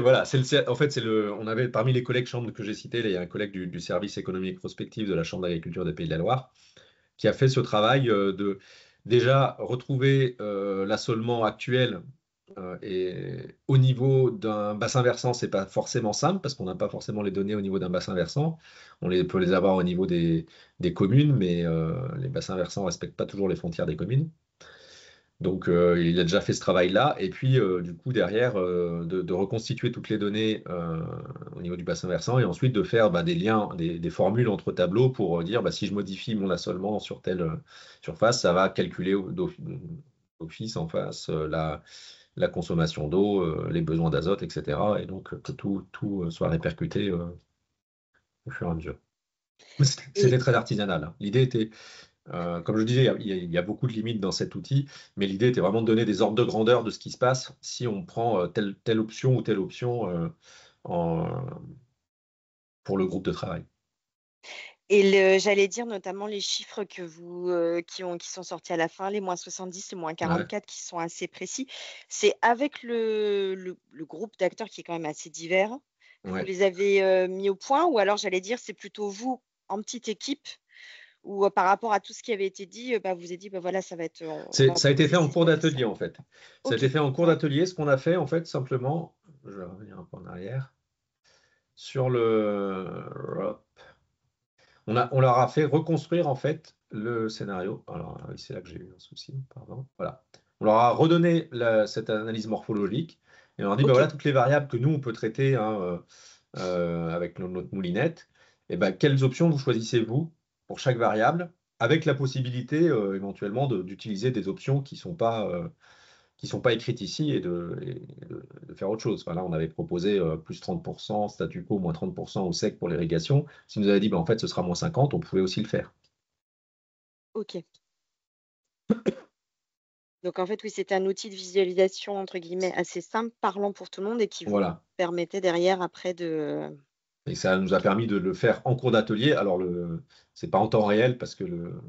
[SPEAKER 4] Voilà, en fait, on avait parmi les collègues chambres que j'ai cités, là, il y a un collègue du service économique prospectif de la Chambre d'agriculture des Pays de la Loire qui a fait ce travail de déjà retrouver l'assolement actuel et au niveau d'un bassin versant, c'est pas forcément simple parce qu'on n'a pas forcément les données au niveau d'un bassin versant. Peut les avoir au niveau des communes, mais les bassins versants ne respectent pas toujours les frontières des communes. Donc, il a déjà fait ce travail-là. Et puis, du coup, derrière, de reconstituer toutes les données au niveau du bassin versant et ensuite de faire des liens, des formules entre tableaux pour dire si je modifie mon assolement sur telle surface, ça va calculer d'office en face la consommation d'eau, les besoins d'azote, etc. Et donc, que tout soit répercuté au fur et à mesure.
[SPEAKER 1] et
[SPEAKER 4] C'était très artisanal, hein. L'idée était comme je le disais, il y a beaucoup de limites dans cet outil, mais l'idée était vraiment de donner des ordres de grandeur de ce qui se passe si on prend telle option ou telle option en- pour le groupe de travail.
[SPEAKER 1] j'allais dire notamment les chiffres qui sont sortis à la fin, les -70, les
[SPEAKER 4] Ouais,
[SPEAKER 1] -44, qui sont assez précis. C'est avec le groupe d'acteurs qui est quand même assez divers, que vous
[SPEAKER 4] ouais.
[SPEAKER 1] les avez mis au point, ou alors j'allais dire c'est plutôt vous en petite équipe, ou par rapport à tout ce qui avait été dit, vous avez dit voilà, ça va être, on va
[SPEAKER 4] Ça a été fait
[SPEAKER 1] proposer
[SPEAKER 4] en
[SPEAKER 1] ci,
[SPEAKER 4] cours
[SPEAKER 1] ça va être ça.
[SPEAKER 4] d'atelier en fait. Ça a
[SPEAKER 1] Ok,
[SPEAKER 4] été fait en cours
[SPEAKER 1] ouais,
[SPEAKER 4] d'atelier. Ce qu'on a fait en fait simplement, je vais revenir un peu en arrière, sur le... on leur a fait reconstruire en fait le scénario. Alors oui, c'est là que j'ai eu un souci, pardon. Voilà. On leur a redonné cette analyse morphologique et on leur a dit
[SPEAKER 1] ok,
[SPEAKER 4] voilà toutes les variables que nous on peut traiter hein, avec notre moulinette. Et quelles options vous choisissez-vous pour chaque variable, avec la possibilité éventuellement d'utiliser des options qui sont pas écrites ici et de faire autre chose. Enfin, là, on avait proposé plus 30%, statu quo, moins 30% au sec pour l'irrigation. Si nous avait dit, en fait, ce sera moins 50, on pouvait aussi le faire.
[SPEAKER 1] ok. Donc en fait, oui, c'était un outil de visualisation entre guillemets assez simple, parlant pour tout le monde et qui vous
[SPEAKER 4] Voilà.
[SPEAKER 1] permettait derrière après de.
[SPEAKER 4] Et ça nous a
[SPEAKER 1] Ok.
[SPEAKER 4] permis de le faire en cours d'atelier. Alors, c'est pas en temps réel parce que le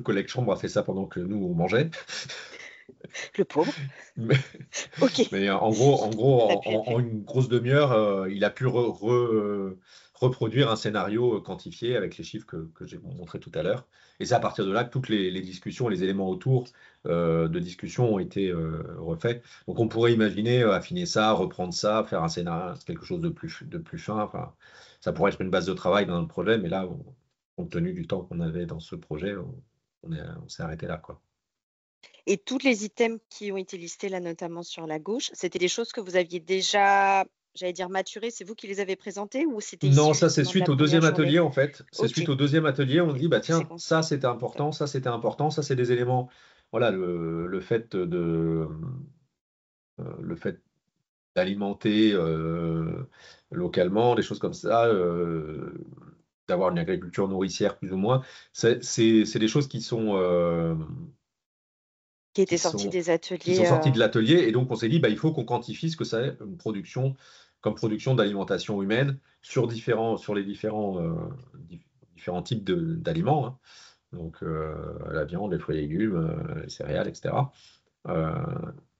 [SPEAKER 4] collègue chambre a fait ça pendant que nous, on mangeait.
[SPEAKER 1] Le pauvre.
[SPEAKER 4] Mais,
[SPEAKER 1] Ok.
[SPEAKER 4] mais en gros,
[SPEAKER 1] Ça a pu être
[SPEAKER 4] en
[SPEAKER 1] fait.
[SPEAKER 4] une grosse demi-heure, il a pu reproduire un scénario quantifié avec les chiffres que j'ai montré tout à l'heure. Et c'est à partir de là que toutes les discussions, les éléments autour de discussion ont été refaits. Donc on pourrait imaginer affiner ça, reprendre ça, faire un scénario, quelque chose de plus fin. Enfin, ça pourrait être une base de travail dans le projet, mais là, compte tenu du temps qu'on avait dans ce projet, on s'est arrêté là, quoi.
[SPEAKER 1] Et tous les items qui ont été listés là, notamment sur la gauche, c'était des choses que vous aviez déjà, j'allais dire maturées, c'est vous qui les avez présentées ou c'était issu
[SPEAKER 4] Non, ça c'est
[SPEAKER 1] justement de la
[SPEAKER 4] suite au
[SPEAKER 1] première
[SPEAKER 4] deuxième
[SPEAKER 1] journée?
[SPEAKER 4] atelier en fait. C'est
[SPEAKER 1] Ok.
[SPEAKER 4] suite au deuxième atelier, on dit bah
[SPEAKER 1] Donc
[SPEAKER 4] tiens, ça
[SPEAKER 1] séquencé.
[SPEAKER 4] c'était
[SPEAKER 1] Top.
[SPEAKER 4] important, ça c'était important, ça c'est des éléments. Voilà, le fait d'alimenter localement, des choses comme ça, d'avoir une agriculture nourricière plus ou moins, c'est des choses
[SPEAKER 1] Qui
[SPEAKER 4] qui
[SPEAKER 1] était sorti
[SPEAKER 4] sont,
[SPEAKER 1] des
[SPEAKER 4] qui sont
[SPEAKER 1] ateliers.
[SPEAKER 4] sorties de l'atelier. Et donc, on s'est dit, il faut qu'on quantifie ce que c'est une production comme production d'alimentation humaine sur différents types d'aliments, hein. Donc, la viande, les fruits et légumes, les céréales, etc. Euh,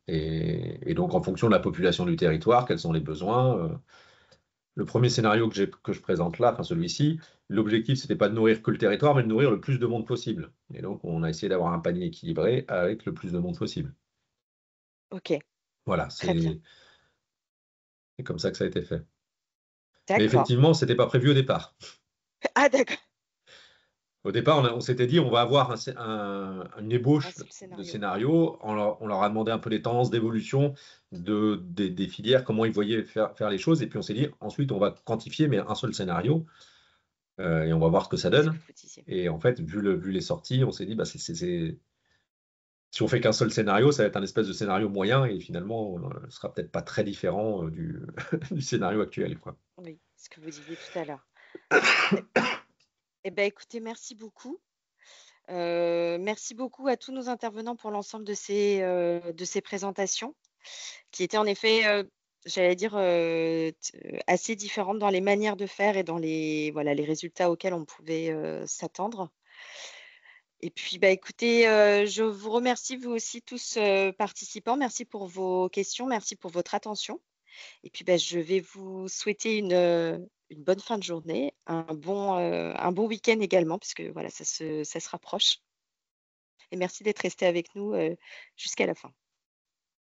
[SPEAKER 4] et donc, en fonction de la population du territoire, quels sont les besoins. Le premier scénario que je présente là, enfin celui-ci, l'objectif, c'était pas de nourrir que le territoire, mais de nourrir le plus de monde possible. Et donc, on a essayé d'avoir un panier équilibré avec le plus de monde possible.
[SPEAKER 1] Ok,
[SPEAKER 4] Voilà,
[SPEAKER 1] très bien.
[SPEAKER 4] C'est comme ça que ça a été fait. Mais
[SPEAKER 1] D'accord.
[SPEAKER 4] effectivement, ce n'était pas prévu au départ.
[SPEAKER 1] Ah, d'accord.
[SPEAKER 4] Au départ, on s'était dit, on va avoir une
[SPEAKER 1] Un
[SPEAKER 4] ébauche
[SPEAKER 1] seul
[SPEAKER 4] de
[SPEAKER 1] scénario.
[SPEAKER 4] scénario. On leur a demandé un peu les tendances d'évolution des filières, comment ils voyaient faire les choses. Et puis on s'est dit, ensuite, on va quantifier, mais un seul scénario, et on va voir ce que ça
[SPEAKER 1] C'est ce que
[SPEAKER 4] donne.
[SPEAKER 1] vous disiez.
[SPEAKER 4] Et en fait, vu les sorties, on s'est dit, bah, si on fait qu'un seul scénario, ça va être un espèce de scénario moyen, et finalement, ce sera peut-être pas très différent du scénario actuel, quoi.
[SPEAKER 1] Oui, ce que vous disiez tout à l'heure. Eh ben, écoutez, merci beaucoup. Merci beaucoup à tous nos intervenants pour l'ensemble de ces présentations qui étaient en effet, j'allais dire, assez différentes dans les manières de faire et dans voilà, les résultats auxquels on pouvait, s'attendre. Et puis, bah, écoutez, je vous remercie vous aussi tous, participants. Merci pour vos questions, merci pour votre attention. Et puis, bah, je vais vous souhaiter une bonne fin de journée, un bon week-end également puisque voilà, ça se rapproche. Et merci d'être restés avec nous, jusqu'à la fin.